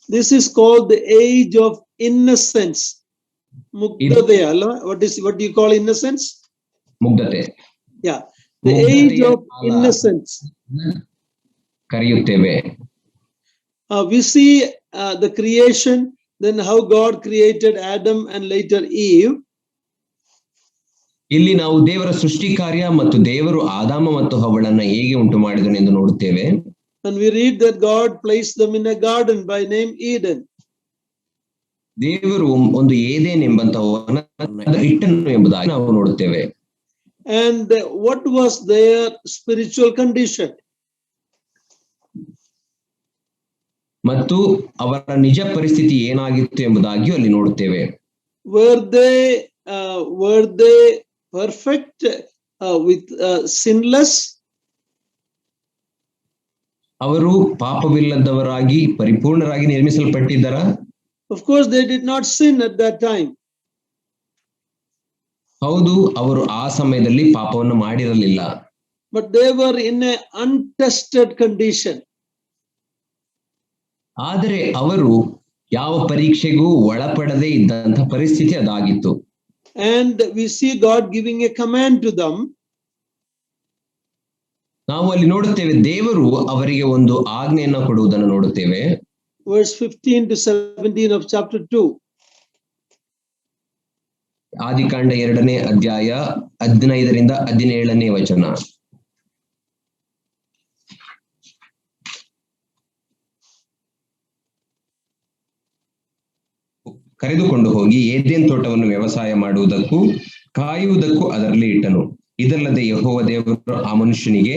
This is called the age of innocence. Mugdadaya, what do you call innocence? Mugdate. Yeah, the age of innocence. ಕರೆಯುತ್ತೇವೆ. We see the creation, then how God created Adam and later Eve. ಇಲ್ಲಿ ನಾವು ದೇವರ ಸೃಷ್ಟಿ ಕಾರ್ಯ ಮತ್ತು ದೇವರು ಆದಾಮ ಮತ್ತು ಹವ್ವಳನ್ನ ಹೇಗೆ ಉಂಟು ಮಾಡಿದನು ಎಂದು ನೋಡುತ್ತೇವೆ. And we read that God placed them in a garden by name Eden. ದೇವರು ಒಂದು ಏದೇನ್ ಎಂಬಂತ ಇಟ್ಟನು ಎಂಬುದಾಗಿ ನಾವು ನೋಡುತ್ತೇವೆ. And what was their spiritual condition? ಮತ್ತು ಅವರ ನಿಜ ಪರಿಸ್ಥಿತಿ ಏನಾಗಿತ್ತು ಎಂಬುದಾಗಿಯೂ ಅಲ್ಲಿ ನೋಡುತ್ತೇವೆ. Were they perfect with sinless? ಅವರು ಪಾಪವಿಲ್ಲದವರಾಗಿ ಪರಿಪೂರ್ಣರಾಗಿ ನಿರ್ಮಿಸಲ್ಪಟ್ಟಿದ್ದರಾ? Of course they did not sin at that time. ಹೌದು, ಅವರು ಆ ಸಮಯದಲ್ಲಿ ಪಾಪವನ್ನು ಮಾಡಿರಲಿಲ್ಲ. But they were in a untested condition. ಆದರೆ ಅವರು ಯಾವ ಪರೀಕ್ಷೆಗೂ ಒಳಪಡದೇ ಇದ್ದಂತ ಪರಿಸ್ಥಿತಿ ಅದಾಗಿತ್ತು. And we see God giving a command to them. ನಾವು ಅಲ್ಲಿ ನೋಡುತ್ತೇವೆ ದೇವರು ಅವರಿಗೆ ಒಂದು ಆಜ್ಞೆಯನ್ನು ಕೊಡುವುದನ್ನು ನೋಡುತ್ತೇವೆ. Verse 15 to 17 of chapter 2. ಆದಿಕಾಂಡ 2ನೇ ಅಧ್ಯಾಯ 15ರಿಂದ 17ನೇ ವಚನ. ಕರೆದುಕೊಂಡು ಹೋಗಿ ಏದೇನ್ ತೋಟವನ್ನು ವ್ಯವಸಾಯ ಮಾಡುವುದಕ್ಕೂ ಕಾಯುವುದಕ್ಕೂ ಅದರಲ್ಲಿ ಇಟ್ಟನು. ಇದಲ್ಲದೆ ಯೆಹೋವ ದೇವರು ಆ ಮನುಷ್ಯನಿಗೆ,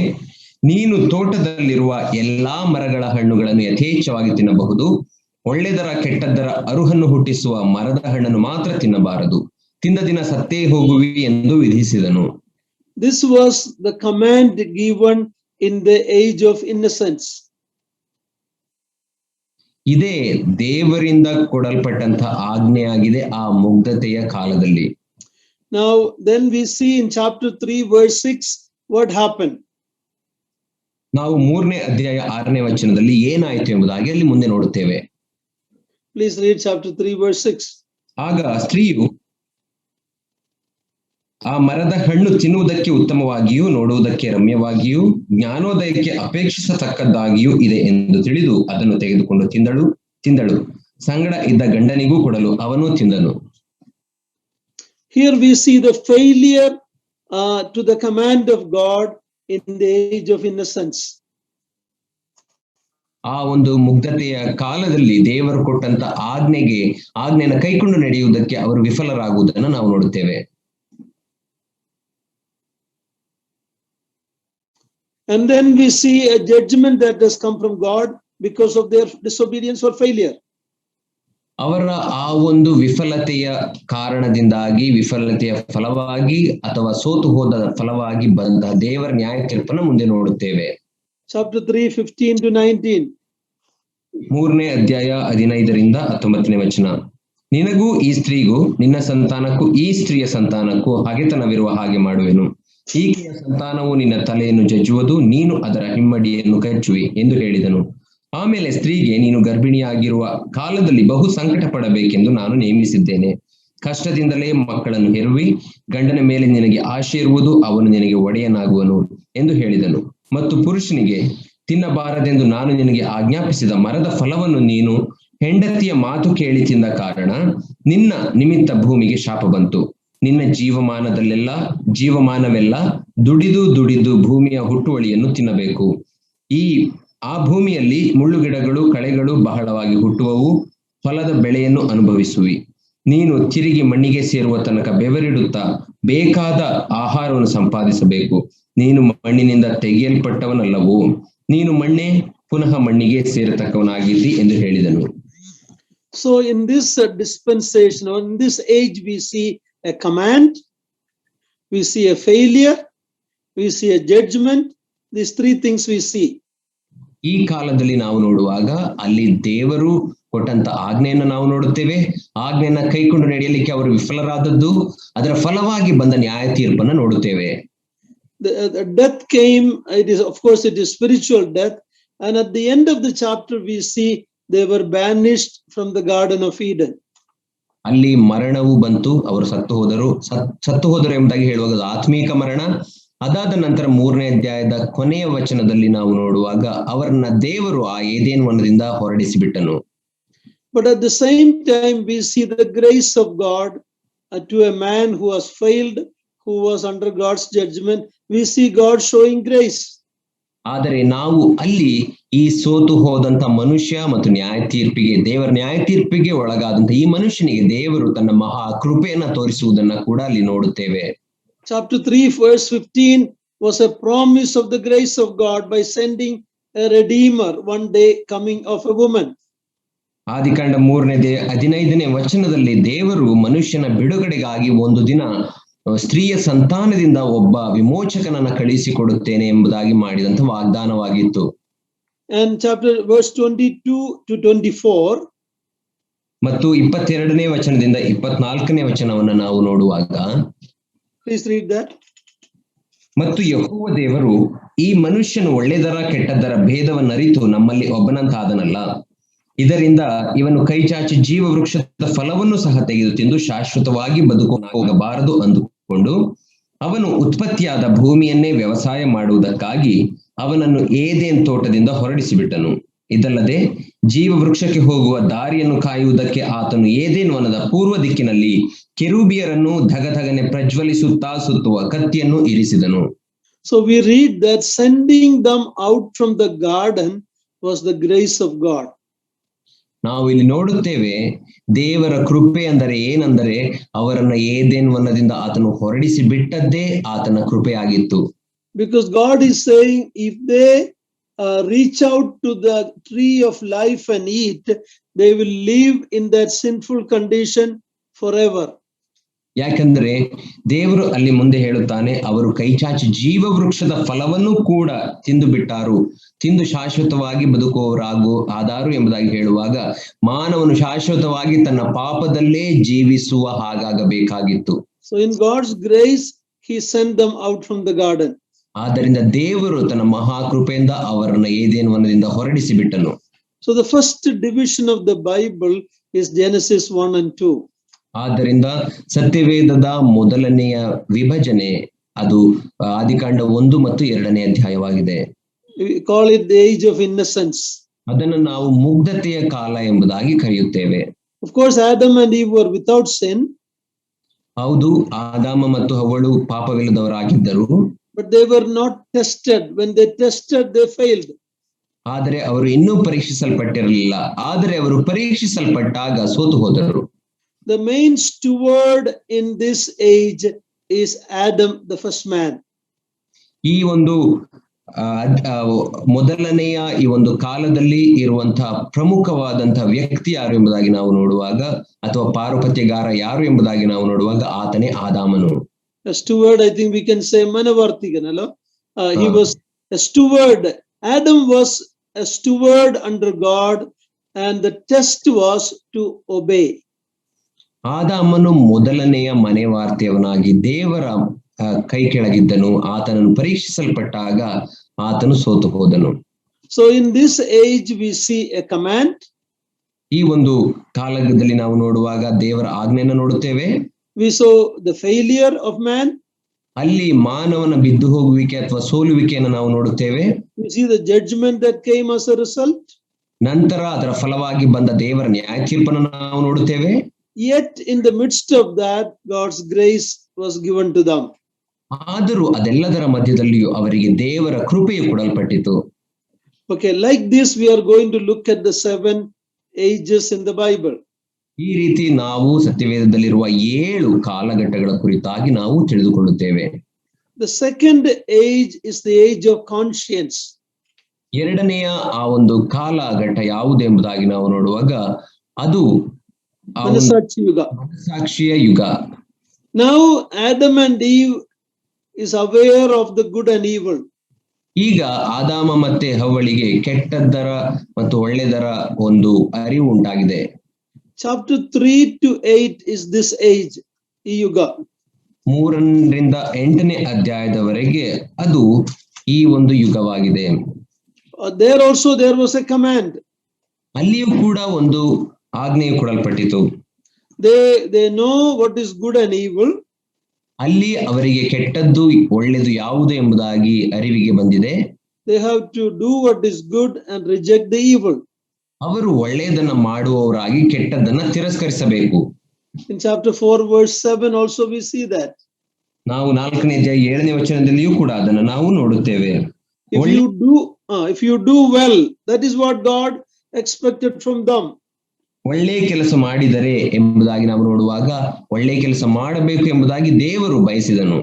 ನೀನು ತೋಟದಲ್ಲಿರುವ ಎಲ್ಲಾ ಮರಗಳ ಹಣ್ಣುಗಳನ್ನು ಯಥೇಚ್ಛವಾಗಿ ತಿನ್ನಬಹುದು, ಒಳ್ಳೆದರ ಕೆಟ್ಟದ್ದರ ಅರುಹನ್ನು ಹುಟ್ಟಿಸುವ ಮರದ ಹಣ್ಣನ್ನು ಮಾತ್ರ ತಿನ್ನಬಾರದು, ತಿಂದ ದಿನ ಸತ್ತೇ ಹೋಗುವಿ ಎಂದು ವಿಧಿಸಿದನು. This was the command given in the age of innocence. ಇದೇ ದೇವರಿಂದ ಕೊಡಲ್ಪಟ್ಟಂತ ಆಜ್ಞೆಯಾಗಿದೆ ಆ ಮುಗ್ಧತೆಯ ಕಾಲದಲ್ಲಿ. Now then we see in chapter 3 verse 6 what happened. ನಾವು 3ನೇ ಅಧ್ಯಾಯ 6ನೇ ವಚನದಲ್ಲಿ ಏನಾಯಿತು ಎಂಬುದಾಗಿ ಅಲ್ಲಿ ಮುಂದೆ ನೋಡುತ್ತೇವೆ. Please read chapter 3 verse 6. ಆಗ ಸ್ತ್ರೀಯು ಆ ಮರದ ಹಣ್ಣು ತಿನ್ನುವುದಕ್ಕೆ ಉತ್ತಮವಾಗಿಯೂ ನೋಡುವುದಕ್ಕೆ ರಮ್ಯವಾಗಿಯೂ ಜ್ಞಾನೋದಯಕ್ಕೆ ಅಪೇಕ್ಷಿಸತಕ್ಕದ್ದಾಗಿಯೂ ಇದೆ ಎಂದು ತಿಳಿದು ಅದನ್ನು ತೆಗೆದುಕೊಂಡು ತಿಂದಳು. ಸಂಗಡ ಇದ್ದ ಗಂಡನಿಗೂ ಕೊಡಲು ಅವನು ತಿಂದನು. Here we see the failure to the command of God in the age of innocence. ಆ ಒಂದು ಮುಗ್ಧತೆಯ ಕಾಲದಲ್ಲಿ ದೇವರು ಕೊಟ್ಟಂತ ಆಜ್ಞೆಯನ್ನು ಕೈಕೊಂಡು ನಡೆಯುವುದಕ್ಕೆ ಅವರು ವಿಫಲರಾಗುವುದನ್ನು ನಾವು ನೋಡುತ್ತೇವೆ. And then we see a judgment that has come from God because of their disobedience or failure. ಅವರ ಆ ಒಂದು ವಿಫಲತೆಯ ಕಾರಣದಿಂದಾಗಿ, ವಿಫಲತೆಯ ಫಲವಾಗಿ ಅಥವಾ ಸೋತು ಹೋದ ಫಲವಾಗಿ ಬಂದ ದೇವರ ನ್ಯಾಯ ತೀರ್ಪನ್ನು ಮುಂದೆ ನೋಡುತ್ತೇವೆ. Chapter 3 15 to 19. 3ನೇ ಅಧ್ಯಾಯ 15ರಿಂದ 19ನೇ ವಚನ. ನಿನಗೂ ಈ ಸ್ತ್ರೀಗೂ ನಿನ್ನ ಸಂತಾನಕ್ಕೂ ಈ ಸ್ತ್ರೀಯ ಸಂತಾನಕ್ಕೂ ಹಗೆತನವಿರುವ ಹಾಗೆ ಮಾಡುವೆನು. ಈಕೆಯ ಸಂತಾನವು ನಿನ್ನ ತಲೆಯನ್ನು ಜಜ್ಜುವುದು, ನೀನು ಅದರ ಹಿಮ್ಮಡಿಯನ್ನು ಕಚ್ಚುವಿ ಎಂದು ಹೇಳಿದನು. ಆಮೇಲೆ ಸ್ತ್ರೀಗೆ, ನೀನು ಗರ್ಭಿಣಿಯಾಗಿರುವ ಕಾಲದಲ್ಲಿ ಬಹು ಸಂಕಟ ಪಡಬೇಕೆಂದು ನಾನು ನೇಮಿಸಿದ್ದೇನೆ. ಕಷ್ಟದಿಂದಲೇ ಮಕ್ಕಳನ್ನು ಹೆರುವಿ, ಗಂಡನ ಮೇಲೆ ನಿನಗೆ ಆಶೆ ಇರುವುದು, ಅವನು ನಿನಗೆ ಒಡೆಯನಾಗುವನು ಎಂದು ಹೇಳಿದನು. ಮತ್ತು ಪುರುಷನಿಗೆ, ತಿನ್ನಬಾರದೆಂದು ನಾನು ನಿನಗೆ ಆಜ್ಞಾಪಿಸಿದ ಮರದ ಫಲವನ್ನು ನೀನು ಹೆಂಡತಿಯ ಮಾತು ಕೇಳಿ ತಿಂದ ಕಾರಣ ನಿನ್ನ ನಿಮಿತ್ತ ಭೂಮಿಗೆ ಶಾಪ ಬಂತು. ನಿನ್ನ ಜೀವಮಾನವೆಲ್ಲ ದುಡಿದು ಭೂಮಿಯ ಹುಟ್ಟುವಳಿಯನ್ನು ತಿನ್ನಬೇಕು. ಆ ಭೂಮಿಯಲ್ಲಿ ಮುಳ್ಳುಗಿಡಗಳು ಕಳೆಗಳು ಬಹಳವಾಗಿ ಹುಟ್ಟುವವು, ಫಲದ ಬೆಳೆಯನ್ನು ಅನುಭವಿಸುವಿ. ನೀನು ತಿರುಗಿ ಮಣ್ಣಿಗೆ ಸೇರುವ ತನಕ ಬೆವರಿಡುತ್ತಾ ಬೇಕಾದ ಆಹಾರವನ್ನು ಸಂಪಾದಿಸಬೇಕು. ನೀನು ಮಣ್ಣಿನಿಂದ ತೆಗೆಯಲ್ಪಟ್ಟವನಲ್ಲವೋ, ನೀನು ಮಣ್ಣೆ, ಪುನಃ ಮಣ್ಣಿಗೆ ಸೇರತಕ್ಕವನಾಗಿದ್ದಿ ಎಂದು ಹೇಳಿದನು. So in this dispensation or in this age we see a command, we see a failure, we see a judgment. These three things we see. ಈ ಕಾಲದಲ್ಲಿ ನಾವು ನೋಡುವಾಗ ಅಲ್ಲಿ ದೇವರು ಕೊಟ್ಟಂತ ಆಜ್ಞೆಯನ್ನು ನಾವು ನೋಡುತ್ತೇವೆ. ಆಜ್ಞೆಯನ್ನ ಕೈಕೊಂಡು ನಡೆಯಲಿಕ್ಕೆ ಅವರು ವಿಫಲರಾದದ್ದು, ಅದರ ಫಲವಾಗಿ ಬಂದ ನ್ಯಾಯ ತೀರ್ಪನ್ನು ನೋಡುತ್ತೇವೆ. The death came. It is, of course, it is spiritual death. And at the end of the chapter, we see they were banished from the Garden of Eden. ಅಲ್ಲಿ ಮರಣವು ಬಂತು, ಅವರು ಸತ್ತು ಹೋದರು ಎಂಬುದಾಗಿ ಹೇಳುವಾಗ ಅದು ಆತ್ಮೀಕ ಮರಣ. ಅದಾದ ನಂತರ 3ನೇ ಅಧ್ಯಾಯದ ಕೊನೆಯ ವಚನದಲ್ಲಿ ನಾವು ನೋಡುವಾಗ ಅವರನ್ನ ದೇವರು ಆ ಏದೇನ್ ವನದಿಂದ ಹೊರಡಿಸಿ ಬಿಟ್ಟನು. But at the same time we see the grace of God to a man who has failed, who was under God's judgment. We see God showing grace. ಆದರೆ ನಾವು ಅಲ್ಲಿ ಈ ಸೋತು ಹೋದಂತ ಮನುಷ್ಯ ಮತ್ತು ದೇವರ ನ್ಯಾಯ ತೀರ್ಪಿಗೆ ಒಳಗಾದಂತ ಈ ಮನುಷ್ಯನಿಗೆ ದೇವರು ತನ್ನ ಮಹಾ ಕೃಪೆಯನ್ನ ತೋರಿಸುವುದನ್ನ ಕೂಡ ಅಲ್ಲಿ ನೋಡುತ್ತೇವೆ. Chapter 3 verse 15 was a promise of the grace of God by sending a redeemer one day coming of a woman. ಆದಿಕಾಂಡ 3:15 ವಚನದಲ್ಲಿ ದೇವರು ಮನುಷ್ಯನ ಬಿಡುಗಡೆಗಾಗಿ ಒಂದು ದಿನ ಸ್ತ್ರೀಯ ಸಂತಾನದಿಂದ ಒಬ್ಬ ವಿಮೋಚಕನನ್ನ ಕಳಿಸಿಕೊಡುತ್ತೇನೆ ಎಂಬುದಾಗಿ ಮಾಡಿದಂತ ವಾಗ್ದಾನವಾಗಿತ್ತು. And chapter verse 22 to 24 ಮತ್ತು 22ನೇ ವಚನದಿಂದ 24ನೇ ವಚನವನ್ನ ನಾವು ನೋಡುವಾಗ, please read that. ಮತ್ತು ಯೆಹೋವ ದೇವರು ಈ ಮನುಷ್ಯನು ಒಳ್ಳೆದರ ಕೆಟ್ಟದರ ಭೇದವನ್ನರಿತು ನಮ್ಮಲ್ಲಿ ಒಬ್ಬನಂತಾದನಲ್ಲ, ಇದರಿಂದ ಇವನು ಕೈಚಾಚಿ ಜೀವ ವೃಕ್ಷದ ಫಲವನ್ನು ಸಹ ತೆಗೆದು ತಿಂದು ಶಾಶ್ವತವಾಗಿ ಹೋಗಬಾರದು ಅಂದುಕೊಂಡು ಅವನು ಉತ್ಪತ್ತಿಯಾದ ಭೂಮಿಯನ್ನೇ ವ್ಯವಸಾಯ ಮಾಡುವುದಕ್ಕಾಗಿ ಅವನನ್ನು ಏದೇನ್ ತೋಟದಿಂದ ಹೊರಡಿಸಿಬಿಟ್ಟನು. ಇದಲ್ಲದೆ ಜೀವ ವೃಕ್ಷಕ್ಕೆ ಹೋಗುವ ದಾರಿಯನ್ನು ಕಾಯುವುದಕ್ಕೆ ಆತನು ಏದೇನ್ ವನದ ಪೂರ್ವ ದಿಕ್ಕಿನಲ್ಲಿ ಕೆರೂಬಿಯರನ್ನು ಧಗಧಗನೆ ಪ್ರಜ್ವಲಿಸುತ್ತಾ ಸುತ್ತುವ ಕತ್ತಿಯನ್ನು ಇರಿಸಿದನು. So we read that sending them out from the garden was the grace of God. ನಾವು ಇಲ್ಲಿ ನೋಡುತ್ತೇವೆ ದೇವರ ಕೃಪೆ ಅಂದರೆ ಏನೆಂದರೆ ಅವರನ್ನ ಏದೇನ್ ವನದಿಂದ ಆತನು ಹೊರಡಿಸಿ ಬಿಟ್ಟದ್ದೇ ಆತನ ಕೃಪೆ ಆಗಿತ್ತು. Because God is saying if they reach out to the tree of life and eat, they will live in that sinful condition forever. ಯಾಕಂದ್ರೆ ದೇವರು ಅಲ್ಲಿ ಮುಂದೆ ಹೇಳುತ್ತಾನೆ, ಅವರು ಕೈಚಾಚಿ ಜೀವ ವೃಕ್ಷದ ಫಲವನ್ನು ಕೂಡ ತಿಂದು ಬಿಟ್ಟಾರು, ತಿಂದು ಶಾಶ್ವತವಾಗಿ ಆದಾರು ಎಂಬುದಾಗಿ ಹೇಳುವಾಗ ಮಾನವನು ಶಾಶ್ವತವಾಗಿ ತನ್ನ ಪಾಪದಲ್ಲೇ ಜೀವಿಸುವ ಹಾಗಾಗಬೇಕಾಗಿತ್ತು. So in God's grace he sent them out from the garden. ಆದ್ದರಿಂದ ದೇವರು ತನ್ನ ಮಹಾಕೃಪೆಯಿಂದ ಅವರನ್ನ ಏದೇನ್ ವನದಿಂದ ಹೊರಡಿಸಿ ಬಿಟ್ಟನು. So the first division of the Bible is Genesis 1 and 2. ಆದ್ದರಿಂದ ಸತ್ಯವೇದದ ಮೊದಲನೆಯ ವಿಭಜನೆ ಅದು ಆದಿಕಾಂಡ 1 ಮತ್ತು 2ನೇ ಅಧ್ಯಾಯವಾಗಿದೆ. We call it the age of innocence. ಅದನ್ನು ನಾವು ಮುಗ್ಧತೆಯ ಕಾಲ ಎಂಬುದಾಗಿ ಕರೆಯುತ್ತೇವೆ. Of course Adam and Eve were without sin. ಹೌದು, ಆದಾಮ ಮತ್ತು ಹವ್ವಳು ಪಾಪವಿಲ್ಲದವರಾಗಿದ್ದರು. But they were not tested. When they tested, they failed. ಆದರೆ ಅವರು ಇನ್ನೂ ಪರೀಕ್ಷಿಸಲ್ಪಟ್ಟಿರಲಿಲ್ಲ. ಆದರೆ ಅವರು ಪರೀಕ್ಷಿಸಲ್ಪಟ್ಟಾಗ ಸೋತು ಹೋದರು. The main steward in this age is Adam, the first man. ಈ ಒಂದು ಮೊದಲನೆಯ ಈ ಒಂದು ಕಾಲದಲ್ಲಿ ಇರುವಂತಹ ಪ್ರಮುಖವಾದಂತಹ ವ್ಯಕ್ತಿ ಯಾರು ಎಂಬುದಾಗಿ ನಾವು ನೋಡುವಾಗ, ಅಥವಾ ಪಾರುಪತ್ಯಗಾರ ಯಾರು ಎಂಬುದಾಗಿ ನಾವು ನೋಡುವಾಗ ಆತನೇ ಆದಾಮನು. A steward, I think we can say Manavartiganalo. He was a steward. Adam was a steward under God, and the test was to obey. ಆದಾಮನು ಮೊದಲನೆಯ ಮನೆವಾರ್ತೆಯವನಾಗಿ ದೇವರ ಕೈ ಕೆಳಗಿದ್ದನು. ಆತನನ್ನು ಪರೀಕ್ಷಿಸಲ್ಪಟ್ಟಾಗ ಆತನು ಸೋತು ಹೋದನು. So in this age we see a command. ಈ ಒಂದು ಕಾಲದಲ್ಲಿ ನಾವು ನೋಡುವಾಗ ದೇವರ ಆಜ್ಞೆಯನ್ನು ನೋಡುತ್ತೇವೆ. We saw the failure of man. ಅಲ್ಲಿ ಮಾನವನ ಬಿದ್ದು ಹೋಗುವಿಕೆ ಅಥವಾ ಸೋಲುವಿಕೆಯನ್ನು ನಾವು ನೋಡುತ್ತೇವೆ. We see the judgment that came as a result. ನಂತರ ಅದರ ಫಲವಾಗಿ ಬಂದ ದೇವರ ನ್ಯಾಯ ತೀರ್ಪನ್ನು ನಾವು ನೋಡುತ್ತೇವೆ. Yet in the midst of that, God's grace was given to them. ಆದರೂ ಅದೆಲ್ಲದರ ಮಧ್ಯದಲ್ಲಿಯೂ ಅವರಿಗೆ ದೇವರ ಕೃಪೆಯು ಕೊಡಲ್ಪಟ್ಟಿತು. Okay, like this we are going to look at the 7 ages in the Bible. ಈ ರೀತಿ ನಾವು ಸತ್ಯವೇದದಲ್ಲಿರುವ 7 ಕಾಲಘಟ್ಟಗಳ ಕುರಿತಾಗಿ ನಾವು ತಿಳಿದುಕೊಳ್ಳುತ್ತೇವೆ. The second age is the age of conscience. ಎರಡನೆಯ ಆ ಒಂದು ಕಾಲಘಟ್ಟ ಯಾವುದು ಎಂಬುದಾಗಿ ನಾವು ನೋಡುವಾಗ ಅದು ಮನಸ್ಸಾಕ್ಷಿಯ ಯುಗ. Now Adam and Eve is aware of the good and evil. ಈಗ ಆದಾಮ ಮತ್ತೆ ಹವ್ವಳಿಗೆ ಕೆಟ್ಟದ್ದರ ಮತ್ತು ಒಳ್ಳೆದರ ಒಂದು ಅರಿವು ಉಂಟಾಗಿದೆ. Chapter 3 to 8 is this age, ಈ ಯುಗ. 3ರಿಂದ 8ನೇ ಅಧ್ಯಾಯದವರೆಗೆ ಅದು ಈ ಒಂದು ಯುಗವಾಗಿದೆ. There also there was a command. ಅಲ್ಲಿಯೂ ಕೂಡ ಒಂದು ಆಜ್ಞೆಯು ಕೊಡಲ್ಪಟ್ಟಿತು. They know what is good and evil. ಅಲ್ಲಿ ಅವರಿಗೆ ಕೆಟ್ಟದ್ದು ಒಳ್ಳೆಯದು ಯಾವುದು ಎಂಬುದಾಗಿ ಅರಿವಿಗೆ ಬಂದಿದೆ. They have to do what is good and reject the evil. ಅವರು ಒಳ್ಳೆಯದನ್ನ ಮಾಡುವವರಾಗಿ ಕೆಟ್ಟದ್ದನ್ನ ತಿರಸ್ಕರಿಸಬೇಕು. In chapter 4 verse 7 also we see that. ನಾವು 4ನೇ ಅಧ್ಯಾಯ 7ನೇ ವಚನದಲ್ಲಿಯೂ ಕೂಡ ಅದನ್ನು ನಾವು ನೋಡುತ್ತೇವೆ. If you do well, that is what God expected from them. ಒಳ್ಳೆಯ ಕೆಲಸ ಮಾಡಿದರೆ ಎಂಬುದಾಗಿ ನಾವು ನೋಡುವಾಗ ಒಳ್ಳೆಯ ಕೆಲಸ ಮಾಡಬೇಕು ಎಂಬುದಾಗಿ ದೇವರು ಬಯಸಿದನು.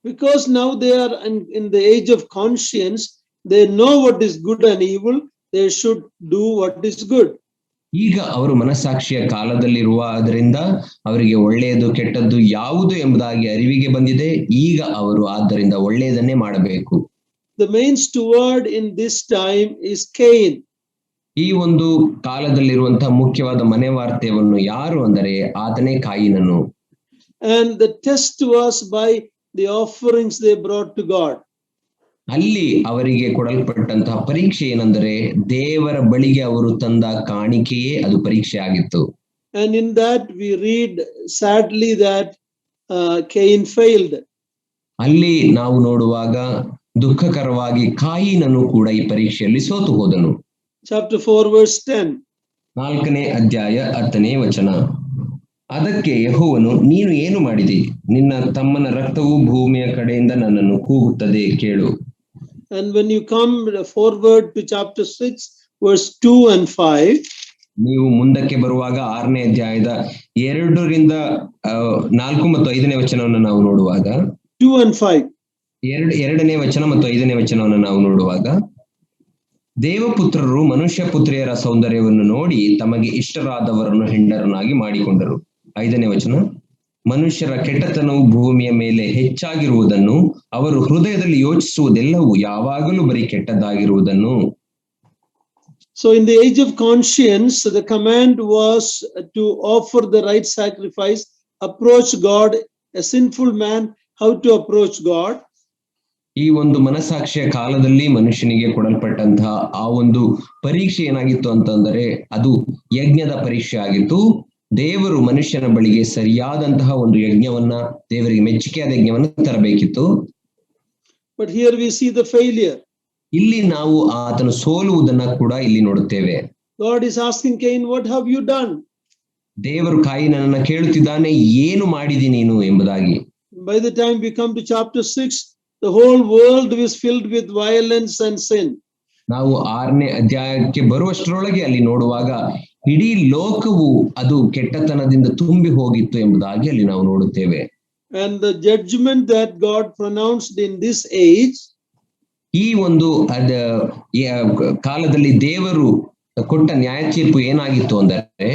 Because now they are in the age of conscience, they know what is good and evil, they should do what is good. ಈಗ ಅವರು ಮನಸ್ಸಾಕ್ಷಿಯ ಕಾಲದಲ್ಲಿರುವುದರಿಂದ ಅವರಿಗೆ ಒಳ್ಳೆಯದು ಕೆಟ್ಟದ್ದು ಯಾವುದು ಎಂಬುದಾಗಿ ಅರಿವಿಗೆ ಬಂದಿದೆ. ಈಗ ಅವರು ಆದ್ದರಿಂದ ಒಳ್ಳೆಯದನ್ನೇ ಮಾಡಬೇಕು. The main steward in this time is Cain. ಈ ಒಂದು ಕಾಲದಲ್ಲಿರುವಂತಹ ಮುಖ್ಯವಾದ ಮನೆವಾರ್ತೆಯನ್ನು ಯಾರು ಅಂದರೆ ಆತನೇ ಕಾಯಿನನು. And the test was by the offerings they brought to God. ಅಲ್ಲಿ ಅವರಿಗೆ ಕೊಡಲ್ಪಟ್ಟಂತಹ ಪರೀಕ್ಷೆ ಏನೆಂದರೆ ದೇವರ ಬಳಿಗೆ ಅವರು ತಂದ ಕಾಣಿಕೆಯೇ ಅದು ಪರೀಕ್ಷೆ ಆಗಿತ್ತು. And in that we read sadly that Cain failed. ಅಲ್ಲಿ ನಾವು ನೋಡುವಾಗ ದುಃಖಕರವಾಗಿ ಕಾಯಿನನು ಕೂಡ ಈ ಪರೀಕ್ಷೆಯಲ್ಲಿ ಸೋತು ಹೋದನು. Chapter 4 verse 10. 4ನೇ ಅಧ್ಯಾಯ 10ನೇ ವಚನ. ಅದಕ್ಕೆ ಯೆಹೋವನು, ನೀನು ಏನು ಮಾಡಿದಿ? ನಿನ್ನ ತಮ್ಮನ ರಕ್ತವು ಭೂಮಿಯ ಕಡೆಯಿಂದ ನನ್ನನ್ನು ಕೂಗುತ್ತದೆ, ಕೇಳು. And when you come forward to chapter 6 verse 2 and 5, ನೀವು ಮುಂದಕ್ಕೆ ಬರುವಾಗ 6ನೇ ಅಧ್ಯಾಯದ 2ರಿಂದ 4 ಮತ್ತು 5ನೇ ವಚನವನ್ನು ನಾವು ನೋಡುವಾಗ 2 and 5 2ನೇ ವಚನ ಮತ್ತು 5ನೇ ವಚನವನ್ನು ನಾವು ನೋಡುವಾಗ, ದೇವಪುತ್ರರು ಮನುಷ್ಯ ಪುತ್ರಿಯರ ಸೌಂದರ್ಯವನ್ನು ನೋಡಿ ತಮಗೆ ಇಷ್ಟರಾದವರನ್ನು ಹೆಂಡರನ್ನಾಗಿ ಮಾಡಿಕೊಂಡರು. 5ನೇ ವಚನ, ಮನುಷ್ಯರ ಕೆಟ್ಟತನವು ಭೂಮಿಯ ಮೇಲೆ ಹೆಚ್ಚಾಗಿರುವುದನ್ನು, ಅವರು ಹೃದಯದಲ್ಲಿ ಯೋಚಿಸುವುದೆಲ್ಲವೂ ಯಾವಾಗಲೂ ಬರೀ ಕೆಟ್ಟದ್ದಾಗಿರುವುದನ್ನು. So in the age of conscience, the command was to offer the right sacrifice, approach God. A sinful man, how to approach God? ಈ ಒಂದು ಮನಸ್ಸಾಕ್ಷಿಯ ಕಾಲದಲ್ಲಿ ಮನುಷ್ಯನಿಗೆ ಕೊಡಲ್ಪಟ್ಟಂತಹ ಆ ಒಂದು ಪರೀಕ್ಷೆ ಏನಾಗಿತ್ತು ಅಂತಂದರೆ ಅದು ಯಜ್ಞದ ಪರೀಕ್ಷೆ ಆಗಿತ್ತು. ದೇವರು ಮನುಷ್ಯನ ಬಳಿಗೆ ಸರಿಯಾದಂತಹ ಒಂದು ಯಜ್ಞವನ್ನ, ದೇವರಿಗೆ ಮೆಚ್ಚುಗೆಯಾದ ಯಜ್ಞವನ್ನ ತರಬೇಕಿತ್ತು. But here we see the failure. ಇಲ್ಲಿ ನಾವು ಆತನು ಸೋಲುವುದನ್ನ ಕೂಡ ಇಲ್ಲಿ ನೋಡುತ್ತೇವೆ. God is asking Cain, what have you done? ದೇವರು ಕಾಯಿನನನ್ನ ಕೇಳುತ್ತಿದ್ದಾನೆ, ಏನು ಮಾಡಿದಿ ನೀನು ಎಂಬುದಾಗಿ. By the time we come to chapter 6, the whole world is filled with violence and sin. ನಾವು 6ನೇ ಅಧ್ಯಾಯಕ್ಕೆ ಬರುವಷ್ಟರೊಳಗೆ ಅಲ್ಲಿ ನೋಡುವಾಗ ಇಡೀ ಲೋಕವು ಅದು ಕೆಟ್ಟತನದಿಂದ ತುಂಬಿ ಹೋಗಿತ್ತು ಎಂಬುದಾಗಿ ಅಲ್ಲಿ ನಾವು ನೋಡುತ್ತೇವೆ. And the judgment that God pronounced in this age, ಈ ಒಂದು ಕಾಲದಲ್ಲಿ ದೇವರು ಕೊಟ್ಟ ನ್ಯಾಯ ತೀರ್ಪು ಏನಾಗಿತ್ತು ಅಂದರೆ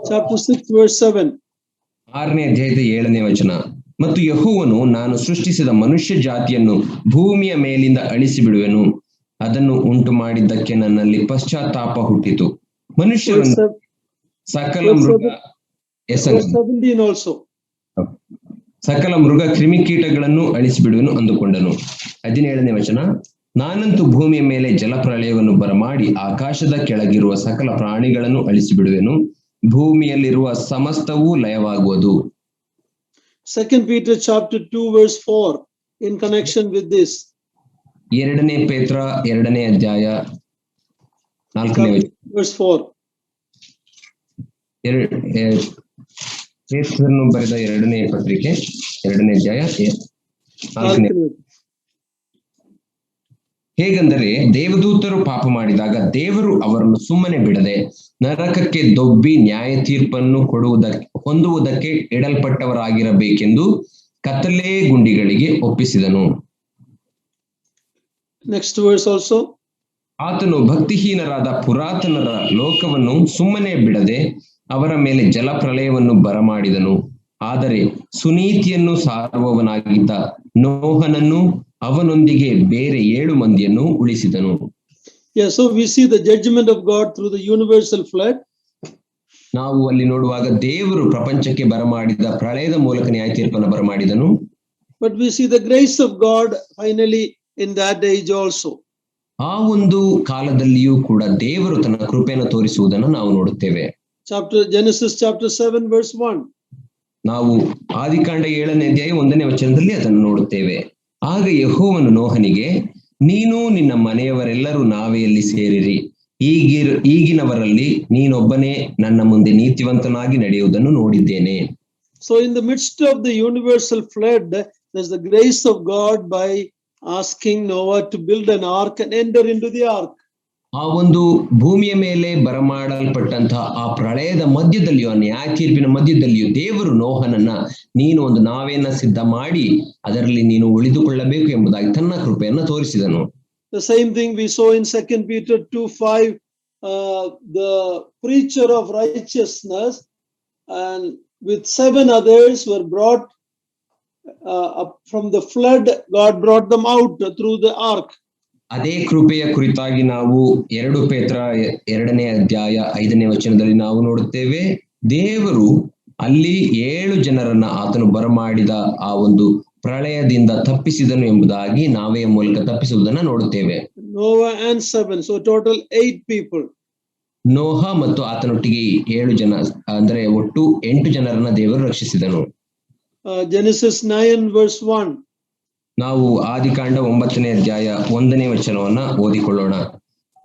chapter 6 verse 7. 6ನೇ ಅಧ್ಯಾಯದ 7ನೇ ವಚನ, ಮತ್ತು ಯೆಹೋವನು, ನಾನು ಸೃಷ್ಟಿಸಿದ ಮನುಷ್ಯ ಜಾತಿಯನ್ನು ಭೂಮಿಯ ಮೇಲಿಂದ ಅಳಿಸಿ ಬಿಡುವೆನು, ಅದನ್ನು ಉಂಟು ಮಾಡಿದ್ದಕ್ಕೆ ನನ್ನಲ್ಲಿ ಪಶ್ಚಾತ್ತಾಪ ಹುಟ್ಟಿತು. ಮನುಷ್ಯರನ್ನು ಸಕಲ ಮೃಗ 17 also. ಸಕಲ ಮೃಗ ಕ್ರಿಮಿಕೀಟಗಳನ್ನು ಅಳಿಸಿಬಿಡುವೆನು ಅಂದುಕೊಂಡನು. 17ನೇ ವಚನ, ನಾನಂತೂ ಭೂಮಿಯ ಮೇಲೆ ಜಲಪ್ರಳಯವನ್ನು ಬರಮಾಡಿ ಆಕಾಶದ ಕೆಳಗಿರುವ ಸಕಲ ಪ್ರಾಣಿಗಳನ್ನು ಅಳಿಸಿಬಿಡುವೆನು, ಭೂಮಿಯಲ್ಲಿರುವ ಸಮಸ್ತವೂ ಲಯವಾಗುವುದು. 2 Peter chapter 2 verse 4 in connection with this. 2ನೇ ಪೇತ್ರ 2ನೇ ಅಧ್ಯಾಯ 4ನೇ verse 4. ಪೇತ್ರನು ಬರೆದ 2ನೇ ಪತ್ರಿಕೆ 2ನೇ ಅಧ್ಯಾಯ 4ನೇ. ಹೇಗೆಂದರೆ ದೇವದೂತರು ಪಾಪ ಮಾಡಿದಾಗ ದೇವರು ಅವರನ್ನು ಸುಮ್ಮನೆ ಬಿಡದೆ ನರಕಕ್ಕೆ ದೊಬ್ಬಿ ನ್ಯಾಯ ತೀರ್ಪನ್ನು ಹೊಂದುವುದಕ್ಕೆ ಇಡಲ್ಪಟ್ಟವರಾಗಿರಬೇಕೆಂದು ಕತ್ತಲೆ ಗುಂಡಿಗಳಿಗೆ ಒಪ್ಪಿಸಿದನು. Next verse also. ಆತನು ಭಕ್ತಿಹೀನರಾದ ಪುರಾತನರ ಲೋಕವನ್ನು ಸುಮ್ಮನೆ ಬಿಡದೆ ಅವರ ಮೇಲೆ ಜಲಪ್ರಳಯವನ್ನು ಬರಮಾಡಿದನು. ಆದರೆ ಸುನೀತಿಯನ್ನು ಸಾರುವವನಾಗಿದ್ದ ನೋಹನನ್ನು ಅವನೊಂದಿಗೆ ಬೇರೆ 7 ಮಂದಿಯನ್ನು ಉಳಿಸಿದನು. Yeah, so we see the judgment of God through the universal flood. ನಾವು ಅಲ್ಲಿ ನೋಡುವಾಗ ದೇವರು ಪ್ರಪಂಚಕ್ಕೆ ಬರಮಾಡಿದ ಪ್ರಳಯದ ಮೂಲಕ ನ್ಯಾಯ ತೀರ್ಪನ್ನು ಬರಮಾಡಿದನು. But we see the grace of God finally in that age also. ಆ ಒಂದು ಕಾಲದಲ್ಲಿಯೂ ಕೂಡ ದೇವರು ತನ್ನ ಕೃಪೆಯನ್ನು ತೋರಿಸುವುದನ್ನು ನಾವು ನೋಡುತ್ತೇವೆ. Genesis chapter 7 verse 1. ನಾವು ಆದಿಕಾಂಡ 7ನೇ ಅಧ್ಯಾಯ 1ನೇ ವಚನದಲ್ಲಿ ಅದನ್ನು ನೋಡುತ್ತೇವೆ. ಆಗ ಯೆಹೋವನು ನೋಹನಿಗೆ, ನೀನು ನಿನ್ನ ಮನೆಯವರೆಲ್ಲರೂ ನಾವೆಯಲ್ಲಿ ಸೇರಿರಿ, ಈಗಿನವರಲ್ಲಿ ನೀನೊಬ್ಬನೇ ನನ್ನ ಮುಂದೆ ನೀತಿವಂತನಾಗಿ ನಡೆಯುವುದನ್ನು ನೋಡಿದ್ದೇನೆ. So in the midst of the universal flood, there's the grace of God by asking Noah to build an ark and enter into the ark. ಆ ಒಂದು ಭೂಮಿಯ ಮೇಲೆ ಬರಮಾಡಲ್ಪಟ್ಟಂತಹ ಆ ಪ್ರಳಯದ ಮಧ್ಯದಲ್ಲಿಯೂ, ಆ ನ್ಯಾಯ ತೀರ್ಪಿನ ಮಧ್ಯದಲ್ಲಿಯೂ ದೇವರು ನೋಹನನ್ನ ನೀನು ಒಂದು ನಾವೆಯನ್ನ ಸಿದ್ಧ ಮಾಡಿ ಅದರಲ್ಲಿ ನೀನು ಉಳಿದುಕೊಳ್ಳಬೇಕು ಎಂಬುದಾಗಿ ತನ್ನ ಕೃಪೆಯನ್ನು ತೋರಿಸಿದನು. The same thing we saw in 2 Peter 2:5, the preacher of righteousness and with 7 others were brought up from the flood. God brought them out through the ark. ಅದೇ ಕೃಪೆಯ ಕುರಿತಾಗಿ ನಾವು 2 ಪೇತ್ರ 2ನೇ ಅಧ್ಯಾಯ 5ನೇ ವಚನದಲ್ಲಿ ನಾವು ನೋಡುತ್ತೇವೆ. ದೇವರು ಅಲ್ಲಿ 7 ಜನರನ್ನ ಆತನು ಬರಮಾಡಿದ ಆ ಒಂದು ಪ್ರಳಯದಿಂದ ತಪ್ಪಿಸಿದನು ಎಂಬುದಾಗಿ ನಾವೆಯ ಮೂಲಕ ತಪ್ಪಿಸುವುದನ್ನ ನೋಡುತ್ತೇವೆ. Noah and 7, so total 8 people. ನೋಹ ಮತ್ತು ಆತನೊಟ್ಟಿಗೆ 7 ಜನ, ಅಂದ್ರೆ ಒಟ್ಟು 8 ಜನರನ್ನ ದೇವರು ರಕ್ಷಿಸಿದನು. Genesis 9 verse 1. ನಾವು ಆದಿಕಾಂಡ 9ನೇ ಅಧ್ಯಾಯ 1ನೇ ವಚನವನ್ನ ಓದಿಕೊಳ್ಳೋಣ.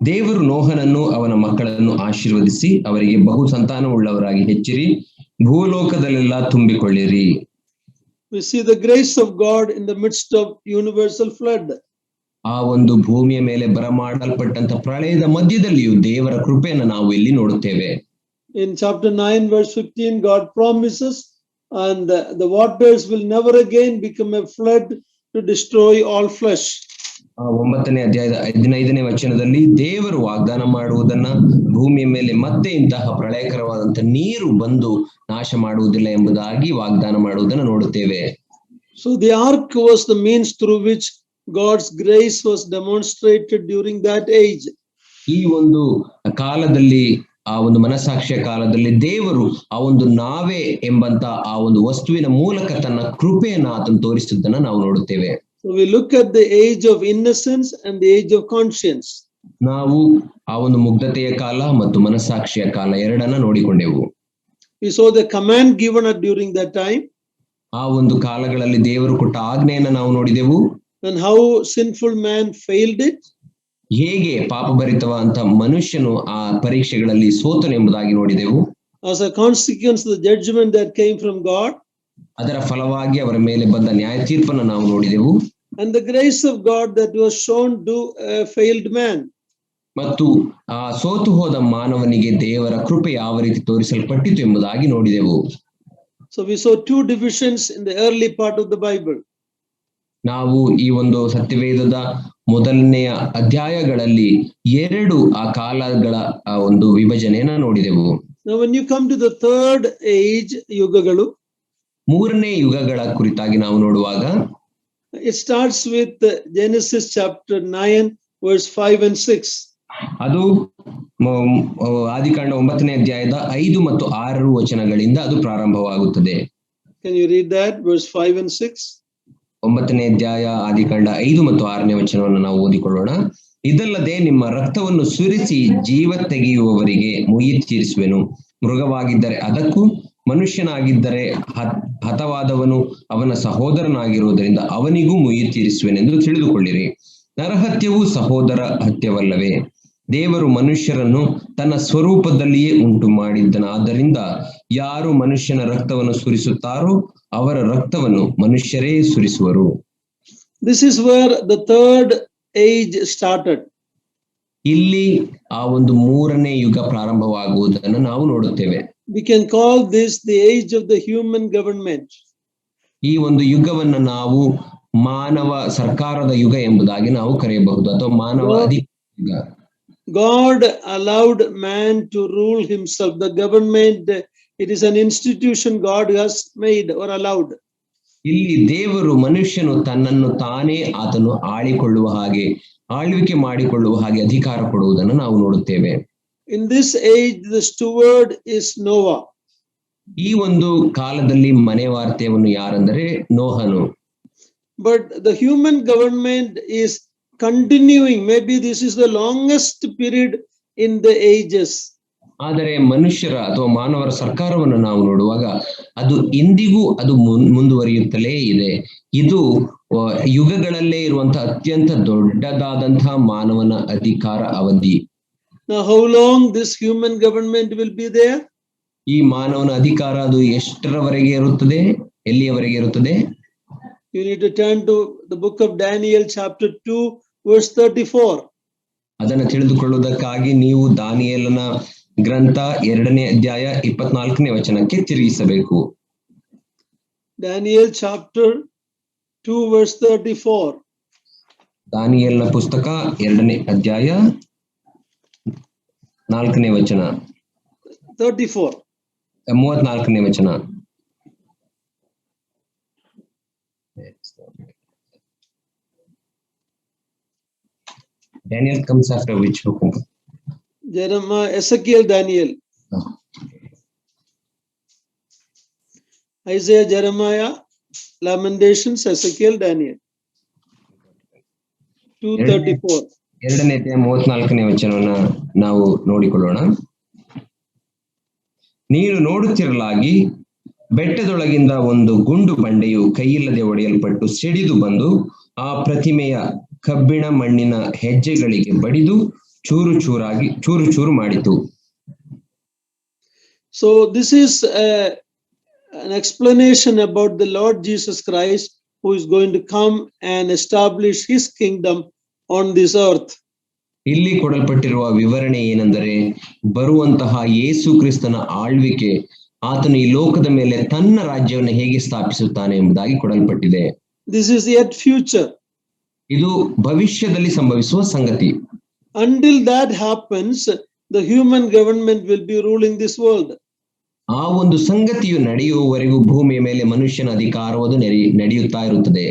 ದೇವರು ನೋಹನನ್ನು ಅವನ ಮಕ್ಕಳನ್ನು ಆಶೀರ್ವದಿಸಿ ಅವರಿಗೆ ಬಹು ಸಂತಾನವುಳ್ಳವರಾಗಿ ಹೆಚ್ಚಿರಿ, ಭೂಲೋಕದಲ್ಲೆಲ್ಲ ತುಂಬಿಕೊಳ್ಳಿರಿ. We see the grace of God in the midst of universal flood. ಆ ಒಂದು ಭೂಮಿಯ ಮೇಲೆ ಬರಮಾಡಲ್ಪಟ್ಟಂತ ಪ್ರಳಯದ ಮಧ್ಯದಲ್ಲಿಯೂ ದೇವರ ಕೃಪೆಯನ್ನು ನಾವು ಇಲ್ಲಿ ನೋಡುತ್ತೇವೆ. In chapter 9 verse 15, God promises and the waters will never again become a flood to destroy all flesh. 9ನೇ ಅಧ್ಯಾಯದ 15ನೇ ವಚನದಲ್ಲಿ ದೇವರು ವಾಗ್ದಾನ ಮಾಡುವುದನ್ನ, ಭೂಮಿಯ ಮೇಲೆ ಮತ್ತೆ ಇಂತಹ ಪ್ರಳಯಕರವಾದಂತ ನೀರು ಬಂದು ನಾಶ ಮಾಡುವುದಿಲ್ಲ ಎಂಬುದಾಗಿ ವಾಗ್ದಾನ ಮಾಡುವುದನ್ನು ನೋಡುತ್ತೇವೆ. So the ark was the means through which God's grace was demonstrated during that age. ಈ ಒಂದು ಕಾಲದಲ್ಲಿ, ಆ ಒಂದು ಮನಸ್ಸಾಕ್ಷಿಯ ಕಾಲದಲ್ಲಿ ದೇವರು ಆ ಒಂದು ನಾವೇ ಎಂಬಂತ ಆ ಒಂದು ವಸ್ತುವಿನ ಮೂಲಕ ತನ್ನ ಕೃಪೆಯನ್ನು ಆತನು ತೋರಿಸುವುದನ್ನ ನಾವು ನೋಡುತ್ತೇವೆ. So we look at the age of innocence and the age of conscience. ನಾವು ಆ ಒಂದು ಮುಗ್ಧತೆಯ ಕಾಲ ಮತ್ತು ಮನಸ್ಸಾಕ್ಷಿಯ ಕಾಲ ಎರಡನ್ನ ನೋಡಿಕೊಂಡೆವು. We saw the command given during that time. ಆ ಒಂದು ಕಾಲಗಳಲ್ಲಿ ದೇವರು ಕೊಟ್ಟ ಆಜ್ಞೆಯನ್ನು ನಾವು ನೋಡಿದೆವು. And how sinful man failed it. ಹೇಗೆ ಪಾಪಭರಿತವಾದಂತ ಮನುಷ್ಯನು ಆ ಪರೀಕ್ಷೆಗಳಲ್ಲಿ ಸೋತನು ಎಂಬುದಾಗಿ ನೋಡಿದೆವು. As a consequence of the judgment that came from God. ಅದರ ಫಲವಾಗಿ ಅವರ ಮೇಲೆ ಬಂದ ನ್ಯಾಯ ತೀರ್ಪನ್ನು ನಾವು ನೋಡಿದೆವು. And the grace of God that was shown to a failed man. ಮತ್ತು ಆ ಸೋತು ಹೋದ ಮಾನವನಿಗೆ ದೇವರ ಕೃಪೆ ಯಾವ ರೀತಿ ತೋರಿಸಲ್ಪಟ್ಟಿತು ಎಂಬುದಾಗಿ ನೋಡಿದೆವು. So we saw 2 divisions in the early part of the Bible. ನಾವು ಈ ಒಂದು ಸತ್ಯವೇದದ ಮೊದಲನೆಯ ಅಧ್ಯಾಯಗಳಲ್ಲಿ 2 ಆ ಕಾಲಗಳ ಆ ಒಂದು ವಿಭಜನೆಯನ್ನ ನೋಡಿದೆವು. Now when you come to the third age, ಯುಗಗಳು, 3ನೇ ಯುಗಗಳ ಕುರಿತಾಗಿ ನಾವು ನೋಡುವಾಗ, it starts with Genesis chapter 9 verse 5 and 6. ಅದು ಆದಿಕಾಂಡ 9ನೇ ಅಧ್ಯಾಯದ 5 ಮತ್ತು 6 ವಚನಗಳಿಂದ ಅದು ಪ್ರಾರಂಭವಾಗುತ್ತದೆ. Can you read that verse 5 and 6? 9ನೇ ಅಧ್ಯಾಯ ಆದಿಕಾಂಡ 5 ಮತ್ತು 6ನೇ ವಚನವನ್ನು ನಾವು ಓದಿಕೊಳ್ಳೋಣ. ಇದಲ್ಲದೆ ನಿಮ್ಮ ರಕ್ತವನ್ನು ಸುರಿಸಿ ಜೀವ ತೆಗೆಯುವವರಿಗೆ ಮುಯ್ಯಿ ತೀರಿಸುವೆನು, ಮೃಗವಾಗಿದ್ದರೆ ಅದಕ್ಕೂ, ಮನುಷ್ಯನಾಗಿದ್ದರೆ ಹತವಾದವನು ಅವನ ಸಹೋದರನಾಗಿರುವುದರಿಂದ ಅವನಿಗೂ ಮುಯ್ಯಿ ತೀರಿಸುವೆನೆಂದು ತಿಳಿದುಕೊಳ್ಳಿರಿ. ನರಹತ್ಯವು ಸಹೋದರ ಹತ್ಯವಲ್ಲವೇ? ದೇವರು ಮನುಷ್ಯರನ್ನು ತನ್ನ ಸ್ವರೂಪದಲ್ಲಿಯೇ ಉಂಟು ಮಾಡಿದ್ದನಾದ್ದರಿಂದ ಯಾರು ಮನುಷ್ಯನ ರಕ್ತವನ್ನು ಸುರಿಸುತ್ತಾರೋ ಅವರ ರಕ್ತವನ್ನು ಮನುಷ್ಯರೇ ಸುರಿಸುವರು. This is where the third age started. ಇಲ್ಲಿ ಆ ಒಂದು 3ನೇ ಯುಗ ಪ್ರಾರಂಭವಾಗುವುದನ್ನು ನಾವು ನೋಡುತ್ತೇವೆ. We can call this the age of the human government. ಈ ಒಂದು ಯುಗವನ್ನು ನಾವು ಮಾನವ ಸರ್ಕಾರದ ಯುಗ ಎಂಬುದಾಗಿ ನಾವು ಕರೆಯಬಹುದು, ಅಥವಾ ಮಾನವ ಅಧಿಕಾರ ಯುಗ. God allowed man to rule himself. The government, it is an institution God has made or allowed. ಇಲ್ಲಿ ದೇವರು ಮನುಷ್ಯನು ತನ್ನನ್ನು ತಾನೇ ಆತನು ಆಳಿಕೊಳ್ಳುವ ಹಾಗೆ, ಆಳ್ವಿಕೆ ಮಾಡಿಕೊಳ್ಳುವ ಹಾಗೆ ಅಧಿಕಾರ ಕೊಡುವುದನ್ನು ನಾವು ನೋಡುತ್ತೇವೆ. In this age, the steward is Noah. ಈ ಒಂದು ಕಾಲದಲ್ಲಿ ಮನೆವಾರ್ತೆಯವನು ಯಾರೆಂದರೆ ನೋಹನು. But the human government is continuing. Maybe this is the longest period in the ages. ಆದರೆ ಮನುಷ್ಯರ ಅಥವಾ ಮಾನವರ ಸರ್ಕಾರವನ್ನು ನಾವು ನೋಡುವಾಗ ಅದು ಇಂದಿಗೂ ಅದು ಮುಂದುವರಿಯುತ್ತಲೇ ಇದೆ. ಇದು ಯುಗಗಳಲ್ಲೇ ಇರುವಂತಹ ಅತ್ಯಂತ ದೊಡ್ಡದಾದಂತಹ ಮಾನವನ ಅಧಿಕಾರ ಅವಧಿ. Now, how long this human government will be there? ಈ ಮಾನವನ ಅಧಿಕಾರ ಅದು ಎಷ್ಟರವರೆಗೆ ಇರುತ್ತದೆ, ಎಲ್ಲಿಯವರೆಗೆ ಇರುತ್ತದೆ? You need to turn to the book of Daniel chapter 2 verse 34. ಅದನ್ನು ತಿಳಿದುಕೊಳ್ಳುವುದಕ್ಕಾಗಿ ನೀವು ದಾನಿಯೇಲನ ಗ್ರಂಥ 2ನೇ ಅಧ್ಯಾಯ 24ನೇ ವಚನಕ್ಕೆ ತಿರುಗಿಸಬೇಕು. Daniel chapter 2 verse 34. ದಾನಿಯೇಲನ ಪುಸ್ತಕ 2ನೇ ಅಧ್ಯಾಯ 4ನೇ ವಚನ. 34. 34ನೇ ವಚನ. Daniel comes after which book? Jeremiah, Ezekiel, Daniel. Isaiah, Jeremiah, Lamentations, Ezekiel, Daniel. 2:34. 2ನೇ ಅಧ್ಯಾಯ 34ನೇ ವಚನವನ್ನ ನಾವು ನೋಡಿಕೊಳ್ಳೋಣ. ನೀನು ನೋಡುತ್ತಿರಲಾಗಿ ಬೆಟ್ಟದೊಳಗಿಂದ ಒಂದು ಗುಂಡು ಬಂಡೆಯು ಕೈಯಿಲ್ಲದೆ ಒಡೆಯಲ್ಪಟ್ಟು ಸಿಡಿದು ಬಂದು ಆ ಪ್ರತಿಮೆಯ ಕಬ್ಬಿಣ ಮಣ್ಣಿನ ಹೆಜ್ಜೆಗಳಿಗೆ ಬಡಿದು ಚೂರು ಚೂರು ಮಾಡಿತು. So this is an explanation about the Lord Jesus Christ, who is going to come and establish his kingdom on this earth. ಇಲ್ಲಿ ಕೊಡಲ್ಪಟ್ಟಿರುವ ವಿವರಣೆ ಏನೆಂದರೆ, ಬರುವಂತಹ ಯೇಸು ಕ್ರಿಸ್ತನ ಆಳ್ವಿಕೆ, ಆತನು ಈ ಲೋಕದ ಮೇಲೆ ತನ್ನ ರಾಜ್ಯವನ್ನು ಹೇಗೆ ಸ್ಥಾಪಿಸುತ್ತಾನೆ ಎಂಬುದಾಗಿ ಕೊಡಲ್ಪಟ್ಟಿದೆ. This is yet future. ಇದು ಭವಿಷ್ಯದಲ್ಲಿ ಸಂಭವಿಸುವ ಸಂಗತಿ. Until that happens, the human government will be ruling this world. ಆ ಒಂದು ಸಂಗತಿಯು ನಡೆಯುವವರೆಗೂ ಭೂಮಿಯ ಮೇಲೆ ಮನುಷ್ಯನ ಅಧಿಕಾರವು ನಡೆಯುತ್ತಾ ಇರುತ್ತದೆ.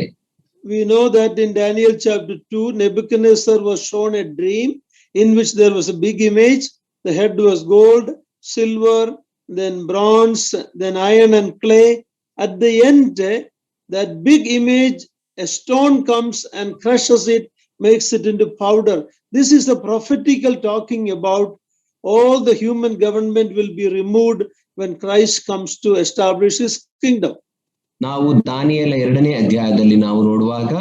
We know that in Daniel chapter 2, Nebuchadnezzar was shown a dream in which there was a big image. The head was gold, silver, then bronze, then iron and clay. At the end, that big image, a stone comes and crushes it, makes it into powder. This is the prophetical talking about all the human government will be removed when Christ comes to establish his kingdom. ನಾವು ದಾನಿಯೇಲ 2ನೇ ಅಧ್ಯಾಯದಲ್ಲಿ ನಾವು ನೋಡುವಾಗ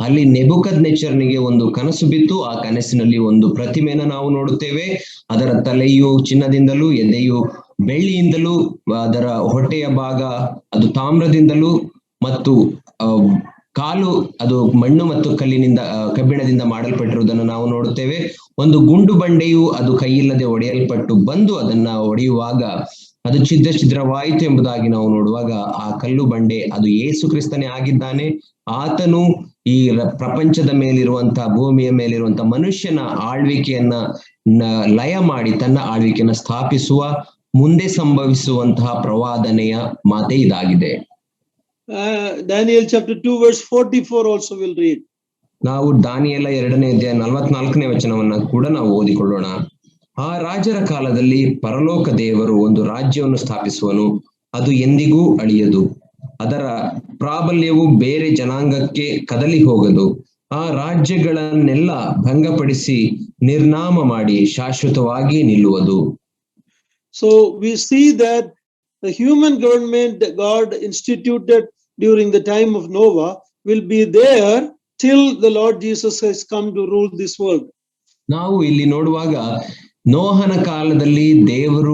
ಅಲ್ಲಿ ನೆಬೂಕದ್ನೆಚ್ಚರನಿಗೆ ಒಂದು ಕನಸು ಬಿತ್ತು. ಆ ಕನಸಿನಲ್ಲಿ ಒಂದು ಪ್ರತಿಮೆಯನ್ನು ನಾವು ನೋಡುತ್ತೇವೆ. ಅದರ ತಲೆಯು ಚಿನ್ನದಿಂದಲೂ, ಎದೆಯು ಬೆಳ್ಳಿಯಿಂದಲೂ, ಅದರ ಹೊಟ್ಟೆಯ ಭಾಗ ಅದು ತಾಮ್ರದಿಂದಲೂ ಮತ್ತು ಕಾಲು ಅದು ಮಣ್ಣು ಮತ್ತು ಕಬ್ಬಿಣದಿಂದ ಮಾಡಲ್ಪಟ್ಟಿರುವುದನ್ನು ನಾವು ನೋಡುತ್ತೇವೆ. ಒಂದು ಗುಂಡು ಬಂಡೆಯು ಅದು ಕೈಯಿಲ್ಲದೆ ಒಡೆಯಲ್ಪಟ್ಟು ಬಂದು ಅದನ್ನ ಒಡೆಯುವಾಗ ಅದು ಛಿದ್ರವಾಯಿತು ಎಂಬುದಾಗಿ ನಾವು ನೋಡುವಾಗ ಆ ಕಲ್ಲು ಬಂಡೆ ಅದು ಯೇಸು ಕ್ರಿಸ್ತನೇ ಆಗಿದ್ದಾನೆ. ಆತನು ಈ ಪ್ರಪಂಚದ ಮೇಲಿರುವಂತಹ, ಭೂಮಿಯ ಮೇಲಿರುವಂತಹ ಮನುಷ್ಯನ ಆಳ್ವಿಕೆಯನ್ನ ಲಯ ಮಾಡಿ ತನ್ನ ಆಳ್ವಿಕೆಯನ್ನ ಸ್ಥಾಪಿಸುವ ಮುಂದೆ ಸಂಭವಿಸುವಂತಹ ಪ್ರವಾದನೆಯ ಮಾತೆ ಇದಾಗಿದೆ. Daniel chapter 2 verse 44 also will read. ನಾವು ದಾನಿಯೇಲ 2ನೇ ಅಧ್ಯಾಯ 44ನೇ ವಚನವನ್ನ ಕೂಡ ನಾವು ಓದಿಕೊಳ್ಳೋಣ. ಆ ರಾಜರ ಕಾಲದಲ್ಲಿ ಪರಲೋಕ ದೇವರು ಒಂದು ರಾಜ್ಯವನ್ನು ಸ್ಥಾಪಿಸುವನು, ಅದು ಎಂದಿಗೂ ಅಳಿಯದು. ಅದರ ಪ್ರಾಬಲ್ಯವು ಬೇರೆ ಜನಾಂಗಕ್ಕೆ ಕದಲಿ ಹೋಗದು. ಆ ರಾಜ್ಯಗಳನ್ನೆಲ್ಲ ಭಂಗಪಡಿಸಿ ನಿರ್ನಾಮ ಮಾಡಿ ಶಾಶ್ವತವಾಗಿ ನಿಲ್ಲುವುದು. So we see that the human government God instituted during the time of Noah will be there till the Lord Jesus has come to rule this world. ನಾವು ಇಲ್ಲಿ ನೋಡುವಾಗ ನೋಹನ ಕಾಲದಲ್ಲಿ ದೇವರು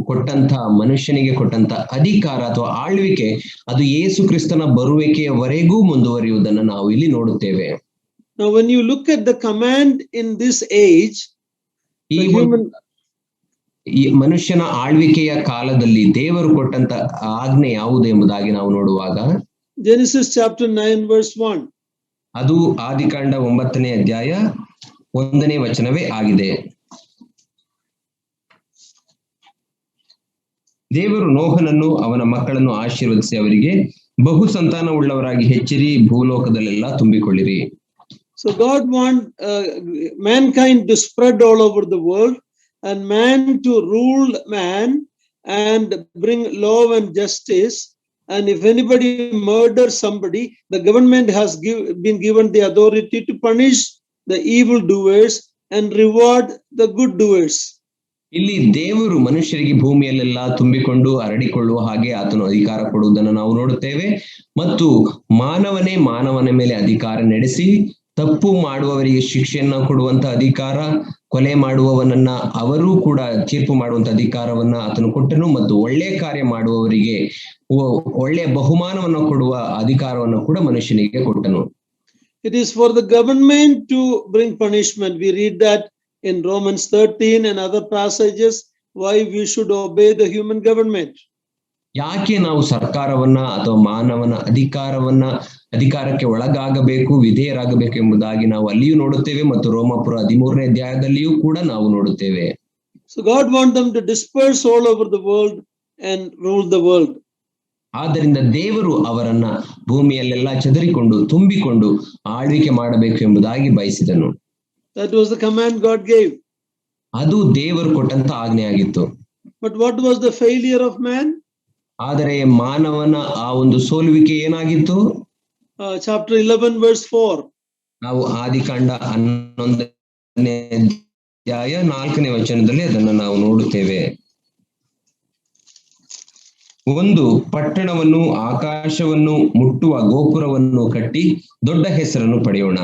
ಕೊಟ್ಟಂತ ಮನುಷ್ಯನಿಗೆ ಕೊಟ್ಟಂತ ಅಧಿಕಾರ ಅಥವಾ ಆಳ್ವಿಕೆ ಅದು ಯೇಸು ಕ್ರಿಸ್ತನ ಬರುವಿಕೆಯವರೆಗೂ ಮುಂದುವರಿಯುವುದನ್ನು ನಾವು ಇಲ್ಲಿ ನೋಡುತ್ತೇವೆ. Now when you look at the command in this age, ಈ ಮನುಷ್ಯನ ಆಳ್ವಿಕೆಯ ಕಾಲದಲ್ಲಿ ದೇವರು ಕೊಟ್ಟಂತ ಆಜ್ಞೆ ಯಾವುದು ಎಂಬುದಾಗಿ ನಾವು ನೋಡುವಾಗ Genesis chapter 9 verse 1. ಅದು ಆದಿಕಾಂಡ 9ನೇ ಅಧ್ಯಾಯ 1ನೇ ವಚನವೇ ಆಗಿದೆ. ದೇವರು ನೋಹನನ್ನು ಅವನ ಮಕ್ಕಳನ್ನು ಆಶೀರ್ವದಿಸಿ ಅವರಿಗೆ ಬಹು ಸಂತಾನವುಳ್ಳವರಾಗಿ ಹೆಚ್ಚಿರಿ, ಭೂಲೋಕದಲ್ಲೆಲ್ಲ ತುಂಬಿಕೊಳ್ಳಿರಿ. So God wants mankind to spread all over the world and man to rule man and bring law and justice. And if anybody murders somebody, the government has been given the authority to punish the evildoers and reward the good doers. ಇಲ್ಲಿ ದೇವರು ಮನುಷ್ಯರಿಗೆ ಭೂಮಿಯಲ್ಲೆಲ್ಲ ತುಂಬಿಕೊಂಡು ಹರಡಿಕೊಳ್ಳುವ ಹಾಗೆ ಆತನು ಅಧಿಕಾರ ಕೊಡುವುದನ್ನು ನಾವು ನೋಡುತ್ತೇವೆ ಮತ್ತು ಮಾನವನೇ ಮಾನವನ ಮೇಲೆ ಅಧಿಕಾರ ನಡೆಸಿ ತಪ್ಪು ಮಾಡುವವರಿಗೆ ಶಿಕ್ಷೆಯನ್ನ ಕೊಡುವಂತ ಅಧಿಕಾರ, ಕೊಲೆ ಮಾಡುವವನನ್ನ ಅವರು ಕೂಡ ತೀರ್ಪು ಮಾಡುವಂತ ಅಧಿಕಾರವನ್ನ ಆತನು ಕೊಟ್ಟನು ಮತ್ತು ಒಳ್ಳೆಯ ಕಾರ್ಯ ಮಾಡುವವರಿಗೆ ಒಳ್ಳೆಯ ಬಹುಮಾನವನ್ನು ಕೊಡುವ ಅಧಿಕಾರವನ್ನು ಕೂಡ ಮನುಷ್ಯನಿಗೆ ಕೊಟ್ಟನು. It is for the government to bring punishment. We read that in Romans 13 and other passages, why we should obey the human government. ಯಾಕೆ ನಾವು ಸರ್ಕಾರವನ್ನ ಅಥವಾ ಮಾನವನ ಅಧಿಕಾರಕ್ಕೆ ಒಳಗಾಗಬೇಕು, ವಿಧೇಯರಾಗಬೇಕು ಎಂಬುದಾಗಿ ನಾವು ಅಲ್ಲಿಯೂ ನೋಡುತ್ತೇವೆ ಮತ್ತು ರೋಮಾಪುರ 13ನೇ ಅಧ್ಯಾಯದಲ್ಲಿಯೂ ಕೂಡ ನಾವು ನೋಡುತ್ತೇವೆ. So God wants them to disperse all over the world and rule the world. ಆದ್ದರಿಂದ ದೇವರು ಅವರನ್ನ ಭೂಮಿಯಲ್ಲೆಲ್ಲ ಚದರಿಕೊಂಡು ತುಂಬಿಕೊಂಡು ಆಳ್ವಿಕೆ ಮಾಡಬೇಕು ಎಂಬುದಾಗಿ ಬಯಸಿದನು. That was the command God gave. ಅದು ದೇವರು ಕೊಟ್ಟಂತ ಆಜ್ಞೆಯಾಗಿತ್ತು. But what was the failure of man? ಆದರೆ ಮಾನವನ ಆ ಒಂದು ಸೋಲುವಿಕೆ ಏನಾಗಿತ್ತು? Chapter 11 verse 4. ನಾವು ಆದಿಕಾಂಡ 11ನೇ ಅಧ್ಯಾಯ 4ನೇ ವಚನದಲ್ಲಿ ಅದನ್ನು ನಾವು ನೋಡುತ್ತೇವೆ. ಒಂದು ಪಟ್ಟಣವನ್ನು, ಆಕಾಶವನ್ನು ಮುಟ್ಟುವ ಗೋಪುರವನ್ನು ಕಟ್ಟಿ ದೊಡ್ಡ ಹೆಸರನ್ನು ಪಡೆಯೋಣ.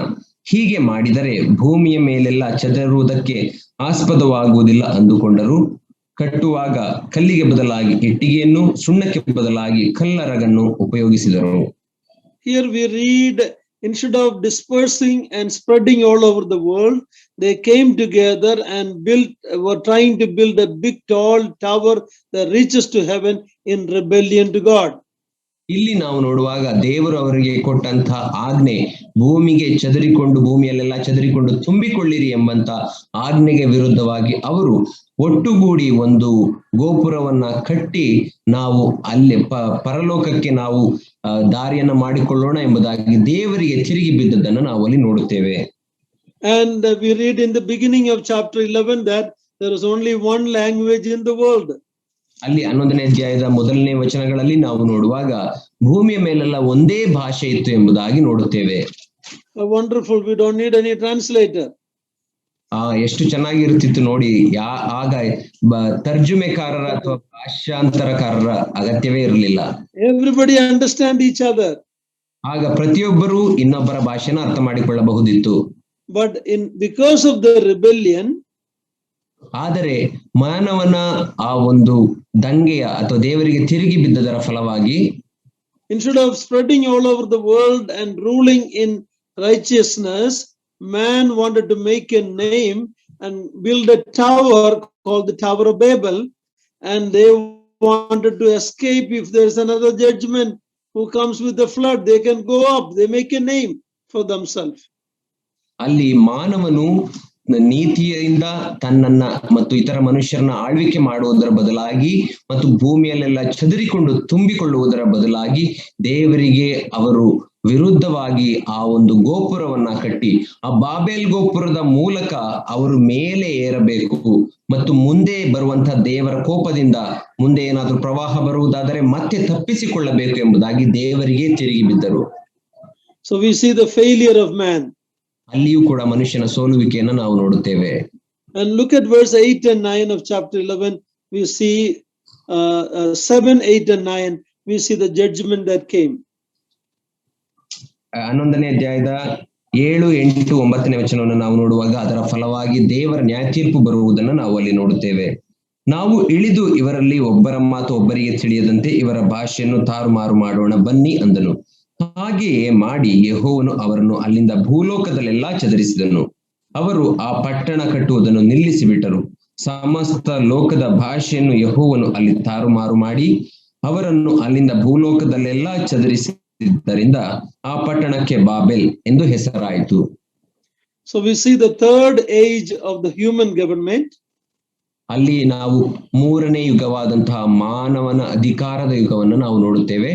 ಹೀಗೆ ಮಾಡಿದರೆ ಭೂಮಿಯ ಮೇಲೆಲ್ಲ ಚದರುವುದಕ್ಕೆ ಆಸ್ಪದವಾಗುವುದಿಲ್ಲ ಅಂದುಕೊಂಡರು. ಕಟ್ಟುವಾಗ ಕಲ್ಲಿಗೆ ಬದಲಾಗಿ ಇಟ್ಟಿಗೆಯನ್ನು, ಸುಣ್ಣಕ್ಕೆ ಬದಲಾಗಿ ಕಲ್ಲರಗನ್ನು ಉಪಯೋಗಿಸಿದರು. Here we read, instead of dispersing and spreading all over the world, they came together and were trying to build a big tall tower that reaches to heaven in rebellion to God. ಇಲ್ಲಿ ನಾವು ನೋಡುವಾಗ ದೇವರು ಅವರಿಗೆ ಕೊಟ್ಟಂತಹ ಆಜ್ಞೆ, ಭೂಮಿಯಲ್ಲೆಲ್ಲ ಚದರಿಕೊಂಡು ತುಂಬಿಕೊಳ್ಳಿರಿ ಎಂಬಂತ ಆಜ್ಞೆಗೆ ವಿರುದ್ಧವಾಗಿ ಅವರು ಒಟ್ಟುಗೂಡಿ ಒಂದು ಗೋಪುರವನ್ನ ಕಟ್ಟಿ ನಾವು ಅಲ್ಲಿ ಪರಲೋಕಕ್ಕೆ ನಾವು ದಾರಿಯನ್ನ ಮಾಡಿಕೊಳ್ಳೋಣ ಎಂಬುದಾಗಿ ದೇವರಿಗೆ ತಿರುಗಿ ಬಿದ್ದದ್ದನ್ನು ನಾವು ಅಲ್ಲಿ ನೋಡುತ್ತೇವೆ. And we read in the beginning of chapter 11 that there is only one language in the world. ಅಲ್ಲಿ 11ನೇ ಅಧ್ಯಾಯದ ಮೊದಲನೇ ವಚನಗಳಲ್ಲಿ ನಾವು ನೋಡುವಾಗ ಭೂಮಿಯ ಮೇಲೆಲ್ಲ ಒಂದೇ ಭಾಷೆ ಇತ್ತು ಎಂಬುದಾಗಿ ನೋಡುತ್ತೇವೆ. Wonderful, we don't need any translator. ಎಷ್ಟು ಚೆನ್ನಾಗಿರುತ್ತಿತ್ತು ನೋಡಿ. ಆಗ ತರ್ಜುಮೆಕಾರರ ಅಥವಾ ಭಾಷಾಂತರಕಾರರ ಅಗತ್ಯವೇ ಇರಲಿಲ್ಲ. Everybody understand each other. ಆಗ ಪ್ರತಿಯೊಬ್ಬರು ಇನ್ನೊಬ್ಬರ ಭಾಷೆನ ಅರ್ಥ ಮಾಡಿಕೊಳ್ಳಬಹುದಿತ್ತು. But because of the rebellion, ಆದರೆ ಮಾನವನ ಆ ಒಂದು ದಂಗೆಯ ಅಥವಾ ದೇವರಿಗೆ ತಿರುಗಿ ಬಿದ್ದದರ ಫಲವಾಗಿ, instead of spreading all over the world and ruling in righteousness, man wanted to make a name and build a tower called the Tower of Babel, and they wanted to escape. If there's another judgment who comes with the flood, they can go up. They make a name for themselves. ಅಲ್ಲಿ ಮಾನವನು ನೀತಿಯಿಂದ ತನ್ನನ್ನ ಮತ್ತು ಇತರ ಮನುಷ್ಯರನ್ನ ಆಳ್ವಿಕೆ ಮಾಡುವುದರ ಬದಲಾಗಿ ಮತ್ತು ಭೂಮಿಯಲ್ಲೆಲ್ಲ ಚದರಿಕೊಂಡು ತುಂಬಿಕೊಳ್ಳುವುದರ ಬದಲಾಗಿ ದೇವರಿಗೆ ಅವರು ವಿರುದ್ಧವಾಗಿ ಆ ಒಂದು ಗೋಪುರವನ್ನ ಕಟ್ಟಿ ಆ ಬಾಬೇಲ್ ಗೋಪುರದ ಮೂಲಕ ಅವರು ಮೇಲೆ ಏರಬೇಕು ಮತ್ತು ಮುಂದೆ ಬರುವಂತಹ ದೇವರ ಕೋಪದಿಂದ ಮುಂದೆ ಏನಾದ್ರೂ ಪ್ರವಾಹ ಬರುವುದಾದರೆ ಮತ್ತೆ ತಪ್ಪಿಸಿಕೊಳ್ಳಬೇಕು ಎಂಬುದಾಗಿ ದೇವರಿಗೆ ತಿರುಗಿ ಬಿದ್ದರು. So we see the failure of man. ಅಲ್ಲಿಯೂ ಕೂಡ ಮನುಷ್ಯನ ಸೋಲುವಿಕೆಯನ್ನು ನಾವು ನೋಡುತ್ತೇವೆ. And look at verse 8 and 9 of chapter 11. We see 7, 8 and 9. We see the judgment that came. 11ನೇ ಅಧ್ಯಾಯದ 7, 8, 9ನೇ ವಚನವನ್ನು ನಾವು ನೋಡುವಾಗ ಅದರ ಫಲವಾಗಿ ದೇವರ ನ್ಯಾಯ ತೀರ್ಪು ಬರುವುದನ್ನು ನಾವು ಅಲ್ಲಿ ನೋಡುತ್ತೇವೆ. ನಾವು ಇಳಿದು ಇವರಲ್ಲಿ ಒಬ್ಬರ ಮಾತು ಒಬ್ಬರಿಗೆ ತಿಳಿಯದಂತೆ ಇವರ ಭಾಷೆಯನ್ನು ತಾರುಮಾರು ಮಾಡೋಣ ಬನ್ನಿ ಅಂದನು. ಹಾಗೆಯೇ ಮಾಡಿ ಯೆಹೋವನು ಅವರನ್ನು ಅಲ್ಲಿಂದ ಭೂಲೋಕದಲ್ಲೆಲ್ಲಾ ಚದರಿಸಿದನು. ಅವರು ಆ ಪಟ್ಟಣ ಕಟ್ಟುವುದನ್ನು ನಿಲ್ಲಿಸಿಬಿಟ್ಟರು. ಸಮಸ್ತ ಲೋಕದ ಭಾಷೆಯನ್ನು ಯೆಹೋವನು ಅಲ್ಲಿ ತಾರುಮಾರು ಮಾಡಿ ಅವರನ್ನು ಅಲ್ಲಿಂದ ಭೂಲೋಕದಲ್ಲೆಲ್ಲಾ ಚದರಿಸಿದ್ದರಿಂದ ಆ ಪಟ್ಟಣಕ್ಕೆ ಬಾಬೆಲ್ ಎಂದು ಹೆಸರಾಯಿತು. So we see the third age of the human government. ಅಲ್ಲಿ ನಾವು ಮೂರನೇ ಯುಗವಾದಂತಹ ಮಾನವನ ಅಧಿಕಾರದ ಯುಗವನ್ನು ನಾವು ನೋಡುತ್ತೇವೆ.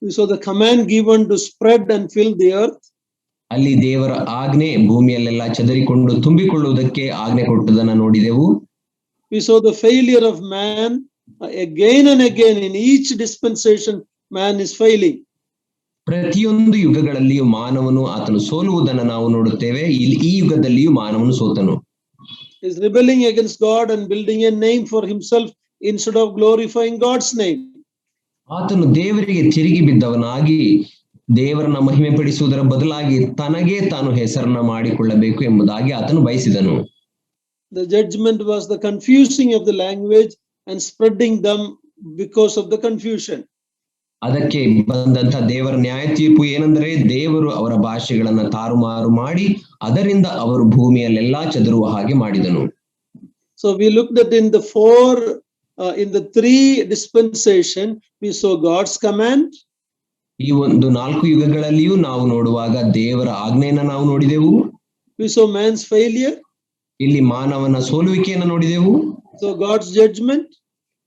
So the command given to spread and fill the earth. ಅಲ್ಲಿ ದೇವರ ಆಜ್ಞೆ ಭೂಮಿಯಲ್ಲೆಲ್ಲ ಚದರಿಕೊಂಡು ತುಂಬಿಕೊಳ್ಳುವುದಕ್ಕೆ ಆಜ್ಞೆ ಕೊಟ್ಟದನ್ನ ನೋಡಿದೆವು. We saw the failure of man again and again in each dispensation. Man is failing. ಪ್ರತಿಯೊಂದು ಯುಗಗಳಲ್ಲಿಯೂ ಮಾನವನು ಆತನು ಸೋಲುವುದನ್ನು ನಾವು ನೋಡುತ್ತೇವೆ. ಇಲ್ಲಿ ಈ ಯುಗದಲ್ಲಿಯೂ ಮಾನವನು ಸೋತನು. Is rebelling against God and building a name for himself instead of glorifying God's name. ಆತನು ದೇವರಿಗೆ ತಿರುಗಿ ಬಿದ್ದವನಾಗಿ ದೇವರನ್ನ ಮಹಿಮೆ ಪಡಿಸುವುದರ ಬದಲಾಗಿ ತನಗೆ ತಾನು ಹೆಸರನ್ನ ಮಾಡಿಕೊಳ್ಳಬೇಕು ಎಂಬುದಾಗಿ ಆತನು ಬಯಸಿದನು. The judgment was the confusing of the language and spreading them because of the confusion. ಅದಕ್ಕೆ ಬಂದಂತ ದೇವರ ನ್ಯಾಯ ತೀರ್ಪು ಏನೆಂದರೆ ದೇವರು ಅವರ ಭಾಷೆಗಳನ್ನ ತಾರುಮಾರು ಮಾಡಿ ಅದರಿಂದ ಅವರು ಭೂಮಿಯಲ್ಲೆಲ್ಲಾ ಚದುರುವ ಹಾಗೆ ಮಾಡಿದನು. So we looked at in the three dispensation, we saw God's command. ಈ ಒಂದು 4 ಯುಗಗಳಲ್ಲಿಯೂ ನಾವು ನೋಡುವಾಗ ದೇವರ ಆಜ್ಞೆಯನ್ನ ನಾವು ನೋಡಿದೆವು. We saw man's failure. ಇಲ್ಲಿ ಮಾನವನ ಸೋಲುವಿಕೆಯನ್ನು ನೋಡಿದೆವು. So God's judgment.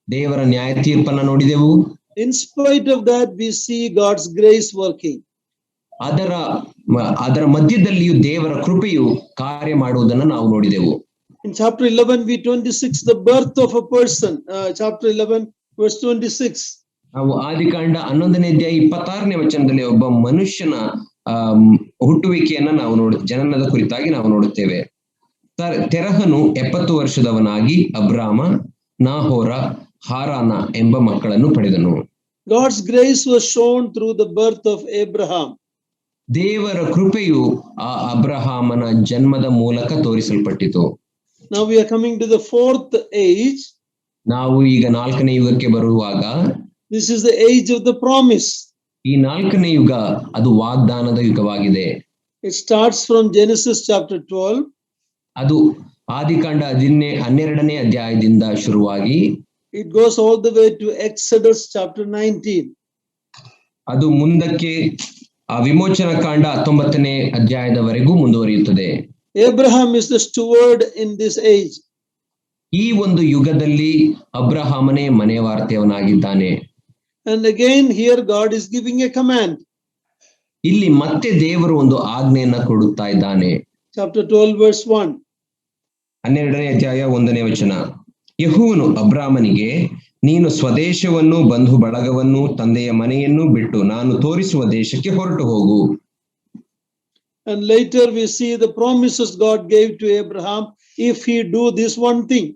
ದೇವರ ನ್ಯಾಯ ತೀರ್ಪನ್ನ ನೋಡಿದೆವು. In spite of that, we see God's grace working. ಅದರ ಮಧ್ಯದಲ್ಲಿಯೂ ದೇವರ ಕೃಪೆಯು ಕಾರ್ಯ ಮಾಡುವುದನ್ನು ನಾವು ನೋಡಿದೆವು. In chapter 11, V26, the birth of a person, chapter 11, verse 26. ನಾವು ಆದಿಕಾಂಡ 11ನೇ ಅಧ್ಯಾಯ 26ನೇ ವಚನದಲ್ಲಿ ಒಬ್ಬ ಮನುಷ್ಯನ ಹುಟ್ಟುವಿಕೆಯನ್ನ ನಾವು ಜನನದ ಕುರಿತಾಗಿ ನಾವು ನೋಡುತ್ತೇವೆ. ತೆರಹನು 70 ವರ್ಷದವನಾಗಿ ಅಬ್ರಾಮ, ನಾಹೋರ, ಹಾರಾನ ಎಂಬ ಮಕ್ಕಳನ್ನು ಪಡೆದನು. God's grace was shown through the birth of Abraham. ದೇವರ ಕೃಪೆಯು ಆ ಅಬ್ರಹಾಮನ ಜನ್ಮದ ಮೂಲಕ ತೋರಿಸಲ್ಪಟ್ಟಿತು. Now we are coming to the fourth age. ನಾವು ಈಗ 4ನೇ ಯುಗಕ್ಕೆ ಬರುವಾಗ this is the age of the promise. ಈ 4ನೇ ಯುಗ ಅದು ವಾಗ್ದಾನದ ಯುಗವಾಗಿದೆ. It starts from Genesis chapter 12. ಅದು ಆದಿಕಾಂಡ 12ನೇ ಅಧ್ಯಾಯದಿಂದ ಶುರುವಾಗಿ it goes all the way to Exodus chapter 19. ಅದು ಮುಂದಕ್ಕೆ ವಿಮೋಚನಾ ಕಾಂಡ 19ನೇ ಅಧ್ಯಾಯದವರೆಗೂ ಮುಂದುವರಿಯುತ್ತದೆ. Abraham is the steward in this age. ಈ ಒಂದು ಯುಗದಲ್ಲಿ ಅಬ್ರಹಾಮನೇ ಮನೆವಾರ್ತೆಯವನಾಗಿದ್ದಾನೆ. And again here God is giving a command. ಇಲ್ಲಿ ಮತ್ತೆ ದೇವರು ಒಂದು ಆಜ್ಞೆಯನ್ನ ಕೊಡುತ್ತಾ ಇದ್ದಾನೆ. Chapter 12 verse 1. 12ನೇ ಅಧ್ಯಾಯ 1ನೇ ವಚನ. ಯೆಹೋವನು ಅಬ್ರಾಮನಿಗೆ, ನೀನು ಸ್ವದೇಶವನ್ನು, ಬಂಧು ಬಳಗವನ್ನು, ತಂದೆಯ ಮನೆಯನ್ನು ಬಿಟ್ಟು ನಾನು ತೋರಿಸುವ ದೇಶಕ್ಕೆ ಹೊರಟು ಹೋಗು. And later we see the promises God gave to Abraham if he do this one thing.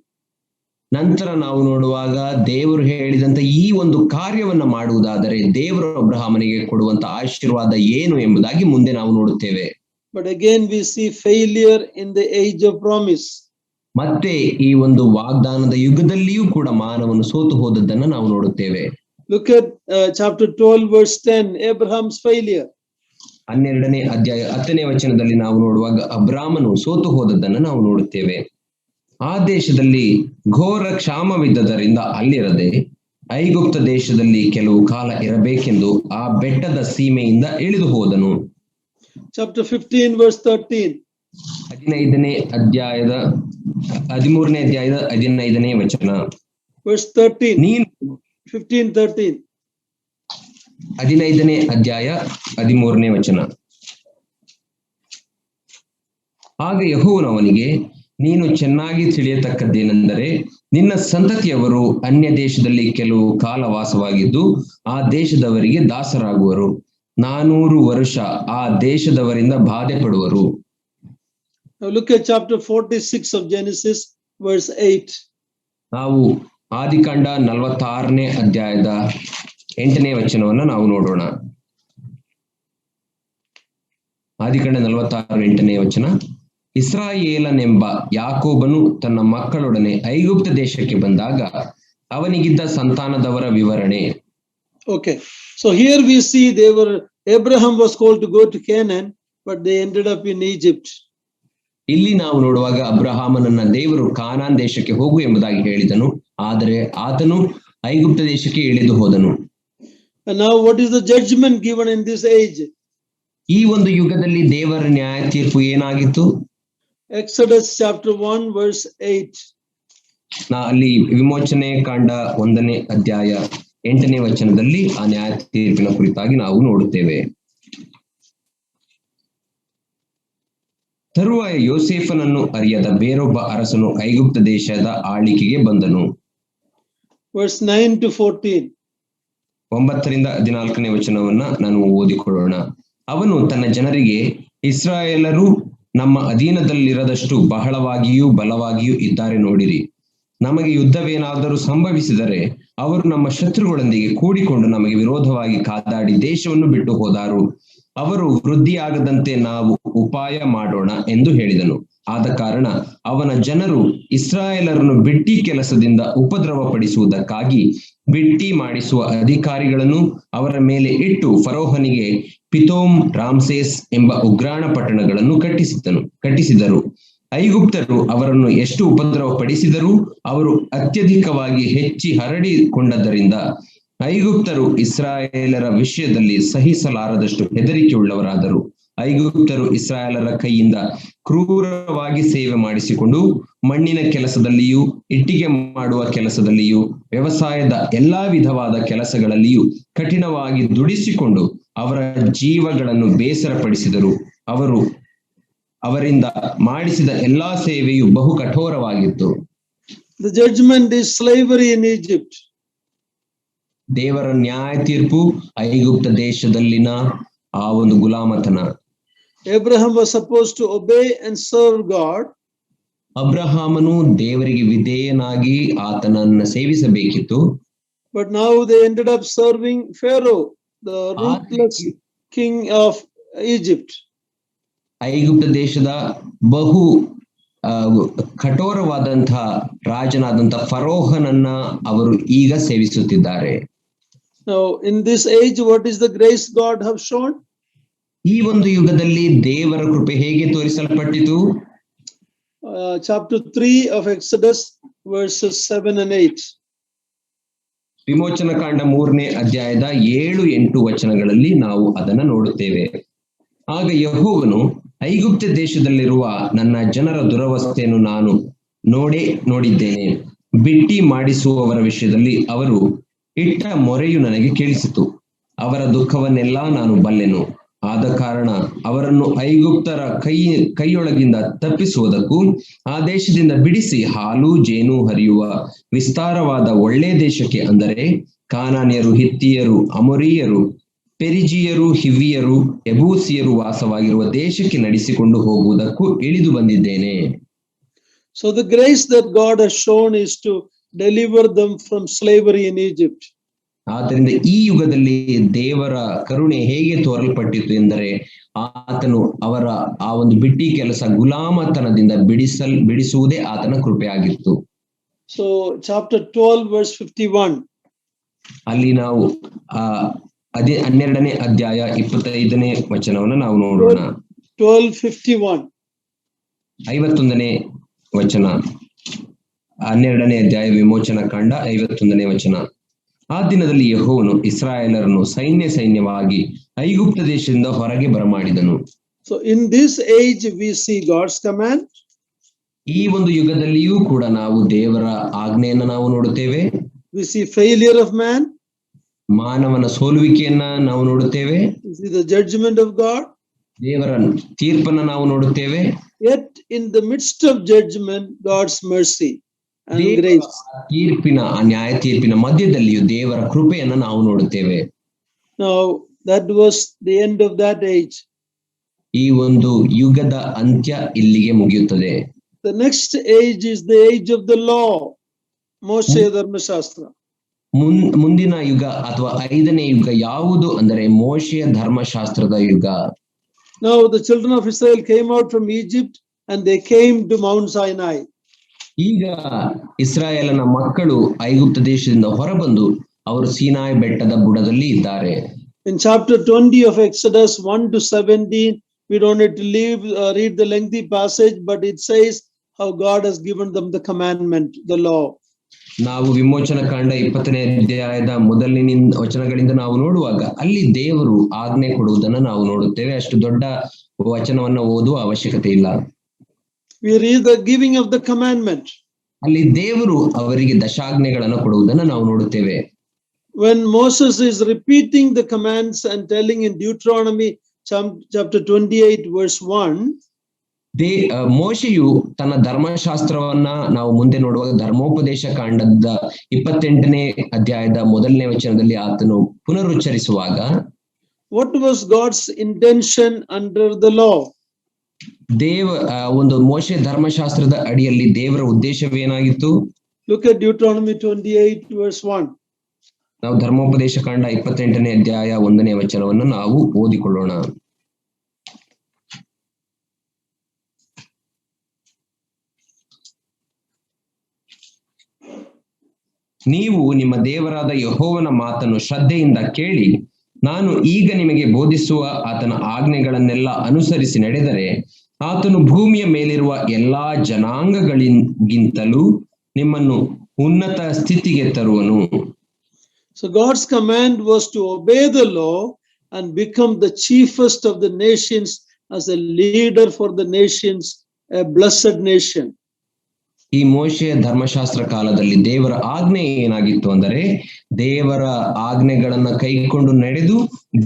ನಂತರ ನಾವು ನೋಡುವಾಗ ದೇವರು ಹೇಳಿದಂತ ಈ ಒಂದು ಕಾರ್ಯವನ್ನ ಮಾಡುವುದಾದರೆ ದೇವರು ಅಬ್ರಹಾಮನಿಗೆ ಕೊಡುವಂತ ಆಶೀರ್ವಾದ ಏನು ಎಂಬುದಾಗಿ ಮುಂದೆ ನಾವು ನೋಡುತ್ತೇವೆ. But again we see failure in the age of promise. ಮತ್ತೆ ಈ ಒಂದು ವಾಗ್ದಾನದ ಯುಗದಲ್ಲಿಯೂ ಕೂಡ ಮಾನವನು ಸೋತು ಹೋದದ್ದನ್ನು ನಾವು ನೋಡುತ್ತೇವೆ. Look at chapter 12 verse 10, Abraham's failure. 12ನೇ ಅಧ್ಯಾಯ 10ನೇ ವಚನದಲ್ಲಿ ನಾವು ನೋಡುವಾಗ ಅಬ್ರಾಮನು ಸೋತು ಹೋದದ್ದನ್ನು ನಾವು ನೋಡುತ್ತೇವೆ. ಆ ದೇಶದಲ್ಲಿ ಘೋರ ಕ್ಷಾಮವಿದ್ದದರಿಂದ ಅಲ್ಲಿರದೆ ಐಗುಪ್ತ ದೇಶದಲ್ಲಿ ಕೆಲವು ಕಾಲ ಇರಬೇಕೆಂದು ಆ ಬೆಟ್ಟದ ಸೀಮೆಯಿಂದ ಇಳಿದು ಹೋದನು. Chapter 15 verse 13. 13ನೇ ಅಧ್ಯಾಯದ 15ನೇ ವಚನ. Verse 13. ನೀನು 15:13. 15ನೇ ಅಧ್ಯಾಯ 13ನೇ ವಚನ. ಆಗ ಯೆಹೋವನು ಅವನಿಗೆ, ನೀನು ಚೆನ್ನಾಗಿ ತಿಳಿಯತಕ್ಕದ್ದೇನೆಂದರೆ ನಿನ್ನ ಸಂತತಿಯವರು ಅನ್ಯ ದೇಶದಲ್ಲಿ ಕೆಲವು ಕಾಲ ವಾಸವಾಗಿದ್ದು ಆ ದೇಶದವರಿಗೆ ದಾಸರಾಗುವರು. 400 ವರ್ಷ ಆ ದೇಶದವರಿಂದ ಬಾಧೆ ಪಡುವರು. Now look at chapter 46 of Genesis verse 8. ನಾವು ಆದಿಕಾಂಡ 46ನೇ ಅಧ್ಯಾಯದ 8ನೇ ವಚನವನ್ನು ನಾವು ನೋಡೋಣ. ಆದಿಕಾಂಡ 46 8ನೇ ವಚನ. ಇಸ್ರಾಯೇಲನೆಂಬ ಯಾಕೋಬನು ತನ್ನ ಮಕ್ಕಳೊಡನೆ ಐಗುಪ್ತ ದೇಶಕ್ಕೆ ಬಂದಾಗ ಅವನಿಗಿದ್ದ ಸಂತಾನದವರ ವಿವರಣೆ. Okay, so here we see Abraham was called to go to Canaan, but they ended up in Egypt. ಇಲ್ಲಿ ನಾವು ನೋಡುವಾಗ ಅಬ್ರಹಾಮನನ್ನ ದೇವರು ಕಾನಾನ್ ದೇಶಕ್ಕೆ ಹೋಗು ಎಂಬುದಾಗಿ ಹೇಳಿದನು, ಆದರೆ ಆತನು ಐಗುಪ್ತ ದೇಶಕ್ಕೆ ಇಳಿದು ಹೋದನು. And now what is the judgment given in this age? ಈ ಒಂದು ಯುಗದಲ್ಲಿ ದೇವರ ನ್ಯಾಯ ತೀರ್ಪು ಏನಾಗಿತ್ತು? Exodus chapter 1 verse 8. ಅಲ್ಲಿ ವಿಮೋಚನೆ ಕಾಂಡ 1ನೇ ಅಧ್ಯಾಯ 8ನೇ ವಚನದಲ್ಲಿ ಆ ನ್ಯಾಯ ತೀರ್ಪಿನ ಕುರಿತಾಗಿ ನಾವು ನೋಡುತ್ತೇವೆ. ತರುವಾಯ ಯೋಸೇಫನನ್ನು ಅರಿಯದ ಬೇರೊಬ್ಬ ಅರಸನು ಐಗುಪ್ತ ದೇಶದ ಆಳಿಕೆಗೆ ಬಂದನು. Verse 9 to 14. 9-14 ವಚನವನ್ನ ನಾನು ಓದಿಕೊಳ್ಳೋಣ. ಅವನು ತನ್ನ ಜನರಿಗೆ, ಇಸ್ರಾಯೇಲರು ನಮ್ಮ ಅಧೀನದಲ್ಲಿರದಷ್ಟು ಬಹಳವಾಗಿಯೂ ಬಲವಾಗಿಯೂ ಇದ್ದಾರೆ ನೋಡಿರಿ. ನಮಗೆ ಯುದ್ಧವೇನಾದರೂ ಸಂಭವಿಸಿದರೆ ಅವರು ನಮ್ಮ ಶತ್ರುಗಳೊಂದಿಗೆ ಕೂಡಿಕೊಂಡು ನಮಗೆ ವಿರೋಧವಾಗಿ ಕಾದಾಡಿ ದೇಶವನ್ನು ಬಿಟ್ಟು ಹೋದಾರು. ಅವರು ವೃದ್ಧಿಯಾಗದಂತೆ ನಾವು ಉಪಾಯ ಮಾಡೋಣ ಎಂದು ಹೇಳಿದನು. ಆದ ಕಾರಣ ಅವನ ಜನರು ಇಸ್ರಾಯೇಲರನ್ನು ಬಿಟ್ಟಿ ಕೆಲಸದಿಂದ ಉಪದ್ರವ ಪಡಿಸುವುದಕ್ಕಾಗಿ ಬಿಟ್ಟಿ ಮಾಡಿಸುವ ಅಧಿಕಾರಿಗಳನ್ನು ಅವರ ಮೇಲೆ ಇಟ್ಟು ಫರೋಹನಿಗೆ ಪಿತೋಮ್, ರಾಮ್ಸೇಸ್ ಎಂಬ ಉಗ್ರಾಣ ಪಟ್ಟಣಗಳನ್ನು ಕಟ್ಟಿಸಿದರು. ಐಗುಪ್ತರು ಅವರನ್ನು ಎಷ್ಟು ಉಪದ್ರವ ಪಡಿಸಿದರೂ ಅವರು ಅತ್ಯಧಿಕವಾಗಿ ಹೆಚ್ಚಿ ಹರಡಿಕೊಂಡದ್ದರಿಂದ ಐಗುಪ್ತರು ಇಸ್ರಾಯೇಲರ ವಿಷಯದಲ್ಲಿ ಸಹಿಸಲಾರದಷ್ಟು ಹೆದರಿಕೆ ಉಳ್ಳವರಾದರು. ಐಗುಪ್ತರು ಇಸ್ರಾಯೇಲರ ಕೈಯಿಂದ ಕ್ರೂರವಾಗಿ ಸೇವೆ ಮಾಡಿಸಿಕೊಂಡು ಮಣ್ಣಿನ ಕೆಲಸದಲ್ಲಿಯೂ ಇಟ್ಟಿಗೆ ಮಾಡುವ ಕೆಲಸದಲ್ಲಿಯೂ ವ್ಯವಸಾಯದ ಎಲ್ಲಾ ವಿಧವಾದ ಕೆಲಸಗಳಲ್ಲಿಯೂ ಕಠಿಣವಾಗಿ ದುಡಿಸಿಕೊಂಡು ಅವರ ಜೀವಗಳನ್ನು ಬೇಸರಪಡಿಸಿದರು. ಅವರಿಂದ ಮಾಡಿಸಿದ ಎಲ್ಲಾ ಸೇವೆಯು ಬಹು ಕಠೋರವಾಗಿತ್ತು. The judgment is slavery in Egypt. ದೇವರ ನ್ಯಾಯ ತೀರ್ಪು ಐಗುಪ್ತ ದೇಶದಲ್ಲಿನ ಆ ಒಂದು ಗುಲಾಮತನ. Abraham was supposed to obey and serve God. ಅಬ್ರಹಾಮನು ದೇವರಿಗೆ ವಿಧೇಯನಾಗಿ ಆತನನ್ನು ಸೇವಿಸಬೇಕಿತ್ತು. But now they ended up serving Pharaoh, the ruthless king of Egypt. ಐಗುಪ್ತ ದೇಶದ ಬಹು ಕಠೋರವಾದಂತಹ ರಾಜನಾದಂತಹ ಫರೋಹನನ್ನ ಅವರು ಈಗ ಸೇವಿಸುತ್ತಿದ್ದಾರೆ. Now in this age, what is the grace God have shown? ಈ ಒಂದು ಯುಗದಲ್ಲಿ ದೇವರ ಕೃಪೆ ಹೇಗೆ ತೋರಿಸಲ್ಪಟ್ಟಿತು? Chapter 3 of Exodus, verses 7 and 8. ವಿಮೋಚನ ಕಾಂಡ 3ನೇ ಅಧ್ಯಾಯದ 7-8 ವಚನಗಳಲ್ಲಿ ನಾವು ಅದನ್ನ ನೋಡುತ್ತೇವೆ. ಆಗ ಯೆಹೋವನು, ಐಗುಪ್ತ ದೇಶದಲ್ಲಿರುವ ನನ್ನ ಜನರ ದುರವಸ್ಥೆಯನ್ನು ನಾನು ನೋಡಿದ್ದೇನೆ. ಬಿಟ್ಟಿ ಮಾಡಿಸುವವರ ವಿಷಯದಲ್ಲಿ ಅವರು ಇಟ್ಟ ಮೊರೆಯು ನನಗೆ ಕೇಳಿಸಿತು. ಅವರ ದುಃಖವನ್ನೆಲ್ಲ ನಾನು ಬಲ್ಲೆನು. ಆದ ಕಾರಣ ಅವರನ್ನು ಐಗುಪ್ತರ ಕೈಯೊಳಗಿಂದ ತಪ್ಪಿಸುವುದಕ್ಕೂ ಆ ದೇಶದಿಂದ ಬಿಡಿಸಿ ಹಾಲು ಜೇನು ಹರಿಯುವ ವಿಸ್ತಾರವಾದ ಒಳ್ಳೆ ದೇಶಕ್ಕೆ, ಅಂದರೆ ಕಾನಾನ್ಯರು, ಹಿತ್ತಿಯರು, ಅಮೋರಿಯರು, ಪೆರಿಜಿಯರು, ಹಿವ್ವಿಯರು, ಯಬೂಸಿಯರು ವಾಸವಾಗಿರುವ ದೇಶಕ್ಕೆ ನಡೆಸಿಕೊಂಡು ಹೋಗುವುದಕ್ಕೂ ಇಳಿದು ಬಂದಿದ್ದೇನೆ. So the grace that God has shown is to deliver them from slavery in Egypt. ಆದ್ದರಿಂದ ಈ ಯುಗದಲ್ಲಿ ದೇವರ ಕರುಣೆ ಹೇಗೆ ತೋರಲ್ಪಟ್ಟಿತು ಎಂದರೆ, ಆತನು ಅವರ ಆ ಒಂದು ಬಿಟ್ಟಿ ಕೆಲಸ ಗುಲಾಮತನದಿಂದ ಬಿಡಿಸುವುದೇ ಆತನ ಕೃಪೆ ಆಗಿತ್ತು. So chapter 12 verse 51. ಅಲ್ಲಿ ನಾವು ಅದೇ 12ನೇ ಅಧ್ಯಾಯ 25ನೇ ವಚನವನ್ನು ನಾವು ನೋಡೋಣ. 12:51. 51ನೇ ವಚನ, 12ನೇ ಅಧ್ಯಾಯ ವಿಮೋಚನ ಕಾಂಡ 51ನೇ ವಚನ. ಆ ದಿನದಲ್ಲಿ ಯೆಹೋವನು ಇಸ್ರಾಯೇಲರನ್ನು ಸೈನ್ಯವಾಗಿ ಐಗುಪ್ತ ದೇಶದಿಂದ ಹೊರಗೆ ಬರಮಾಡಿದನು. So in this age we see God's command. ಈ ಒಂದು ಯುಗದಲ್ಲಿಯೂ ಕೂಡ ನಾವು ದೇವರ ಆಜ್ಞೆಯನ್ನು ನಾವು ನೋಡುತ್ತೇವೆ. We see failure of man. ಮಾನವನ ಸೋಲುವಿಕೆಯನ್ನ ನಾವು ನೋಡುತ್ತೇವೆ. We see the judgment of God. ದೇವರ ತೀರ್ಪನ್ನ ನಾವು ನೋಡುತ್ತೇವೆ. Yet in the midst of judgment, God's mercy and grace. ತೀರ್ಪಿನ ನ್ಯಾಯ ತೀರ್ಪಿನ ಮಧ್ಯದಲ್ಲಿಯೂ ದೇವರ ಕೃಪೆಯನ್ನು ನಾವು ನೋಡುತ್ತೇವೆ. Now that was the end of that age. ಈ ಒಂದು ಯುಗದ ಅಂತ್ಯ ಇಲ್ಲಿಗೆ ಮುಗಿಯುತ್ತದೆ. The next age is the age of the law, Moshe Dharmashastra. ಮುಂದಿನ ಯುಗ ಅಥವಾ 5ನೇ ಯುಗ ಯಾವುದು ಅಂದರೆ ಮೋಶೆಯ ಧರ್ಮಶಾಸ್ತ್ರದ ಯುಗ. Now the children of Israel came out from Egypt and they came to Mount Sinai. ಈಗ ಇಸ್ರಾಯೇಲನ ಮಕ್ಕಳು ಐಗುಪ್ತ ದೇಶದಿಂದ ಹೊರಬಂದು ಅವರು ಸೀನಾಯಿ ಬೆಟ್ಟದ ಬುಡದಲ್ಲಿ ಇದ್ದಾರೆ. In chapter 20 of Exodus 1 to 17, we don't need to read the lengthy passage, but it says how God has given them the commandment, the law. ನಾವು ವಿಮೋಚನ ಕಾಂಡ 20ನೇ ಅಧ್ಯಾಯದ ಮೊದಲಿನ ವಚನಗಳಿಂದ ನಾವು ನೋಡುವಾಗ ಅಲ್ಲಿ ದೇವರು ಆಜ್ಞೆ ಕೊಡುವುದನ್ನು ನಾವು ನೋಡುತ್ತೇವೆ. ಅಷ್ಟು ದೊಡ್ಡ ವಚನವನ್ನು ಓದುವ ಅವಶ್ಯಕತೆ ಇಲ್ಲ. We read the giving of the commandment. ಅಲ್ಲಿ ದೇವರು ಅವರಿಗೆ ದಶಾಜ್ಞೆಗಳನ್ನು ಕೊಡುವುದನ್ನು ನಾವು ನೋಡುತ್ತೇವೆ. When Moses is repeating the commands and telling in Deuteronomy chapter 28 verse 1, ಮೋಶೆಯು ತನ್ನ ಧರ್ಮಶಾಸ್ತ್ರವನ್ನ ನಾವು ಮುಂದೆ ನೋಡುವಾಗ ಧರ್ಮೋಪದೇಶ ಕಾಂಡದ 28ನೇ ಅಧ್ಯಾಯದ 1ನೇ ವಚನದಲ್ಲಿ ಆತನು ಪುನರುಚ್ಚರಿಸುವಾಗ what was God's intention under the law? ಒಂದು ಮೋಶೆ ಧರ್ಮಶಾಸ್ತ್ರದ ಅಡಿಯಲ್ಲಿ ದೇವರ ಉದ್ದೇಶವೇನಾಗಿತ್ತು? Look at Deuteronomy 28 verse 1. ನಾವು ಧರ್ಮೋಪದೇಶ ಕಾಂಡ 28ನೇ ಅಧ್ಯಾಯ 1ನೇ ವಚನವನ್ನು ನಾವು ಓದಿಕೊಳ್ಳೋಣ. ನೀವು ನಿಮ್ಮ ದೇವರಾದ ಯೆಹೋವನ ಮಾತನ್ನು ಶ್ರದ್ಧೆಯಿಂದ ಕೇಳಿ ನಾನು ಈಗ ನಿಮಗೆ ಬೋಧಿಸುವ ಆತನ ಆಜ್ಞೆಗಳನ್ನೆಲ್ಲ ಅನುಸರಿಸಿ ನಡೆದರೆ ಆತನು ಭೂಮಿಯ ಮೇಲಿರುವ ಎಲ್ಲಾ ಜನಾಂಗಗಳಿಗಿಂತಲೂ ನಿಮ್ಮನ್ನು ಉನ್ನತ ಸ್ಥಿತಿಗೆ ತರುವನು. So God's command was to obey the law and become the chiefest of the nations as a leader for the nations, a blessed nation. ಈ ಮೋಶೆಯ ಧರ್ಮಶಾಸ್ತ್ರ ಕಾಲದಲ್ಲಿ ದೇವರ ಆಜ್ಞೆ ಏನಾಗಿತ್ತು ಅಂದರೆ ದೇವರ ಆಜ್ಞೆಗಳನ್ನ ಕೈಕೊಂಡು ನಡೆದು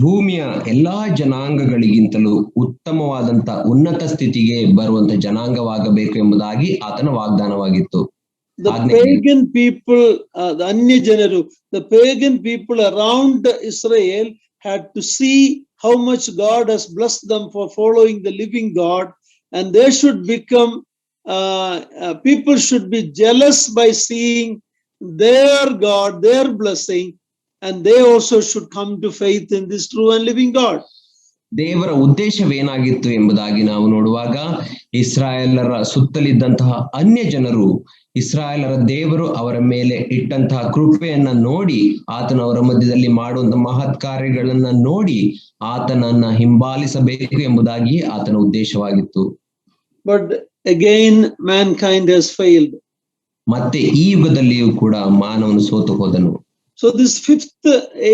ಭೂಮಿಯ ಎಲ್ಲಾ ಜನಾಂಗಗಳಿಗಿಂತಲೂ ಉತ್ತಮವಾದಂತ ಉನ್ನತ ಸ್ಥಿತಿಗೆ ಬರುವಂತ ಜನಾಂಗವಾಗಬೇಕು ಎಂಬುದಾಗಿ ಆತನ ವಾಗ್ದಾನವಾಗಿತ್ತು. The pagan people, the Anya Janaru, the pagan people around Israel had to see how much God has blessed them for following the living God, and they should become people should be jealous by seeing their God, their blessing, and they also should come to faith in this true and living God. ದೇವರ ಉದ್ದೇಶವೇನಾಗಿತ್ತು ಎಂಬುದಾಗಿ ನಾವು ನೋಡುವಾಗ ಇಸ್ರಾಯೇಲರ ಸುತ್ತಲಿದ್ದಂತಹ ಅನ್ಯ ಜನರು ಇಸ್ರಾಯೇಲರ ದೇವರು ಅವರ ಮೇಲೆ ಇಟ್ಟಂತಹ ಕೃಪೆಯನ್ನ ನೋಡಿ ಆತನ ಅವರ ಮಧ್ಯದಲ್ಲಿ ಮಾಡುವಂತಹ ಮಹತ್ ಕಾರ್ಯಗಳನ್ನ ನೋಡಿ ಆತನನ್ನ ಹಿಂಬಾಲಿಸಬೇಕು ಎಂಬುದಾಗಿ ಆತನ ಉದ್ದೇಶವಾಗಿತ್ತು. But again mankind has failed. ಮತ್ತೆ ಈ ಯುಗದಲ್ಲಿಯೂ ಕೂಡ ಮಾನವನು ಸೋತು ಹೋದನು. So this fifth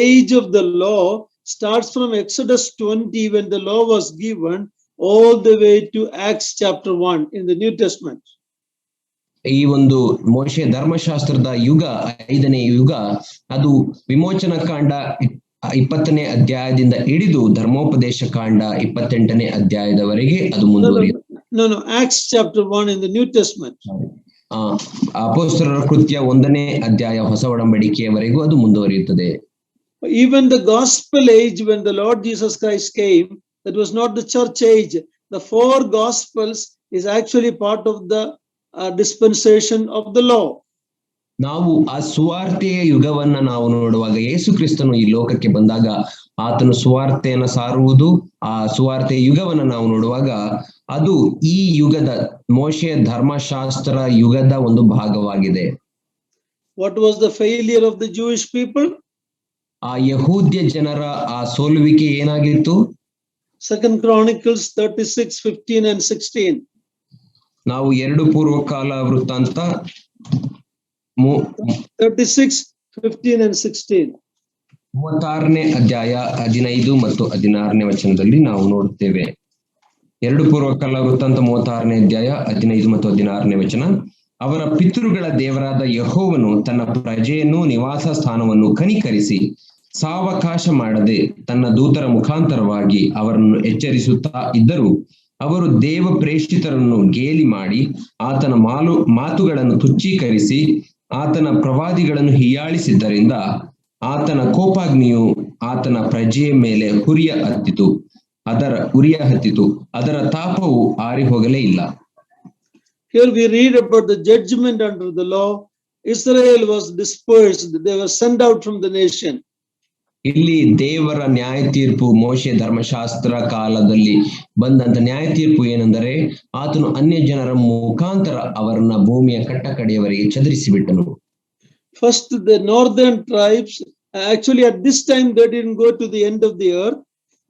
age of the law starts from Exodus 20 when the law was given all the way to Acts chapter 1 in the New Testament. ಈ ಒಂದು ಮೋಶೆ ಧರ್ಮಶಾಸ್ತ್ರದ ಯುಗ 5ನೇ ಯುಗ ಅದು ವಿಮೋಚನಾ ಕಾಂಡ 20ನೇ ಅಧ್ಯಾಯದಿಂದ ಹಿಡಿದು ಧರ್ಮೋಪದೇಶ ಕಾಂಡ 28ನೇ ಅಧ್ಯಾಯದವರೆಗೆ ಅದು ಮುಂದುವರಿಯುತ್ತದೆ. No, Acts chapter 1 in the New Testament. ಅಪೊಸ್ತಲರ ಕೃತ್ಯ 1ನೇ ಅಧ್ಯಾಯ ಹೊಸ ಒಡಂಬಡಿಕೆಯವರೆಗೂ ಅದು ಮುಂದುವರಿಯುತ್ತದೆ. Even the gospel age when the Lord Jesus Christ came, that was not the church age. The 4 gospels is actually part of the dispensation of the law. ನಾವು ಆ ಸುವಾರ್ತೆಯ ಯುಗವನ್ನ ನಾವು ನೋಡುವಾಗ ಯೇಸು ಕ್ರಿಸ್ತನು ಈ ಲೋಕಕ್ಕೆ ಬಂದಾಗ ಆತನು ಸುವಾರ್ತೆಯನ್ನು ಸಾರುವುದು ಆ ಸುವಾರ್ತೆಯ ಯುಗವನ್ನ ನಾವು ನೋಡುವಾಗ ಅದು ಈ ಯುಗದ ಮೋಶೆಯ ಧರ್ಮಶಾಸ್ತ್ರ ಯುಗದ ಒಂದು ಭಾಗವಾಗಿದೆ. What was the failure of the Jewish people? ಆ ಯಹೂದ್ಯ ಜನರ ಆ ಸೋಲುವಿಕೆ ಏನಾಗಿತ್ತು? 2 Chronicles 36:15 and 16. ನಾವು 2 ಪೂರ್ವಕಾಲ ವೃತ್ತಾಂತ 36:15 and 16. 36ನೇ ಅಧ್ಯಾಯ 15 ಮತ್ತು 16ನೇ ವಚನದಲ್ಲಿ ನಾವು ನೋಡುತ್ತೇವೆ. 2 ಪೂರ್ವಕಾಲ ವೃತ್ತಾಂತ 36ನೇ ಅಧ್ಯಾಯ 15 ಮತ್ತು 16ನೇ ವಚನ. ಅವರ ಪಿತೃಗಳ ದೇವರಾದ ಯೆಹೋವನು ತನ್ನ ಪ್ರಜೆಯನ್ನು ನಿವಾಸ ಸ್ಥಾನವನ್ನು ಕನಿಕರಿಸಿ ಸಾವಕಾಶ ಮಾಡದೆ ತನ್ನ ದೂತರ ಮುಖಾಂತರವಾಗಿ ಅವರನ್ನು ಎಚ್ಚರಿಸುತ್ತಾ ಇದ್ದರು. ಅವರು ದೇವ ಪ್ರೇಷಿತರನ್ನು ಗೇಲಿ ಮಾಡಿ ಆತನ ಮಾತುಗಳನ್ನು ತುಚ್ಛೀಕರಿಸಿ ಆತನ ಪ್ರವಾದಿಗಳನ್ನು ಹೀಯಾಳಿಸಿದ್ದರಿಂದ ಆತನ ಕೋಪಾಗ್ನಿಯು ಆತನ ಪ್ರಜೆಯ ಮೇಲೆ ಉರಿಯ ಹತ್ತಿತು, ಅದರ ತಾಪವು ಆರಿ ಹೋಗಲೇ ಇಲ್ಲ. Here we read about the judgment under the law. Israel was dispersed. They were sent out from the nation. ಇಲ್ಲಿ ದೇವರ ನ್ಯಾಯ ತೀರ್ಪು ಮೋಶೆ ಧರ್ಮಶಾಸ್ತ್ರ ಕಾಲದಲ್ಲಿ ಬಂದಂತ ನ್ಯಾಯ ತೀರ್ಪು ಏನೆಂದರೆ ಆತನು ಅನ್ಯ ಜನರ ಮುಖಾಂತರ ಅವರನ್ನ ಭೂಮಿಯ ಕಟ್ಟಕಡೆಯವರೆಗೆ ಚದರಿಸಿ ಬಿಟ್ಟನು. First the northern tribes, actually at this time they didn't go to the end of the earth.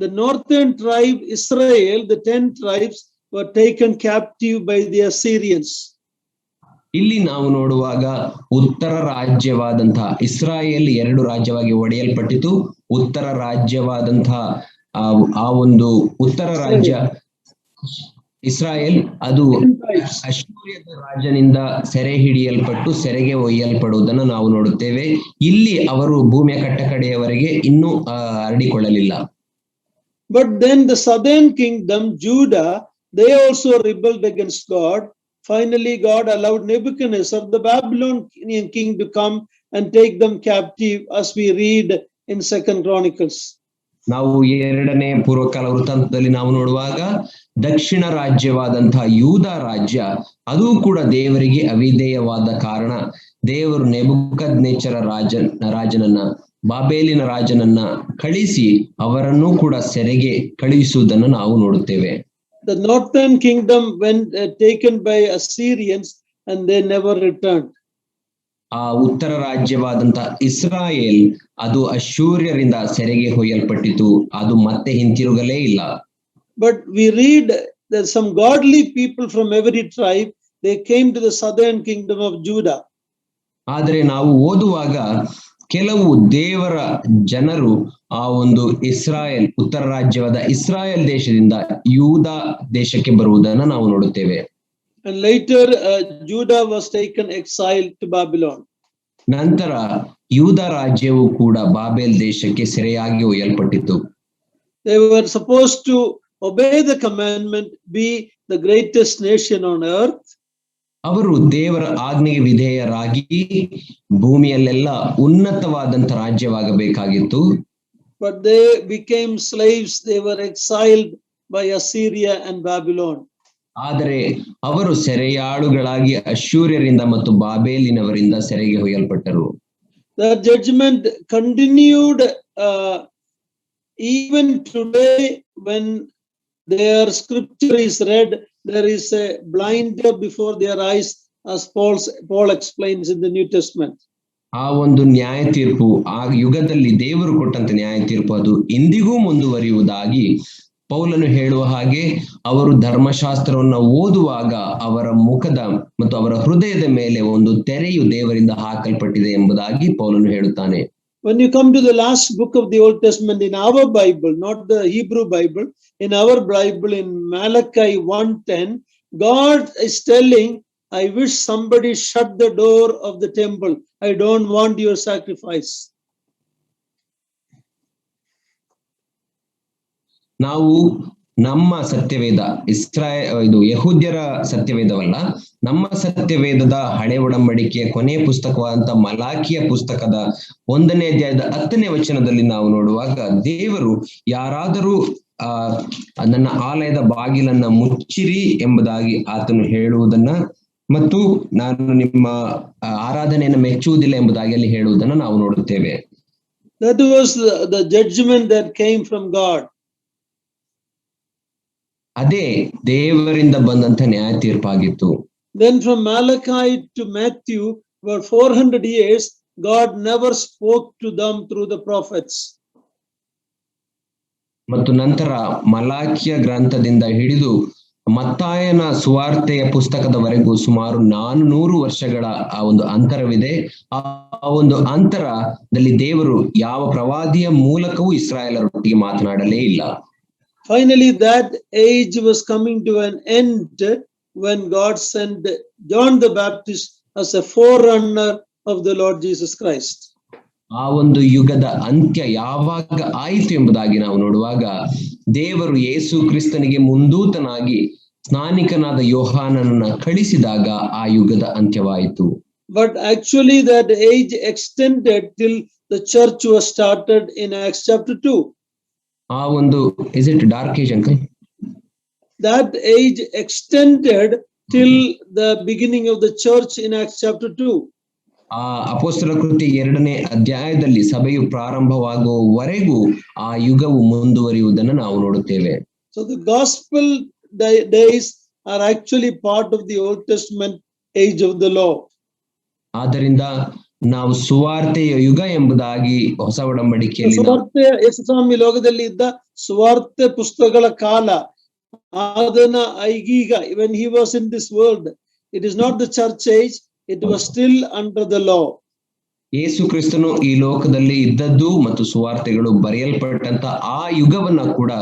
The northern tribe Israel, the 10 tribes were taken captive by the Assyrians. ಇಲ್ಲಿ ನಾವು ನೋಡುವಾಗ ಉತ್ತರ ರಾಜ್ಯವಾದಂತಹ ಇಸ್ರಾಯೇಲ್ 2 ರಾಜ್ಯವಾಗಿ ಒಡೆಯಲ್ಪಟ್ಟಿತು. ಉತ್ತರ ರಾಜ್ಯವಾದಂತಹ ಆ ಒಂದು ಉತ್ತರ ರಾಜ್ಯ ಇಸ್ರಾಯೇಲ್ ಅದು ಅಶ್ಶೂರ್ಯದ ರಾಜನಿಂದ ಸೆರೆ ಹಿಡಿಯಲ್ಪಟ್ಟು ಸೆರೆಗೆ ಒಯ್ಯಲ್ಪಡುವುದನ್ನು ನಾವು ನೋಡುತ್ತೇವೆ. ಇಲ್ಲಿ ಅವರು ಭೂಮಿಯ ಕಟ್ಟಕಡೆಯವರೆಗೆ ಇನ್ನೂ ಹರಡಿಕೊಳ್ಳಲಿಲ್ಲ. But then the southern kingdom, Judah, they also rebelled against God. Finally, God allowed Nebuchadnezzar, the Babylonian king, to come and take them captive, as we read in 2nd Chronicles. ನಾವು 2ನೇ ಪೂರ್ವಕಾಲ ವೃತ್ತಾಂತದಲ್ಲಿ ನಾವು ನೋಡುವಾಗ ದಕ್ಷಿಣ ರಾಜ್ಯವಾದಂತಹ ಯೂದ ರಾಜ್ಯ ಅದು ಕೂಡ ದೇವರಿಗೆ ಅವಿಧೇಯವಾದ ಕಾರಣ ದೇವರು ನೆಬೂಕದ್ನೆಚ್ಚರ ರಾಜನನ್ನ ಬಾಬೇಲಿನ ರಾಜನನ್ನ ಕಳಿಸಿ ಅವರನ್ನು ಕೂಡ ಸೆರೆಗೆ ಕಳುಹಿಸುವುದನ್ನು ನಾವು ನೋಡುತ್ತೇವೆ. The northern kingdom went taken by Assyrians and they never returned. ಆ ಉತ್ತರ ರಾಜ್ಯವಾದಂತಹ ಇಸ್ರಾಯೇಲ್ ಅದು ಅಶ್ಶೂರ್ಯರಿಂದ ಸೆರೆಗೆ ಒಯ್ಯಲ್ಪಟ್ಟಿತು, ಅದು ಮತ್ತೆ ಹಿಂತಿರುಗಲೇ ಇಲ್ಲ. But we read that some godly people from every tribe, they came to the southern kingdom of Judah. ಆದರೆ ನಾವು ಓದುವಾಗ ಕೆಲವು ದೇವರ ಜನರು ಆ ಒಂದು ಇಸ್ರಾಯೇಲ್ ಉತ್ತರ ರಾಜ್ಯವಾದ ಇಸ್ರಾಯೇಲ್ ದೇಶದಿಂದ ಯೂದ ದೇಶಕ್ಕೆ ಬರುವುದನ್ನು ನಾವು ನೋಡುತ್ತೇವೆ. And later Judah was taken exiled to Babylon. ನಂತರ ಯೂದ ರಾಜ್ಯವು ಕೂಡ ಬಾಬೆಲ್ ದೇಶಕ್ಕೆ ಸೆರೆಯಾಗಿ ಒಯ್ಯಲ್ಪಟ್ಟಿತು. They were supposed to obey the commandment, be the greatest nation on earth. ಅವರು ದೇವರ ಆಜ್ಞೆಗೆ ವಿಧೇಯರಾಗಿ ಭೂಮಿಯಲ್ಲೆಲ್ಲ ಉನ್ನತವಾದಂತ ರಾಜ್ಯವಾಗಬೇಕಾಗಿತ್ತು. But they became slaves. They were exiled by Assyria and Babylon. ಆದರೆ ಅವರು ಸೆರೆಯಾಳುಗಳಾಗಿ ಅಶ್ಶೂರ್ಯರಿಂದ ಮತ್ತು ಬಾಬೇಲಿನವರಿಂದ ಸೆರೆಗೆ ಒಯ್ಯಲ್ಪಟ್ಟರು. The judgment continued even today. When their scripture is read, there is a blinder before their eyes, as Paul explains in the New Testament. ಆ ಒಂದು ನ್ಯಾಯ ತೀರ್ಪು ಆ ಯುಗದಲ್ಲಿ ದೇವರು ಕೊಟ್ಟಂತ ನ್ಯಾಯ ತೀರ್ಪು ಅದು ಇಂದಿಗೂ ಮುಂದುವರಿಯುವುದಾಗಿ ಪೌಲನು ಹೇಳುವ ಹಾಗೆ ಅವರು ಧರ್ಮಶಾಸ್ತ್ರವನ್ನು ಓದುವಾಗ ಅವರ ಮುಖದ ಮತ್ತು ಅವರ ಹೃದಯದ ಮೇಲೆ ಒಂದು ತೆರೆಯು ದೇವರಿಂದ ಹಾಕಲ್ಪಟ್ಟಿದೆ ಎಂಬುದಾಗಿ ಪೌಲನು ಹೇಳುತ್ತಾನೆ. When you come to the last book of the Old Testament in our Bible, not the Hebrew Bible, in our Bible in Malachi 1:10, God is telling, I wish somebody shut the door of the temple. I don't want your sacrifice. ನಾವು ನಮ್ಮ ಸತ್ಯವೇದ ಇದು ಯಹೂದ್ಯರ ಸತ್ಯವೇದವಲ್ಲ, ನಮ್ಮ ಸತ್ಯವೇದದ ಹಳೆ ಒಡಂಬಡಿಕೆಯ ಕೊನೆ ಪುಸ್ತಕವಾದಂತ ಮಲಾಕಿಯ ಪುಸ್ತಕದ 1ನೇ ಅಧ್ಯಾಯದ 10ನೇ ವಚನದಲ್ಲಿ ನಾವು ನೋಡುವಾಗ ದೇವರು ಯಾರಾದರೂ ನನ್ನ ಆಲಯದ ಬಾಗಿಲನ್ನ ಮುಚ್ಚಿರಿ ಎಂಬುದಾಗಿ ಆತನು ಹೇಳುವುದನ್ನ ಮತ್ತು ನಾನು ನಿಮ್ಮ ಆರಾಧನೆಯನ್ನು ಮೆಚ್ಚುವುದಿಲ್ಲ ಎಂಬುದಾಗಿ ಅಲ್ಲಿ ಹೇಳುವುದನ್ನು ನಾವು ನೋಡುತ್ತೇವೆ. That was the judgment that came from God. ಅದೇ ದೇವರಿಂದ ಬಂದಂತ ನ್ಯಾಯ ತೀರ್ಪಾಗಿತ್ತು. Then from Malachi to Matthew, for 400 years, God never spoke to them through the prophets. ಮತ್ತು ನಂತರ ಮಲಾಕಿಯ ಗ್ರಂಥದಿಂದ ಹಿಡಿದು ಮತ್ತಾಯನ ಸುವಾರ್ತೆಯ ಪುಸ್ತಕದವರೆಗೂ ಸುಮಾರು 400 ವರ್ಷಗಳ ಆ ಒಂದು ಅಂತರವಿದೆ. ಆ ಒಂದು ಅಂತರದಲ್ಲಿ ದೇವರು ಯಾವ ಪ್ರವಾದಿಯ ಮೂಲಕವೂ ಇಸ್ರಾಯೇಲರೊಟ್ಟಿಗೆ ಮಾತನಾಡಲೇ ಇಲ್ಲ. Finally, that age was coming to an end when God sent John the Baptist as a forerunner of the Lord Jesus Christ. ಆ ಒಂದು ಯುಗದ ಅಂತ್ಯ ಯಾವಾಗ ಆಯಿತು ಎಂಬುದಾಗಿ ನಾವು ನೋಡುವಾಗ ದೇವರು ಯೇಸು ಕ್ರಿಸ್ತನಿಗೆ ಮುಂದೂತನಾಗಿ ಸ್ನಾನಿಕನಾದ ಯೋಹಾನನನ್ನ ಕಳಿಸಿದಾಗ ಆ ಯುಗದ ಅಂತ್ಯವಾಯಿತು. But actually that age extended till the church was started in Acts chapter 2. ಆ ಒಂದು is it dark age uncle? That age extended till the beginning of the church in Acts chapter 2. ಆ ಅಪೊಸ್ತಲ ಕೃತ್ಯ 2ನೇ ಅಧ್ಯಾಯದಲ್ಲಿ ಸಭೆಯು ಪ್ರಾರಂಭವಾಗುವವರೆಗೂ ಆ ಯುಗವು ಮುಂದುವರಿಯುವುದನ್ನು ನಾವು ನೋಡುತ್ತೇವೆ. So the gospel days are actually part of the Old Testament age of the law. ಆದ್ದರಿಂದ ನಾವು ಸುವಾರ್ತೆಯ ಯುಗ ಎಂಬುದಾಗಿ ಹೊಸ ಒಡಂಬಡಿಕೆಯಲ್ಲಿ ಯೇಸುಸ್ವಾಮಿ ಲೋಕದಲ್ಲಿ ಇದ್ದ ಸುವಾರ್ತೆ ಪುಸ್ತಕಗಳ ಕಾಲ ಅದನ್ನ ಈಗೀಗ when he was in this world, it is not the church age, it was still under the law. ಯೇಸು ಕ್ರಿಸ್ತನು ಈ ಲೋಕದಲ್ಲಿ ಇದ್ದದ್ದು ಮತ್ತು ಸುವಾರ್ತೆಗಳು ಬರೆಯಲ್ಪಟ್ಟಂತ ಆ ಯುಗವನ್ನ ಕೂಡ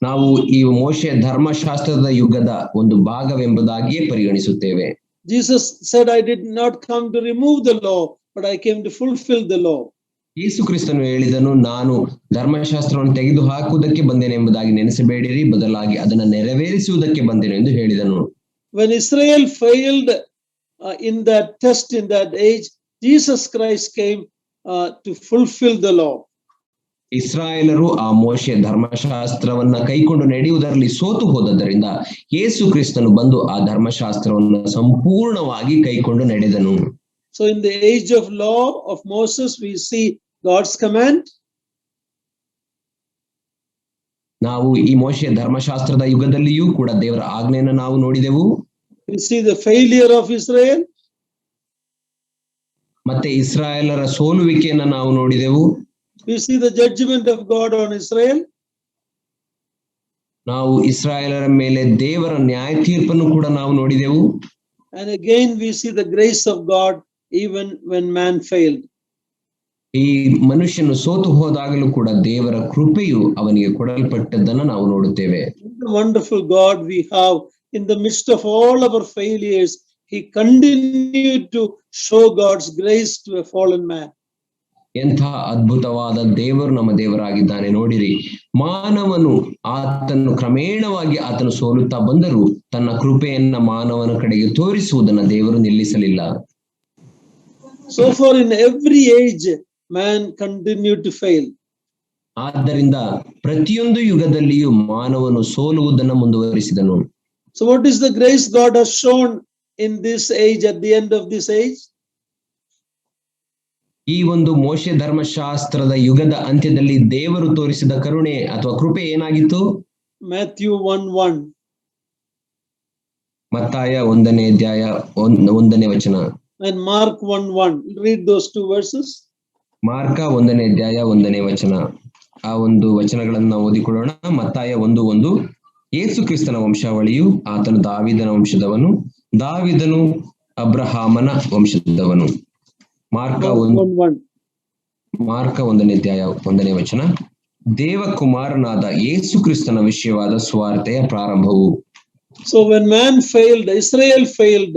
ನಾವು ಈ ಮೋಶೆಯ ಧರ್ಮಶಾಸ್ತ್ರದ ಯುಗದ ಒಂದು ಭಾಗವೆಂಬುದಾಗಿಯೇ ಪರಿಗಣಿಸುತ್ತೇವೆ. Jesus said, I did not come to remove the law, but I came to fulfill the law. ಯೇಸು ಕ್ರಿಸ್ತನು ಹೇಳಿದನು, ನಾನು ಧರ್ಮಶಾಸ್ತ್ರವನ್ನು ತೆಗೆದು ಹಾಕುವುದಕ್ಕೆ ಬಂದೇನೆ ಎಂಬುದಾಗಿ ನೆನೆಸಬೇಡಿರಿ, ಬದಲಾಗಿ ಅದನ್ನು ನೆರವೇರಿಸುವುದಕ್ಕೆ ಬಂದೇನೆ ಎಂದು ಹೇಳಿದನು. When Israel failed in that test, in that age, Jesus Christ came to fulfill the law. ಇಸ್ರಾಯೇಲರು ಆ ಮೋಶೆ ಧರ್ಮಶಾಸ್ತ್ರವನ್ನ ಕೈಕೊಂಡು ನಡೆಯುವುದರಲ್ಲಿ ಸೋತು ಹೋದದ್ದರಿಂದ ಯೇಸು ಕ್ರಿಸ್ತನು ಬಂದು ಆ ಧರ್ಮಶಾಸ್ತ್ರವನ್ನು ಸಂಪೂರ್ಣವಾಗಿ ಕೈಕೊಂಡು ನಡೆದನು. So in the age of law of Moses, we see God's command. ನಾವು ಈ ಮೋಶೆ ಧರ್ಮಶಾಸ್ತ್ರದ ಯುಗದಲ್ಲಿಯೂ ಕೂಡ ದೇವರ ಆಜ್ಞೆಯನ್ನು ನಾವು ನೋಡಿದೆವು. We see the failure of Israel. ಮತ್ತೆ ಇಸ್ರಾಯೇಲರ ಸೋಲುವಿಕೆಯನ್ನು ನಾವು ನೋಡಿದೆವು. We see the judgment of God on Israel. ನಾವು ಇಸ್ರಾಯೇಲರ ಮೇಲೆ ದೇವರ ನ್ಯಾಯ ತೀರ್ಪನ್ನು ಕೂಡ ನಾವು ನೋಡಿದೆವು. And again we see the grace of God even when man failed. ಈ ಮನುಷ್ಯನು ಸೋತು ಹೋದಾಗಲೂ ಕೂಡ ದೇವರ ಕೃಪೆಯು ಅವನಿಗೆ ಕೊಡಲ್ಪಟ್ಟದ್ದನ್ನು ನಾವು ನೋಡುತ್ತೇವೆ. The wonderful God we have in the midst of all our failures, he continued to show God's grace to a fallen man. ಎಂಥ ಅದ್ಭುತವಾದ ದೇವರು ನಮ್ಮ ದೇವರಾಗಿದ್ದಾನೆ ನೋಡಿರಿ. ಮಾನವನು ಆತನು ಕ್ರಮೇಣವಾಗಿ ಆತನು ಸೋಲುತ್ತಾ ಬಂದರೂ ತನ್ನ ಕೃಪೆಯನ್ನ ಮಾನವನ ಕಡೆಗೆ ತೋರಿಸುವುದನ್ನ ದೇವರು ನಿಲ್ಲಿಸಲಿಲ್ಲ. So far in every age man continued to fail. ಆದ್ದರಿಂದ ಪ್ರತಿಯೊಂದು ಯುಗದಲ್ಲಿಯೂ ಮಾನವನು ಸೋಲುವುದನ್ನು ಮುಂದುವರಿಸಿದನು. So what is the grace God has shown in this age, at the end of this age? ಈ ಒಂದು ಮೋಶೆ ಧರ್ಮಶಾಸ್ತ್ರದ ಯುಗದ ಅಂತ್ಯದಲ್ಲಿ ದೇವರು ತೋರಿಸಿದ ಕರುಣೆ ಅಥವಾ ಕೃಪೆ ಏನಾಗಿತ್ತು? Matthew 1:1. ಮತ್ತಾಯ 1ನೇ ಅಧ್ಯಾಯ 1ನೇ ವಚನ. And Mark 1:1. Read those two verses. Mark 1ನೇ ಅಧ್ಯಾಯ 1ನೇ ವಚನ. ಆ ಒಂದು ವಚನಗಳನ್ನ ಓದಿಕೊಳ್ಳೋಣ. ಮತ್ತಾಯ 1:1. ಯೇಸು ಕ್ರಿಸ್ತನ ವಂಶಾವಳಿಯು, ಆತನು ದಾವೀದನ ವಂಶದವನು, ದಾವೀದನು ಅಬ್ರಹಾಮನ ವಂಶದವನು. ಮಾರ್ಕ 1ನೇ ಅಧ್ಯಾಯ 1ನೇ ವಚನ. ದೇವಕುಮಾರನಾದ ಯೇಸು ಕ್ರಿಸ್ತನ ವಿಷಯವಾದ ಸ್ವಾರ್ಥೆಯ ಪ್ರಾರಂಭವು. So when man failed, Israel failed,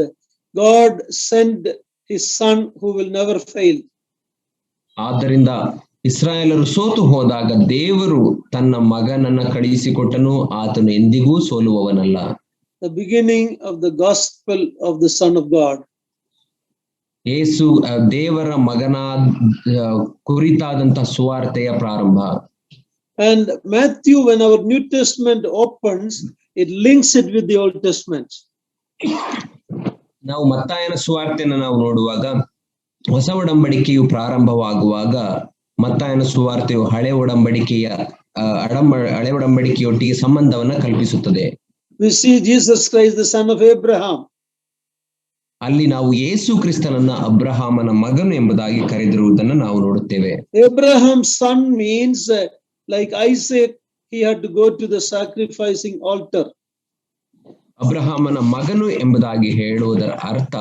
God sent his son who will never fail. ಆದ್ದರಿಂದ ಇಸ್ರಾಯೇಲರು ಸೋತು ಹೋದಾಗ ದೇವರು ತನ್ನ ಮಗನನ್ನ ಕಳುಹಿಸಿಕೊಟ್ಟನು, ಆತನು ಎಂದಿಗೂ ಸೋಲುವವನಲ್ಲ. The beginning of the gospel of the Son of God. ಯೇಸು ದೇವರ ಮಗನ ಕುರಿತಾದಂತಹ ಸುವಾರ್ತೆಯ ಪ್ರಾರಂಭ. And Matthew, when our New Testament opens, it links it with the Old Testament. ನಾವು ಮತ್ತಾಯನ ಸುವಾರ್ತೆಯನ್ನು ನಾವು ನೋಡುವಾಗ ಹೊಸ ಒಡಂಬಡಿಕೆಯು ಪ್ರಾರಂಭವಾಗುವಾಗ ಮತ್ತಾಯನ ಸುವಾರ್ತೆಯು ಹಳೆ ಒಡಂಬಡಿಕೆಯೊಟ್ಟಿಗೆ ಸಂಬಂಧವನ್ನ ಕಲ್ಪಿಸುತ್ತದೆ. We see Jesus Christ, the son of Abraham. ಅಲ್ಲಿ ನಾವು ಯೇಸು ಕ್ರಿಸ್ತನನ್ನ ಅಬ್ರಹಾಮನ ಮಗನು ಎಂಬುದಾಗಿ ಕರೆದಿರುವುದನ್ನು ನಾವು ನೋಡುತ್ತೇವೆ. Abraham's son means like Isaac, he had to go to the sacrificing altar. ಅಬ್ರಹಾಮನ ಮಗನು ಎಂಬುದಾಗಿ ಹೇಳುವುದರ ಅರ್ಥ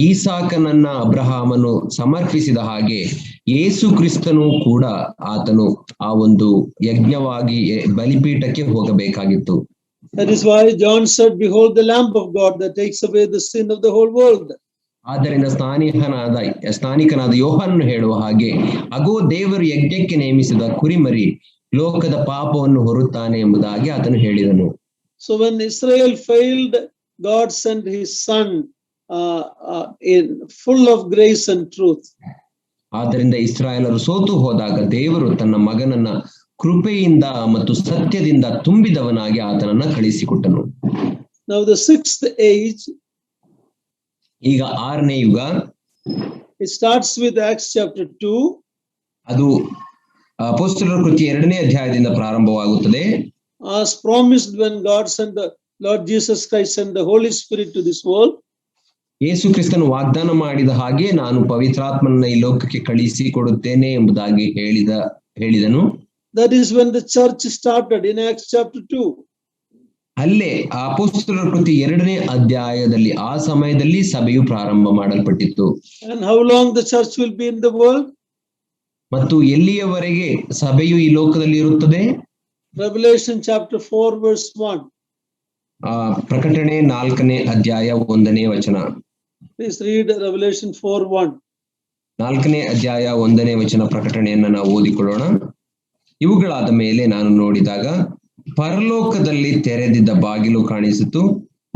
ಈಸಾಕನನ್ನ ಅಬ್ರಹಾಮನು ಸಮರ್ಪಿಸಿದ ಹಾಗೆ ಯೇಸು ಕ್ರಿಸ್ತನು ಕೂಡ ಆತನು ಆ ಒಂದು ಯಜ್ಞವಾಗಿ ಬಲಿಪೀಠಕ್ಕೆ ಹೋಗಬೇಕಾಗಿತ್ತು. That is why John said, behold the lamb of God that takes away the sin of the whole world. ಆದ್ದರಿಂದ ಸ್ನಾನಿಕನಾದ ಯೋಹಾನನು ಹೇಳುವ ಹಾಗೆ, ಅಗೋ ದೇವರು ಯಜ್ಞಕ್ಕೆ ನೇಮಿಸಿದ ಕುರಿಮರಿ ಲೋಕದ ಪಾಪವನ್ನು ಹೊರುತ್ತಾನೆ ಎಂಬುದಾಗಿ ಆತನು ಹೇಳಿದನು. So when Israel failed, God sent his son in full of grace and truth. ಆದ್ದರಿಂದ ಇಸ್ರಾಯೇಲರು ಸೋತು ಹೋದಾಗ ದೇವರು ತನ್ನ ಮಗನನ್ನ ಕೃಪೆಯಿಂದ ಮತ್ತು ಸತ್ಯದಿಂದ ತುಂಬಿದವನಾಗಿ ಆತನನ್ನ ಕಳಿಸಿಕೊಟ್ಟನು. Now the sixth age, ಈಗ 6ನೇ ಯುಗ, it starts with Acts chapter 2. ಅದು ಅಪೊಸ್ತಲರ ಕೃತಿ 2ನೇ ಅಧ್ಯಾಯದಿಂದ ಪ್ರಾರಂಭವಾಗುತ್ತದೆ. As promised when God sent the Lord Jesus Christ sent the Holy Spirit to this world. ಯೇಸು ಕ್ರಿಸ್ತನು ವಾಗ್ದಾನ ಮಾಡಿದ ಹಾಗೆ ನಾನು ಪವಿತ್ರಾತ್ಮನನ್ನ ಈ ಲೋಕಕ್ಕೆ ಕಳಿಸಿ ಕೊಡುತ್ತೇನೆ ಎಂಬುದಾಗಿ ಹೇಳಿದನು. That is when the church started in Acts chapter 2. ಅಲ್ಲೇ ಅಪೊಸ್ತಲರ ಕೃತಿ 2ನೇ ಅಧ್ಯಾಯದಲ್ಲಿ ಆ ಸಮಯದಲ್ಲಿ ಸಭೆಯು ಪ್ರಾರಂಭ ಮಾಡಲ್ಪಟ್ಟಿತ್ತು. And how long the church will be in the world? ಮತ್ತು ಎಲ್ಲಿಯವರೆಗೆ ಸಭೆಯು ಈ ಲೋಕದಲ್ಲಿ ಇರುತ್ತದೆ? Revelation chapter 4 verse 1. ಪ್ರಕಟಣೆ 4ನೇ ಅಧ್ಯಾಯ 1ನೇ ವಚನ. Please read Revelation 4:1. 4ನೇ ಅಧ್ಯಾಯ 1ನೇ ವಚನ ಪ್ರಕಟಣೆಯನ್ನ ನಾವು ಓದಿಕೊಳ್ಳೋಣ. ಇವುಗಳಾದ ಮೇಲೆ ನಾನು ನೋಡಿದಾಗ ಪರಲೋಕದಲ್ಲಿ ತೆರೆದಿದ್ದ ಬಾಗಿಲು ಕಾಣಿಸಿತು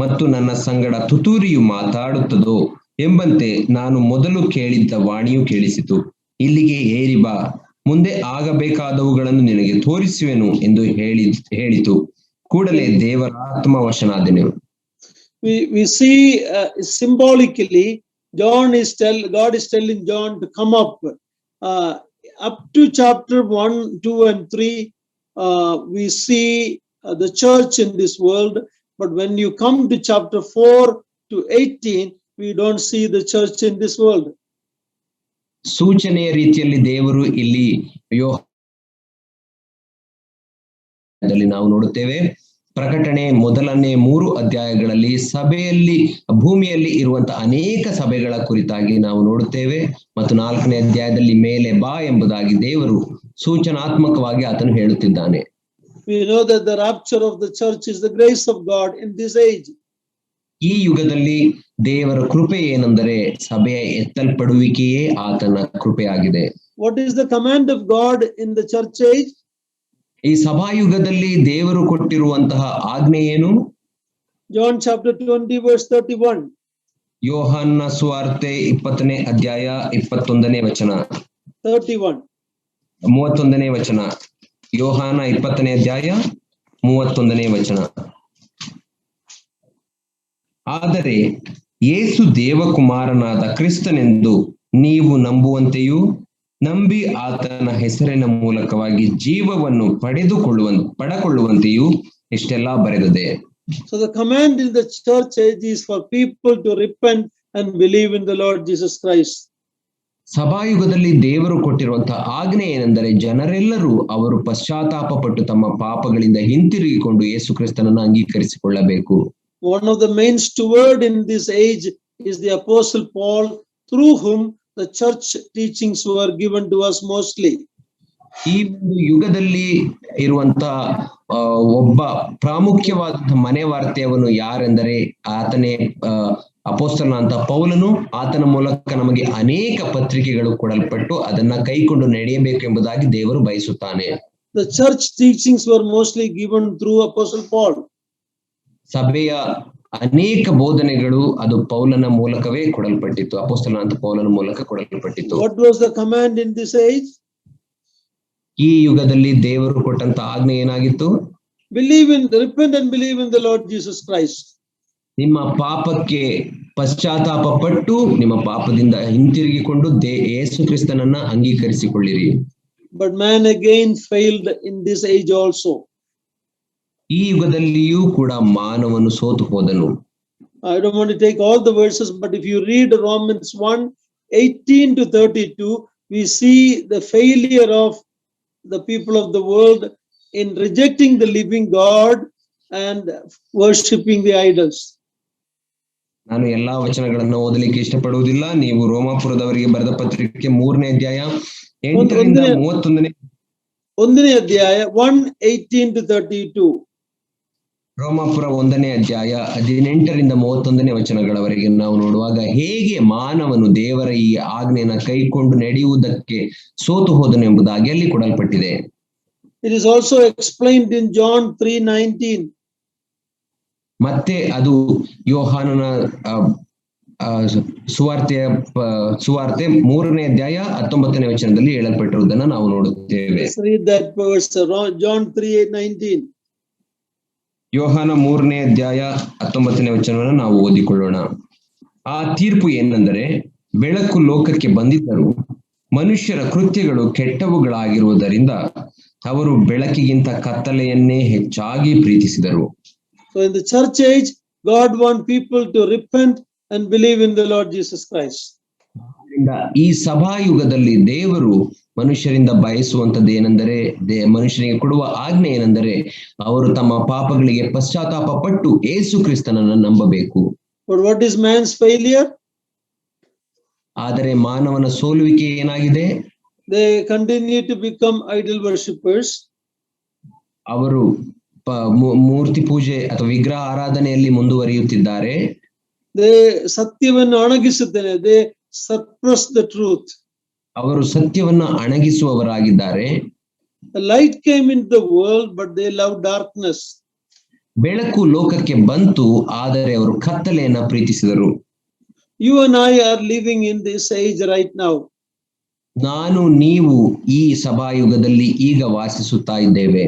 ಮತ್ತು ನನ್ನ ಸಂಗಡ ತುತ್ತೂರಿಯು ಮಾತಾಡುತ್ತದೋ ಎಂಬಂತೆ ನಾನು ಮೊದಲು ಕೇಳಿದ್ದ ವಾಣಿಯು ಕೇಳಿಸಿತು. ಇಲ್ಲಿಗೆ ಏರಿ ಬಾ, ಮುಂದೆ ಆಗಬೇಕಾದವುಗಳನ್ನು ನಿನಗೆ ತೋರಿಸುವೆನು ಎಂದು ಹೇಳಿತು. ಕೂಡಲೇ ದೇವರ ಆತ್ಮವಶನಾದೆನು. We see symbolically God is telling John to come up. Up to chapter 1, 2 and 3, we see the church in this world. But when you come to chapter 4 to 18, we don't see the church in this world. ಸೂಚನೆಯ ರೀತಿಯಲ್ಲಿ ದೇವರು ಇಲ್ಲಿ ನಾವು ನೋಡುತ್ತೇವೆ. ಪ್ರಕಟಣೆ ಮೊದಲನೇ 3 ಅಧ್ಯಾಯಗಳಲ್ಲಿ ಸಭೆಯಲ್ಲಿ ಭೂಮಿಯಲ್ಲಿ ಇರುವಂತಹ ಅನೇಕ ಸಭೆಗಳ ಕುರಿತಾಗಿ ನಾವು ನೋಡುತ್ತೇವೆ. ಮತ್ತು 4ನೇ ಅಧ್ಯಾಯದಲ್ಲಿ ಮೇಲೆ ಬಾ ಎಂಬುದಾಗಿ ದೇವರು ಸೂಚನಾತ್ಮಕವಾಗಿ ಆತನು ಹೇಳುತ್ತಿದ್ದಾನೆ. We know that the rapture of the church is the grace of God in this age. ಈ ಯುಗದಲ್ಲಿ ದೇವರ ಕೃಪೆ ಏನೆಂದರೆ ಸಭೆಯ ಎತ್ತಲ್ಪಡುವಿಕೆಯೇ ಆತನ ಕೃಪೆಯಾಗಿದೆ. What is the command of God in the church age? ಈ ಸಭಾಯುಗದಲ್ಲಿ ದೇವರು ಕೊಟ್ಟಿರುವಂತಹ ಆಜ್ಞೆ ಏನು? John chapter 20 verse 31. ಯೋಹಾನ ಸುವಾರ್ತೆ 20ನೇ ಅಧ್ಯಾಯ 21ನೇ ವಚನ. 31ನೇ ವಚನ. ಯೋಹಾನ 20ನೇ ಅಧ್ಯಾಯ 31ನೇ ವಚನ. ಆದರೆ ಯೇಸು ದೇವಕುಮಾರನಾದ ಕ್ರಿಸ್ತನೆಂದು ನೀವು ನಂಬುವಂತೆಯೂ ನಂಬಿ ಆತನ ಹೆಸರಿನ ಮೂಲಕವಾಗಿ ಜೀವವನ್ನು ಪಡೆದುಕೊಳ್ಳುವಂತೆಯೂ ಇಷ್ಟೆಲ್ಲ ಬರೆದಿದೆ. So the command in the church age is for people to repent and believe in the Lord Jesus Christ. ಸಭಾಯುಗದಲ್ಲಿ ದೇವರು ಕೊಟ್ಟಿರುವಂತಹ ಆಜ್ಞೆ ಏನೆಂದರೆ ಜನರೆಲ್ಲರೂ ಅವರು ಪಶ್ಚಾತ್ತಾಪ ಪಟ್ಟು ತಮ್ಮ ಪಾಪಗಳಿಂದ ಹಿಂತಿರುಗಿಕೊಂಡು ಯೇಸು ಕ್ರಿಸ್ತನನ್ನು ಅಂಗೀಕರಿಸಿಕೊಳ್ಳಬೇಕು. One of the main steward in this age is the Apostle Paul, through whom the church teachings were given to us mostly. ಈ ಒಂದು ಯುಗದಲ್ಲಿ ಇರುವಂತಹ ಒಬ್ಬ ಪ್ರಾಮುಖ್ಯವಾದ ಮನೆ ವಾರ್ತೆಯವನು ಯಾರೆಂದರೆ ಆತನೇ ಅಪೊಸ್ತಲನಾದ ಪೌಲನು. ಆತನ ಮೂಲಕ ನಮಗೆ ಅನೇಕ ಪತ್ರಿಕೆಗಳು ಕೊಡಲ್ಪಟ್ಟು ಅದನ್ನ ಕೈಕೊಂಡು ನಡೆಯಬೇಕು ಎಂಬುದಾಗಿ ದೇವರು ಬಯಸುತ್ತಾನೆ. The church teachings were mostly given through Apostle Paul. ಸಭೆಯ ಅನೇಕ ಬೋಧನೆಗಳು ಅದು ಪೌಲನ ಮೂಲಕವೇ ಕೊಡಲ್ಪಟ್ಟಿತ್ತು, ಅಪೊಸ್ತಲನಾದ ಪೌಲನ ಮೂಲಕ ಕೊಡಲ್ಪಟ್ಟಿತ್ತು. What was the command in this age? ಈ ಯುಗದಲ್ಲಿ ದೇವರು ಕೊಟ್ಟಂತ ಆಜ್ಞೆ ಏನಾಗಿತ್ತು? Repent and believe in the Lord Jesus Christ. ನಿಮ್ಮ ಪಾಪಕ್ಕೆ ಪಶ್ಚಾತ್ತಾಪ ಪಟ್ಟು ನಿಮ್ಮ ಪಾಪದಿಂದ ಹಿಂತಿರುಗಿಕೊಂಡು ಯೇಸು ಕ್ರಿಸ್ತನನ್ನ ಅಂಗೀಕರಿಸಿಕೊಳ್ಳಿರಿ. But man again failed in this age also. ಈ ಯುಗದಲ್ಲಿಯೂ ಕೂಡ ಮಾನವನು ಸೋತು ಹೋದನು. I don't want to take all the verses, but if you read Romans 1:18 to 32, we see the failure of the people of the world in rejecting the living God and worshipping the idols. ನಾನು ಎಲ್ಲಾ ವಚನಗಳನ್ನು ಓದಲಿಕ್ಕೆ ಇಷ್ಟಪಡುವುದಿಲ್ಲ. ನೀವು ರೋಮಾಪುರದವರಿಗೆ ಬರೆದ ಪತ್ರಿಕೆ 3ನೇ ಅಧ್ಯಾಯ 8ರಿಂದ 31ನೇ ಅಧ್ಯಾಯ 1:18 to 32. ರೋಮಾಪುರ 1ನೇ ಅಧ್ಯಾಯ 18ರಿಂದ 31ನೇ ವಚನಗಳವರೆಗೆ ನಾವು ನೋಡುವಾಗ ಹೇಗೆ ಮಾನವನು ದೇವರ ಈ ಆಜ್ಞೆಯನ್ನು ಕೈಕೊಂಡು ನಡೆಯುವುದಕ್ಕೆ ಸೋತು ಹೋದನು ಎಂಬುದಾಗಿ ಅಲ್ಲಿ ಕೊಡಲ್ಪಟ್ಟಿದೆ. It is also explained in John 3:19. ಮತ್ತೆ ಅದು ಯೋಹಾನನ ಸುವಾರ್ತೆ 3ನೇ ಅಧ್ಯಾಯ 19ನೇ ವಚನದಲ್ಲಿ ಹೇಳಲ್ಪಟ್ಟಿರುವುದನ್ನು ನಾವು ನೋಡುತ್ತೇವೆ. Let's read that verse, John 3:19. ಯೋಹಾನ 3ನೇ ಅಧ್ಯಾಯ 19ನೇ ವಚನವನ್ನು ನಾವು ಓದಿಕೊಳ್ಳೋಣ. ಆ ತೀರ್ಪು ಏನೆಂದರೆ, ಬೆಳಕು ಲೋಕಕ್ಕೆ ಬಂದಿದ್ದರೂ ಮನುಷ್ಯರ ಕೃತ್ಯಗಳು ಕೆಟ್ಟವುಗಳಾಗಿರುವುದರಿಂದ ಅವರು ಬೆಳಕಿಗಿಂತ ಕತ್ತಲೆಯನ್ನೇ ಹೆಚ್ಚಾಗಿ ಪ್ರೀತಿಸಿದರು. So in the church age, God wants people to repent and believe in the Lord Jesus Christ. ಈ ಸಭಾಯುಗದಲ್ಲಿ ದೇವರು ಮನುಷ್ಯರಿಂದ ಬಯಸುವಂತದ್ದು ಏನೆಂದರೆ, ಮನುಷ್ಯನಿಗೆ ಕೊಡುವ ಆಜ್ಞೆ ಏನೆಂದರೆ ಅವರು ತಮ್ಮ ಪಾಪಗಳಿಗೆ ಪಶ್ಚಾತ್ತಾಪ ಪಟ್ಟು ಯೇಸು ಕ್ರಿಸ್ತನನ್ನು ನಂಬಬೇಕು. But what is man's failure? ಆದರೆ ಮಾನವನ ಸೋಲುವಿಕೆ ಏನಾಗಿದೆ? They continue to become idol worshippers. ಅವರು ಮೂರ್ತಿ ಪೂಜೆ ಅಥವಾ ವಿಗ್ರಹ ಆರಾಧನೆಯಲ್ಲಿ ಮುಂದುವರಿಯುತ್ತಿದ್ದಾರೆ. They ಸತ್ಯವನ್ನು ಅಣಗಿಸುತ್ತಾರೆ. They suppress the truth. ಅವರು ಸತ್ಯವನ್ನ ಅಣಗಿಸುವವರಾಗಿದ್ದಾರೆ. The light came into the world, but they loved darkness. ಬೆಳಕು ಲೋಕಕ್ಕೆ ಬಂತು, ಆದರೆ ಅವರು ಕತ್ತಲೆಯನ್ನ ಪ್ರೀತಿಸಿದರು. You and I are living in this age right now. ನಾನು ನೀವು ಈ ಸಭಾಯುಗದಲ್ಲಿ ಈಗ ವಾಸಿಸುತ್ತಾ ಇದ್ದೇವೆ.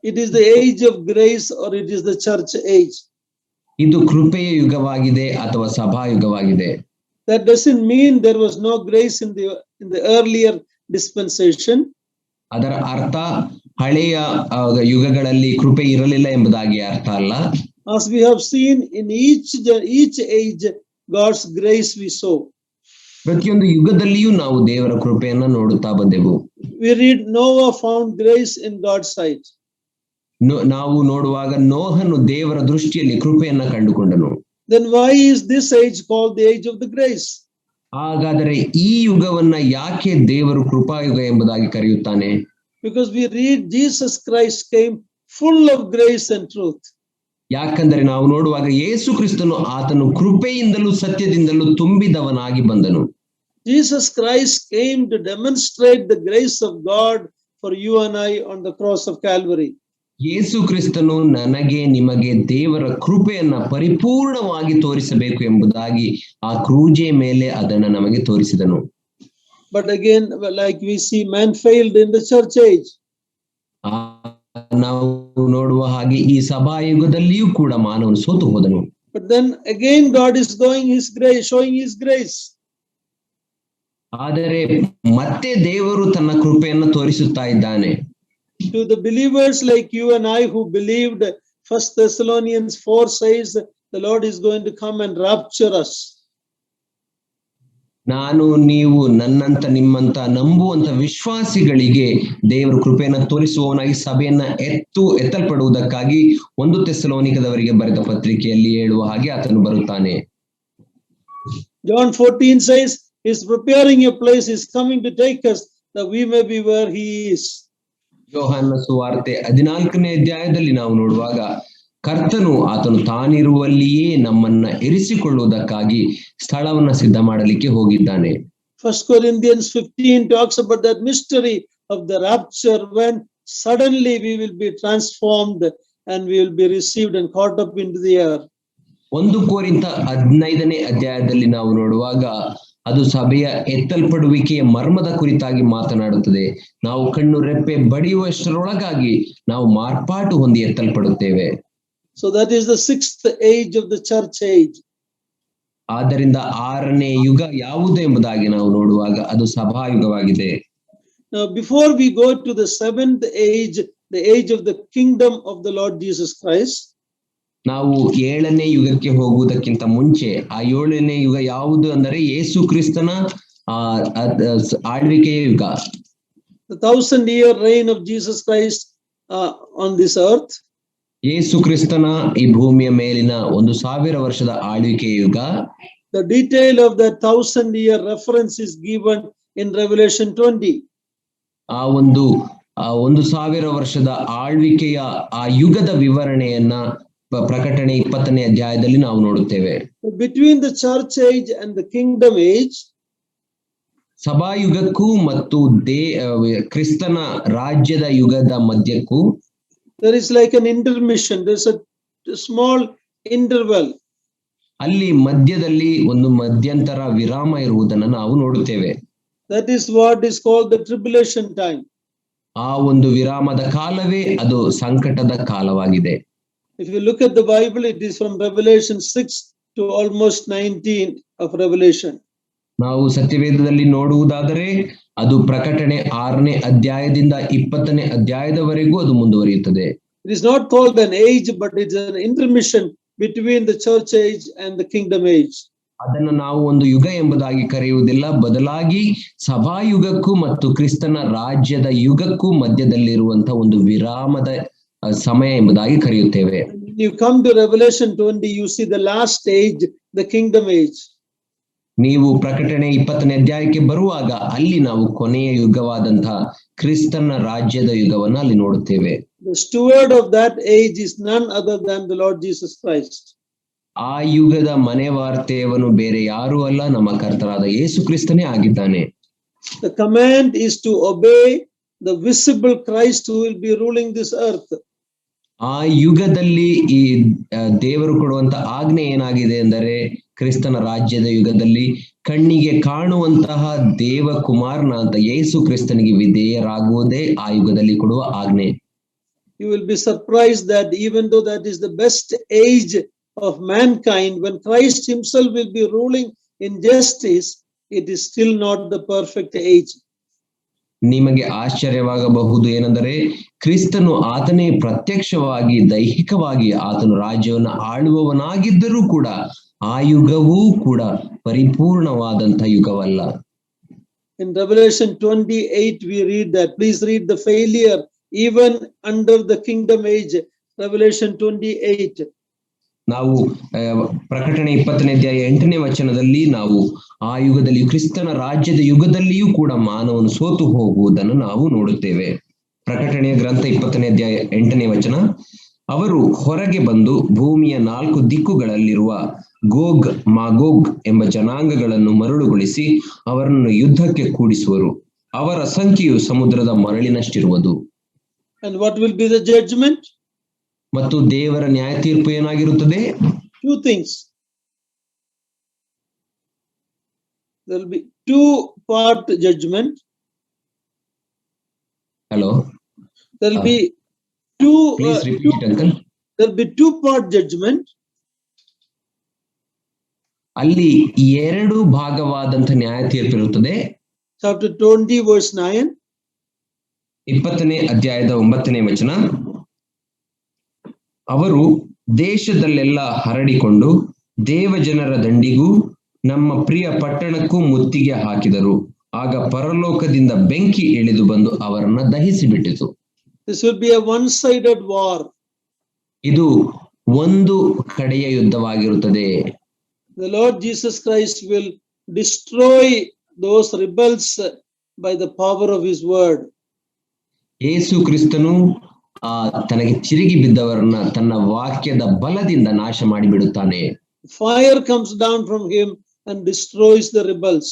It is the age of grace or it is the church age. ಇದು ಕೃಪೆಯ ಯುಗವಾಗಿದೆ ಅಥವಾ ಸಭಾಯುಗವಾಗಿದೆ. That doesn't mean there was no grace in the earlier dispensation. ಅದರ ಅರ್ಥ ಹಳೆಯ ಯುಗಗಳಲ್ಲಿ ಕೃಪೆ ಇರಲಿಲ್ಲ ಎಂಬುದಾಗಿ ಅರ್ಥ ಅಲ್ಲ. As we have seen in each age, God's grace we saw. ಪ್ರತಿಯೊಂದು ಯುಗದಲ್ಲಿಯೂ ನಾವು ದೇವರ ಕೃಪೆಯನ್ನ ನೋಡುತ್ತಾ ಬಂದೆವು. We read Noah found grace in God's sight. ನಾವು ನೋಡುವಾಗ ನೋಹನು ದೇವರ ದೃಷ್ಟಿಯಲ್ಲಿ ಕೃಪೆಯನ್ನ ಕಂಡುಕೊಂಡನು. Then why is this age called the age of the grace? ಹಾಗಾದರೆ ಈ ಯುಗವನ್ನ ಯಾಕೆ ದೇವರು ಕೃಪಾಯುಗ ಎಂಬುದಾಗಿ ಕರೆಯುತ್ತಾನೆ? Because we read Jesus Christ came full of grace and truth. ಯಾಕಂದರೆ ನಾವು ನೋಡುವಾಗ ಯೇಸು ಕ್ರಿಸ್ತನು ಆತನು ಕೃಪೆಯಿಂದಲೂ ಸತ್ಯದಿಂದಲೂ ತುಂಬಿದವನಾಗಿ ಬಂದನು. Jesus Christ came to demonstrate the grace of God for you and I on the cross of Calvary. ಯೇಸು ಕ್ರಿಸ್ತನು ನನಗೆ ನಿಮಗೆ ದೇವರ ಕೃಪೆಯನ್ನ ಪರಿಪೂರ್ಣವಾಗಿ ತೋರಿಸಬೇಕು ಎಂಬುದಾಗಿ ಆ ಕ್ರೂಜೆ ಮೇಲೆ ಅದನ್ನ ನಮಗೆ ತೋರಿಸಿದನು. But again, like we see, man failed in the church age. ನಾವು ನೋಡುವ ಹಾಗೆ ಈ ಸಭಾಯುಗದಲ್ಲಿಯೂ ಕೂಡ ಮಾನವನು ಸೋತು ಹೋದನು. But then again God is showing his grace. ಆದರೆ ಮತ್ತೆ ದೇವರು ತನ್ನ ಕೃಪೆಯನ್ನು ತೋರಿಸುತ್ತಾ ಇದ್ದಾನೆ. To the believers like you and I who believed, 1 Thessalonians 4 says the Lord is going to come and rapture us. ನಾನು ನೀವು ನನ್ನಂತ ನಿಮ್ಮಂತ ನಂಬುವಂತ ವಿಶ್ವಾಸಿಗಳಿಗೆ ದೇವರ ಕೃಪೆಯನ್ನು ತೋರಿಸುವವನಾಗಿ ಸಭೆಯನ್ನ ಎತ್ತಲ್ಪಡುವುದಕ್ಕಾಗಿ 1 ಥೆಸಲೋನಿಕದವರಿಗೆ ಬರೆದ ಪತ್ರಿಕೆಯಲ್ಲಿ ಹೇಳುವ ಹಾಗೆ ಆತನು ಬರುತ್ತಾನೆ. John 14 says he is preparing a place, he is coming to take us that we may be where he is. ಯೋಹಾನ ಸುವಾರ್ತೆ 14ನೇ ಅಧ್ಯಾಯದಲ್ಲಿ ನಾವು ನೋಡುವಾಗ ಕರ್ತನು ಆತನು ತಾನಿರುವಲ್ಲಿಯೇ ನಮ್ಮನ್ನ ಇರಿಸಿಕೊಳ್ಳುವುದಕ್ಕಾಗಿ ಸ್ಥಳವನ್ನ ಸಿದ್ಧ ಮಾಡಲಿಕ್ಕೆ ಹೋಗಿದ್ದಾನೆ. 1 Corinthians 15 talks about that mystery of the rapture, when suddenly we will be transformed and we will be received and caught up into the air. 1 ಕೊರಿಂಥ 15ನೇ ಅಧ್ಯಾಯದಲ್ಲಿ ನಾವು ನೋಡುವಾಗ ಅದು ಸಭೆಯ ಎತ್ತಲ್ಪಡುವಿಕೆಯ ಮರ್ಮದ ಕುರಿತಾಗಿ ಮಾತನಾಡುತ್ತದೆ. ನಾವು ಕಣ್ಣು ರೆಪ್ಪೆ ಬಡಿಯುವಷ್ಟರೊಳಗಾಗಿ ನಾವು ಮಾರ್ಪಾಟು ಹೊಂದಿ ಎತ್ತಲ್ಪಡುತ್ತೇವೆ. So that is the 6th age of the church age. ಆದ್ದರಿಂದ 6ನೇ ಯುಗ ಯಾವುದು ಎಂಬುದಾಗಿ ನಾವು ನೋಡುವಾಗ ಅದು ಸಭಾಯುಗವಾಗಿದೆ. Now before we go to the 7th age, the age of the kingdom of the Lord Jesus Christ, ನಾವು 7ನೇ ಯುಗಕ್ಕೆ ಹೋಗುವುದಕ್ಕಿಂತ ಮುಂಚೆ ಆ 7ನೇ ಯುಗ ಯಾವುದು ಅಂದರೆ ಯೇಸು ಕ್ರಿಸ್ತನ ಆಳ್ವಿಕೆಯ ಯುಗ. The 1000-year reign of Jesus Christ on this earth. ಯೇಸು ಕ್ರಿಸ್ತನ ಈ ಭೂಮಿಯ ಮೇಲಿನ 1000 ವರ್ಷದ ಆಳ್ವಿಕೆಯ ಯುಗ. The detail of that 1000-year reference is given in Revelation 20. ಆ 1000 ವರ್ಷದ ಆಳ್ವಿಕೆಯ ಆ ಯುಗದ ವಿವರಣೆಯನ್ನ ಪ್ರಕಟಣೆ 20ನೇ ಅಧ್ಯಾಯದಲ್ಲಿ ನಾವು ನೋಡುತ್ತೇವೆ. Between the church age and the kingdom age, ಸಭಾಯುಗಕ್ಕೂ ಮತ್ತು ಕ್ರಿಸ್ತನ ರಾಜ್ಯದ ಯುಗದ ಮಧ್ಯಕ್ಕೂ there is like an intermission. There's a small interval. ಅಲ್ಲಿ ಮಧ್ಯದಲ್ಲಿ ಒಂದು ಮಧ್ಯಂತರ ವಿರಾಮ ಇರುವುದನ್ನು ನಾವು ನೋಡುತ್ತೇವೆ. That is what is called the tribulation time. ಆ ಒಂದು ವಿರಾಮದ ಕಾಲವೇ ಅದು ಸಂಕಟದ ಕಾಲವಾಗಿದೆ. If you look at the Bible, it is from Revelation 6 to almost 19 of Revelation. ನಾವು ಸತ್ಯವೇದದಲ್ಲಿ ನೋಡುವುದಾದರೆ ಅದು ಪ್ರಕಟಣೆ 6ನೇ ಅಧ್ಯಾಯದಿಂದ 20ನೇ ಅಧ್ಯಾಯದವರೆಗೂ ಅದು ಮುಂದುವರಿಯುತ್ತದೆ. It is not called an age, but it's an intermission between the church age and the kingdom age. ಅದನ್ನು ನಾವು ಒಂದು ಯುಗ ಎಂಬುದಾಗಿ ಕರೆಯುವುದಿಲ್ಲ, ಬದಲಾಗಿ ಸಭಾಯುಗಕ್ಕೂ ಮತ್ತು ಕ್ರಿಸ್ತನ ರಾಜ್ಯದ ಯುಗಕ್ಕೂ ಮಧ್ಯದಲ್ಲಿರುವಂತಹ ಒಂದು ವಿರಾಮದ ಸಮಯ ಎಂಬುದಾಗಿ ಕರೆಯುತ್ತೇವೆ. You come to Revelation 20, you see the last age, the kingdom age. ನೀವು ಪ್ರಕಟಣೆ 20ನೇ ಅಧ್ಯಾಯಕ್ಕೆ ಬರುವಾಗ ಅಲ್ಲಿ ನಾವು ಕೊನೆಯ ಯುಗವಾದಂತಹ ಕ್ರಿಸ್ತನ ರಾಜ್ಯದ ಯುಗವನ್ನು ಅಲ್ಲಿ ನೋಡುತ್ತೇವೆ. The steward of that age is none other than the Lord Jesus Christ. ಆ ಯುಗದ ಮನೆವಾರ್ತೆಯವನು ಬೇರೆ ಯಾರೂ ಅಲ್ಲ, ನಮ್ಮ ಕರ್ತನಾದ ಯೇಸು ಕ್ರಿಸ್ತನೇ ಆಗಿದ್ದಾನೆ. The command is to obey the visible Christ who will be ruling this earth. ಆ ಯುಗದಲ್ಲಿ ಈ ದೇವರು ಕೊಡುವಂತ ಆಜ್ಞೆ ಏನಾಗಿದೆ ಎಂದರೆ ಕ್ರಿಸ್ತನ ರಾಜ್ಯದ ಯುಗದಲ್ಲಿ ಕಣ್ಣಿಗೆ ಕಾಣುವಂತಹ ದೇವಕುಮಾರನ ಅಂತ ಯೇಸು ಕ್ರಿಸ್ತನಿಗೆ ವಿಧೇಯರಾಗುವುದೇ ಆ ಯುಗದಲ್ಲಿ ಕೊಡುವ ಆಜ್ಞೆ. You will be surprised that even though that is the best age of mankind, when Christ himself will be ruling in justice, it is still not the perfect age. ನಿಮಗೆ ಆಶ್ಚರ್ಯವಾಗಬಹುದು ಏನೆಂದರೆ ಕ್ರಿಸ್ತನು ಆತನೇ ಪ್ರತ್ಯಕ್ಷವಾಗಿ ದೈಹಿಕವಾಗಿ ಆತನು ರಾಜ್ಯವನ್ನು ಆಳುವವನಾಗಿದ್ದರೂ ಕೂಡ ಆ ಯುಗವೂ ಕೂಡ ಪರಿಪೂರ್ಣವಾದಂತ ಯುಗವಲ್ಲ. In Revelation 28 we read that. Please read the failure even under the kingdom age. Revelation 28. ನಾವು ಪ್ರಕಟಣೆ 20ನೇ ಅಧ್ಯಾಯ 8ನೇ ವಚನದಲ್ಲಿ ನಾವು ಆ ಯುಗದಲ್ಲಿ ಕ್ರಿಸ್ತನ ರಾಜ್ಯದ ಯುಗದಲ್ಲಿಯೂ ಕೂಡ ಮಾನವನು ಸೋತು ಹೋಗುವುದನ್ನು ನಾವು ನೋಡುತ್ತೇವೆ. ಪ್ರಕಟಣೆಯ ಗ್ರಂಥ 20ನೇ ಅಧ್ಯಾಯ 8ನೇ ವಚನ, ಅವರು ಹೊರಗೆ ಬಂದು ಭೂಮಿಯ 4 ದಿಕ್ಕುಗಳಲ್ಲಿರುವ ಗೋಗ್ ಮಾಗೋಗ್ ಎಂಬ ಜನಾಂಗಗಳನ್ನು ಮರಳುಗೊಳಿಸಿ ಅವರನ್ನು ಯುದ್ಧಕ್ಕೆ ಕೂಡಿಸುವರು. ಅವರ ಸಂಖ್ಯೆಯು ಸಮುದ್ರದ ಮರಳಿನಷ್ಟಿರುವುದು. And what will be the judgment? ಮತ್ತು ದೇವರ ನ್ಯಾಯ ತೀರ್ಪು ಏನಾಗಿರುತ್ತದೆ? 2 things. There will be 2-part judgment. Hello. There will be two. Please repeat it, uncle. There will be 2-part judgment. ಅಲ್ಲಿ 2 ಭಾಗವಾದಂತ ನ್ಯಾಯ ತೀರ್ಪು ಇರುತ್ತದೆ. Chapter 20 verse 9. 20ನೇ ಅಧ್ಯಾಯದ 9ನೇ ವಚನ, ಅವರು ದೇಶದಲ್ಲೆಲ್ಲ ಹರಡಿಕೊಂಡು ದೇವಜನರ ದಂಡಿಗೂ ನಮ್ಮ ಪ್ರಿಯ ಪಟ್ಟಣಕ್ಕೂ ಮುತ್ತಿಗೆ ಹಾಕಿದರು. ಆಗ ಪರಲೋಕದಿಂದ ಬೆಂಕಿ ಇಳಿದು ಬಂದು ಅವರನ್ನ ದಹಿಸಿಬಿಟ್ಟಿತು. This will be a one-sided war. ಇದು ಒಂದು ಕಡೆಯ ಯುದ್ಧವಾಗಿರುತ್ತದೆ. The Lord Jesus Christ will destroy those rebels by the power of his word. ಯೇಸು ಕ್ರಿಸ್ತನು ತನಗೆ ಚಿರುಗಿ ಬಿದ್ದವರನ್ನ ತನ್ನ ವಾಕ್ಯದ ಬಲದಿಂದ ನಾಶ ಮಾಡಿಬಿಡುತ್ತಾನೆ. Fire comes down from him and destroys the rebels.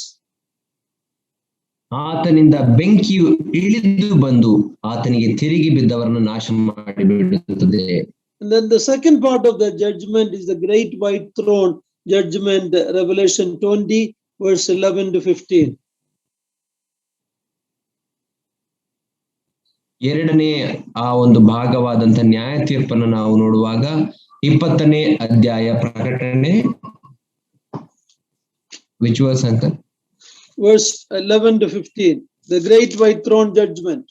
ಆತನಿಂದ ಬೆಂಕಿಯು ಇಳಿದು ಬಂದು ಆತನಿಗೆ ತಿರುಗಿ ಬಿದ್ದವರನ್ನು ನಾಶ ಮಾಡಿಬಿಡುತ್ತದೆ. And then the second part of the judgment is the great white throne judgment, Revelation 20 verse 11 to 15. ಎರಡನೇ ಆ ಒಂದು ಭಾಗವಾದಂತ ನ್ಯಾಯ ತೀರ್ಪನ್ನು ನಾವು ನೋಡುವಾಗ 20ನೇ ಅಧ್ಯಾಯ ಪ್ರಕಟಣೆ, which was uncle? Verse 11 to 15, the great white throne judgment.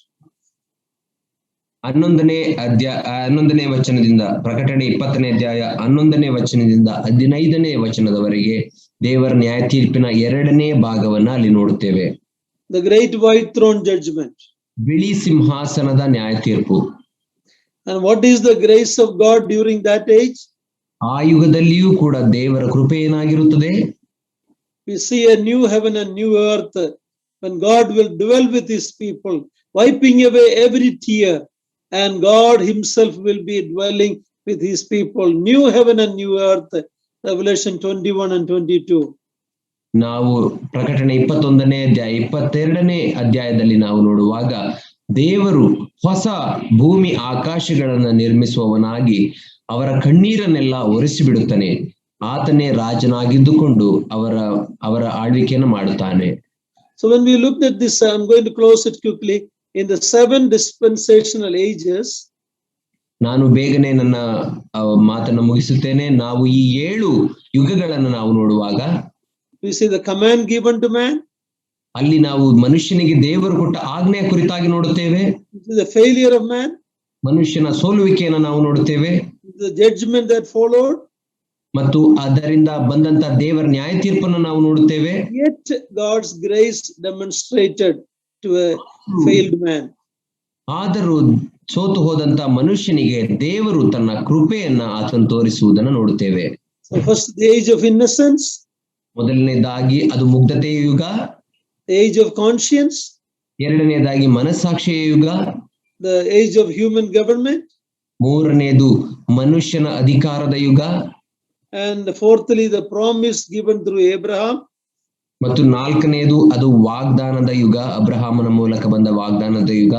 11ನೇ ವಚನದಿಂದ ಪ್ರಕಟಣೆ 20ನೇ ಅಧ್ಯಾಯ 11ನೇ ವಚನದಿಂದ 15ನೇ ವಚನದವರೆಗೆ ದೇವರ ನ್ಯಾಯ ತೀರ್ಪಿನ ಎರಡನೇ ಭಾಗವನ್ನ ಅಲ್ಲಿ ನೋಡುತ್ತೇವೆ. The great white throne judgment. ಬಿಳಿ ಸಿಂಹಾಸನದ ನ್ಯಾಯ ತೀರ್ಪು. And what is the grace of God during that age? ಆ ಯುಗದಲ್ಲಿಯೂ ಕೂಡ ದೇವರ ಕೃಪೆ ಏನಾಗಿರುತ್ತದೆ? We see a new heaven and new earth when God will dwell with his people, wiping away every tear, and God himself will be dwelling with his people. New heaven and new earth, Revelation 21 and 22. ನಾವು ಪ್ರಕಟಣೆ 21ನೇ ಅಧ್ಯಾಯ 22ನೇ ಅಧ್ಯಾಯದಲ್ಲಿ ನಾವು ನೋಡುವಾಗ ದೇವರು ಹೊಸ ಭೂಮಿ ಆಕಾಶಗಳನ್ನ ನಿರ್ಮಿಸುವವನಾಗಿ ಅವರ ಕಣ್ಣೀರನ್ನೆಲ್ಲ ಒರೆಸಿಬಿಡುತ್ತಾನೆ. ಆತನೇ ರಾಜನಾಗಿದ್ದುಕೊಂಡು ಅವರ ಆಳ್ವಿಕೆಯನ್ನು ಮಾಡುತ್ತಾನೆ. So when we looked at this, I'm going to close it quickly. In the 7 dispensational ages, ನಾನು ಬೇಗನೆ ನನ್ನ ಮಾತನ್ನು ಮುಗಿಸುತ್ತೇನೆ. ನಾವು ಈ 7 ಯುಗಗಳನ್ನು ನಾವು ನೋಡುವಾಗ we see the command given to man. ಅಲ್ಲಿ ನಾವು ಮನುಷ್ಯನಿಗೆ ದೇವರು ಕೊಟ್ಟ ಆಜ್ಞೆಯ ಕುರಿತಾಗಿ ನೋಡುತ್ತೇವೆ. The failure of man. ಮನುಷ್ಯನ ಸೋಲುವಿಕೆಯನ್ನು ನಾವು ನೋಡುತ್ತೇವೆ. The judgment that followed. ಮತ್ತು ಅದರಿಂದ ಬಂದಂತ ದೇವರ ನ್ಯಾಯ ತೀರ್ಪನ್ನು ನಾವು ನೋಡುತ್ತೇವೆ. Yet God's grace demonstrated to a failed man. ಆದರೂ ಸೋತು ಹೋದಂತ ಮನುಷ್ಯನಿಗೆ ದೇವರು ತನ್ನ ಕೃಪೆಯನ್ನ ಆತನು ತೋರಿಸುವುದನ್ನು ನೋಡುತ್ತೇವೆ. So first the age of innocence. ಮೊದಲನೇದಾಗಿ ಅದು ಮುಗ್ಧತೆಯ ಯುಗ. The age of conscience. ಎರಡನೇದಾಗಿ ಮನಸ್ಸಾಕ್ಷಿಯ ಯುಗ. The age of human government. ಮೂರನೇದು ಮನುಷ್ಯನ ಅಧಿಕಾರದ ಯುಗ. And fourthly, the promise given through Abraham. ಮತ್ತು ನಾಲ್ಕನೆಯದು ಅದು ವಾಗ್ದಾನದ ಯುಗ, ಅಬ್ರಹಾಮನ ಮೂಲಕ ಬಂದ ವಾಗ್ದಾನದ ಯುಗ.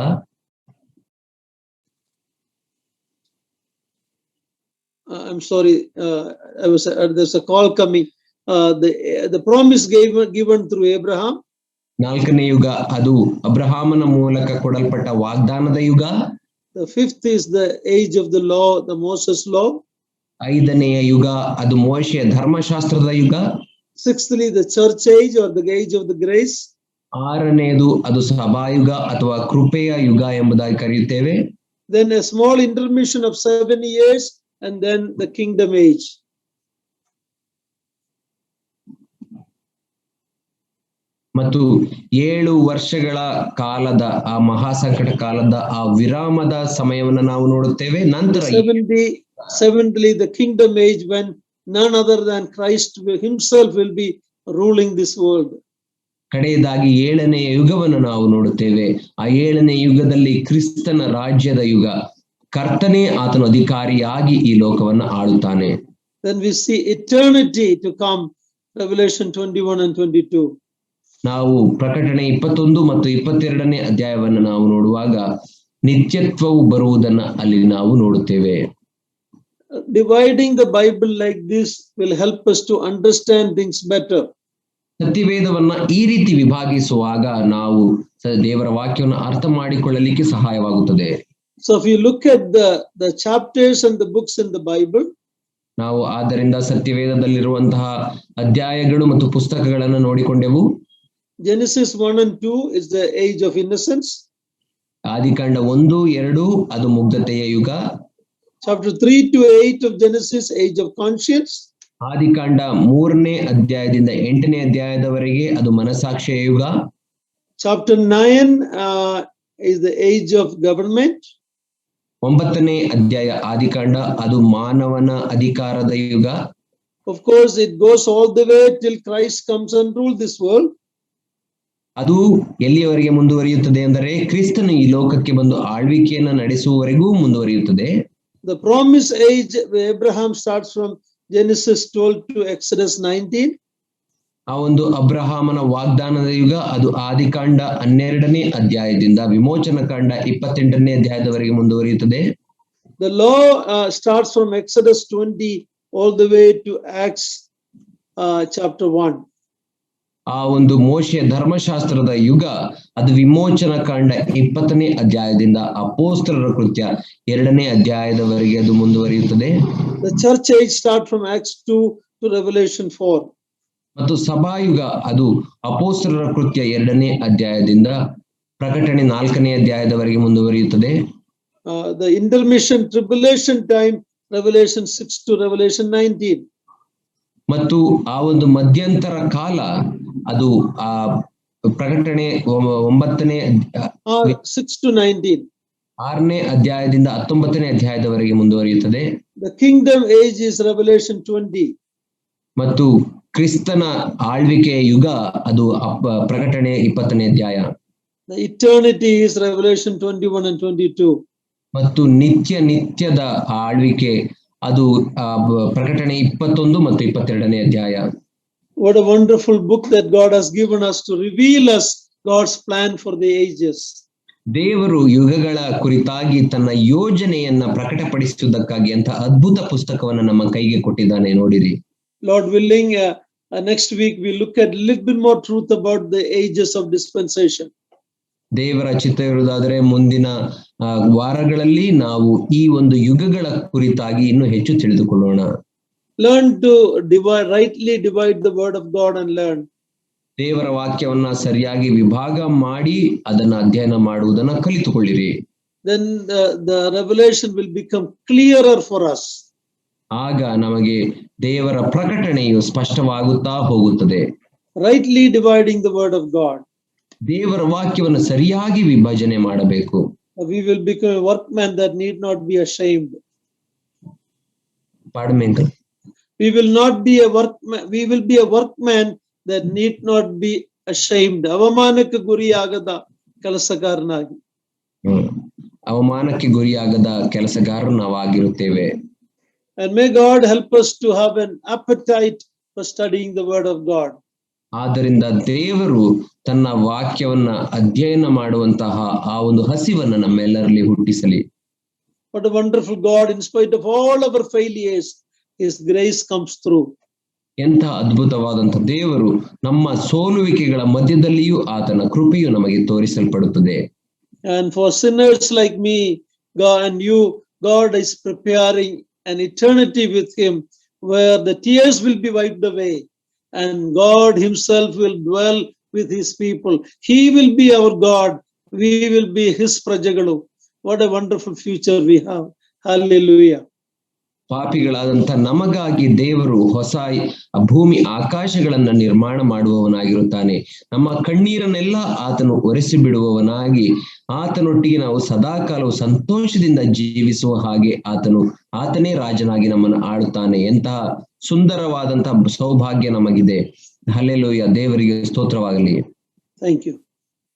I'm sorry, there's a call coming. The promise given through Abraham. ನಾಲ್ಕನೇ ಯುಗ ಅದು ಅಬ್ರಹಾಮನ ಮೂಲಕ ಕೊಡಲ್ಪಟ್ಟ ವಾಗ್ದಾನದ ಯುಗ. The fifth is the age of the law, the Moses law. ಐದನೆಯ ಯುಗ ಅದು ಮೋಶೆಯ ಧರ್ಮಶಾಸ್ತ್ರದ ಯುಗ. Sixthly, the church age or the age of the grace. ಆರನೆಯದು ಅದು ಸಭಾಯುಗ ಅಥವಾ ಕೃಪೆಯ ಯುಗ ಎಂಬುದಾಗಿ ಕರೆಯುತ್ತೇವೆ. Then a small intermission of 7 years and then the kingdom age. ಮತ್ತು 7 ವರ್ಷಗಳ ಕಾಲದ ಆ ಮಹಾಸಂಕಟ ಕಾಲದ ಆ ವಿರಾಮದ ಸಮಯವನ್ನು ನಾವು ನೋಡುತ್ತೇವೆ. ನಂತರ 70ly the kingdom age, when none other than Christ himself will be ruling this world. ಕಡೆಯದಾಗಿ 7ನೇ ಯುಗವನ್ನು ನಾವು ನೋಡುತ್ತೇವೆ. ಆ 7ನೇ ಯುಗದಲ್ಲಿ ಕ್ರಿಸ್ತನ ರಾಜ್ಯದ ಯುಗ, ಕರ್ತನೇ ಆತನು ಅಧಿಕಾರಿಯಾಗಿ ಈ ಲೋಕವನ್ನು ಆಳುತ್ತಾನೆ. Then we see eternity to come, Revelation 21 and 22. ನಾವು ಪ್ರಕಟಣೆ 21 ಮತ್ತು 22ನೇ ಅಧ್ಯಾಯವನ್ನು ನಾವು ನೋಡುವಾಗ ನಿತ್ಯತ್ವವು ಬರುವುದನ್ನು ಅಲ್ಲಿ ನಾವು ನೋಡುತ್ತೇವೆ. Dividing the Bible like this will help us to understand things better. ಸತ್ಯವೇದವನ್ನ ಈ ರೀತಿ ವಿಭಾಗಿಸುವಾಗ ನಾವು ದೇವರ ವಾಕ್ಯವನ್ನು ಅರ್ಥ ಮಾಡಿಕೊಳ್ಳಲಿಕ್ಕೆ ಸಹಾಯವಾಗುತ್ತದೆ. So if you look at the chapters and the books in the Bible, ನಾವು ಆದ್ದರಿಂದ ಸತ್ಯವೇದದಲ್ಲಿರುವಂತಹ ಅಧ್ಯಾಯಗಳು ಮತ್ತು ಪುಸ್ತಕಗಳನ್ನು ನೋಡಿಕೊಂಡೆವು. Genesis 1 and 2 is the age of innocence. ಆದಿಕಾಂಡ 1, 2 ಅದು ಮುಗ್ಧತೆಯ ಯುಗ. Chapter 3 to 8 of Genesis, age of conscience. ಆದಿಕಾಂಡ 3ನೇ ಅಧ್ಯಾಯದಿಂದ 8ನೇ ಅಧ್ಯಾಯದವರೆಗೆ ಅದು ಮನಸಾಕ್ಷಿಯ ಯುಗ. Chapter 9 is the age of government. 9ನೇ ಅಧ್ಯಾಯ ಆದಿಕಾಂಡ ಅದು ಮಾನವನ ಅಧಿಕಾರದ ಯುಗ. Of course, it goes all the way till Christ comes and rule this world. ಅದು ಎಲ್ಲಿಯವರೆಗೆ ಮುಂದುವರಿಯುತ್ತದೆ ಅಂದರೆ ಕ್ರಿಸ್ತನು ಈ ಲೋಕಕ್ಕೆ ಬಂದು ಆಳ್ವಿಕೆಯನ್ನು ನಡೆಸುವವರೆಗೂ ಮುಂದುವರಿಯುತ್ತದೆ. The promise age of Abraham starts from Genesis 12 to Exodus 19. ಆ ಒಂದು ಅಬ್ರಹಾಮನ ವಾಗ್ದಾನದ ಯುಗ ಅದು ಆದಿಕಾಂಡ 12ನೇ ಅಧ್ಯಾಯದಿಂದ ವಿಮೋಚನ ಕಾಂಡ 28ನೇ ಅಧ್ಯಾಯದವರೆಗೆ ಮುಂದುವರಿಯುತ್ತದೆ. The law starts from Exodus 20 all the way to Acts chapter 1. ಆ ಒಂದು ಮೋಶೆಯ ಧರ್ಮಶಾಸ್ತ್ರದ ಯುಗ ಅದು ವಿಮೋಚನ ಕಾಂಡ 20ನೇ ಅಧ್ಯಾಯದಿಂದ ಅಪೊಸ್ತಲರ ಕೃತ್ಯ 2ನೇ ಅಧ್ಯಾಯದವರೆಗೆ ಅದು ಮುಂದುವರಿಯುತ್ತದೆ. The church age starts from Acts 2 to Revelation 4. ಮತ್ತು ಸಭಾಯುಗ ಅದು ಅಪೊಸ್ತಲರ ಕೃತ್ಯ 2ನೇ ಅಧ್ಯಾಯದಿಂದ ಪ್ರಕಟಣೆ 4ನೇ ಅಧ್ಯಾಯದವರೆಗೆ ಮುಂದುವರಿಯುತ್ತದೆ. The intermission tribulation time, Revelation 6 to Revelation 19. ಮತ್ತು ಆ ಒಂದು ಮಧ್ಯಂತರ ಕಾಲ ಅದು ಆ ಪ್ರಕಟಣೆ 9ನೇ 6 to 19. 6ನೇ ಅಧ್ಯಾಯದಿಂದ 19ನೇ ಅಧ್ಯಾಯದವರೆಗೆ ಮುಂದುವರಿಯುತ್ತದೆ. The kingdom age is Revelation 20. ಮತ್ತು ಕ್ರಿಸ್ತನ ಆಳ್ವಿಕೆಯ ಯುಗ ಅದು ಪ್ರಕಟಣೆ 20ನೇ ಅಧ್ಯಾಯ. The eternity is Revelation 21 and 22. ಮತ್ತು ನಿತ್ಯದ ಆಳ್ವಿಕೆ ಅದು ಪ್ರಕಟಣೆ 21 ಮತ್ತು 22ನೇ ಅಧ್ಯಾಯ. What a wonderful book that God has given us to reveal us God's plan for the ages. ದೇವರು ಯುಗಗಳ ಕುರಿತಾಗಿ ತನ್ನ ಯೋಜನೆಯನ್ನ ಪ್ರಕಟಪಡಿಸುವುದಕ್ಕಾಗಿ ಅಂತ ಅದ್ಭುತ ಪುಸ್ತಕವನ್ನು ನಮ್ಮ ಕೈಗೆ ಕೊಟ್ಟಿದ್ದಾನೆ ನೋಡಿರಿ. Lord willing, next week we look at a little bit more truth about the ages of dispensation. ದೇವರ ಚಿತ್ತವಿರುವುದಾದರೆ ಮುಂದಿನ ವಾರಗಳಲ್ಲಿ ನಾವು ಈ ಒಂದು ಯುಗಗಳ ಕುರಿತಾಗಿ ಇನ್ನೂ ಹೆಚ್ಚು ತಿಳಿದುಕೊಳ್ಳೋಣ. Learn to rightly divide the word of God and learn. ದೇವರ ವಾಕ್ಯವನ್ನ ಸರಿಯಾಗಿ ವಿಭಾಗ ಮಾಡಿ ಅದನ್ನ ಅಧ್ಯಯನ ಮಾಡುವುದನ್ನ ಕಲಿತುಕೊಳ್ಳಿರಿ. Then the revelation will become clearer for us. ಆಗ ನಮಗೆ ದೇವರ ಪ್ರಕಟಣೆಯು ಸ್ಪಷ್ಟವಾಗುತ್ತಾ ಹೋಗುತ್ತದೆ. Rightly dividing the word of God. ದೇವರ ವಾಕ್ಯವನ್ನು ಸರಿಯಾಗಿ ವಿಭಜನೆ ಮಾಡಬೇಕು. We will become a workman that need not be ashamed. Pardon me, uncle. We will not be a workman. We will be a workman that need not be ashamed. ಅವಮಾನಕ್ಕೆ ಗುರಿಯಾಗದ ಕೆಲಸಗಾರನಾಗಿ. ಅವಮಾನಕ್ಕೆ ಗುರಿಯಾಗದ ಕೆಲಸಗಾರರು ನಾವಾಗಿರುತ್ತೇವೆ. And may God help us to have an appetite for studying the word of God. ಆದ್ದರಿಂದ ದೇವರು ತನ್ನ ವಾಕ್ಯವನ್ನ ಅಧ್ಯಯನ ಮಾಡುವಂತಹ ಆ ಒಂದು ಹಸಿವನ್ನ ನಮ್ಮೆಲ್ಲರಲ್ಲಿ ಹುಟ್ಟಿಸಲಿ. What a wonderful God, in spite of all our failures, His grace comes through. ಎಂಥ ಅದ್ಭುತವಾದಂಥ ದೇವರು ನಮ್ಮ ಸೋಲುವಿಕೆಗಳ ಮಧ್ಯದಲ್ಲಿಯೂ ಆತನ ಕೃಪೆಯು ನಮಗೆ ತೋರಿಸಲ್ಪಡುತ್ತದೆ. And for sinners like me, God and you, God is preparing an eternity with Him where the tears will be wiped away and God Himself will dwell with His people. He will be our God. We will be His prajagalu. What a wonderful future we have. Hallelujah. ಪಾಪಿಗಳಾದಂಥ ನಮಗಾಗಿ ದೇವರು ಹೊಸ ಭೂಮಿ ಆಕಾಶಗಳನ್ನ ನಿರ್ಮಾಣ ಮಾಡುವವನಾಗಿರುತ್ತಾನೆ. ನಮ್ಮ ಕಣ್ಣೀರನ್ನೆಲ್ಲ ಆತನು ಒರೆಸಿ ಬಿಡುವವನಾಗಿ ಆತನೊಟ್ಟಿಗೆ ನಾವು ಸದಾಕಾಲವು ಸಂತೋಷದಿಂದ ಜೀವಿಸುವ ಹಾಗೆ ಆತನೇ ರಾಜನಾಗಿ ನಮ್ಮನ್ನು ಆಳುತ್ತಾನೆ. ಎಂತಹ ಸುಂದರವಾದಂತಹ ಸೌಭಾಗ್ಯ ನಮಗಿದೆ. ಹಲ್ಲೆಲೂಯಾ, ದೇವರಿಗೆ ಸ್ತೋತ್ರವಾಗಲಿ. Thank you.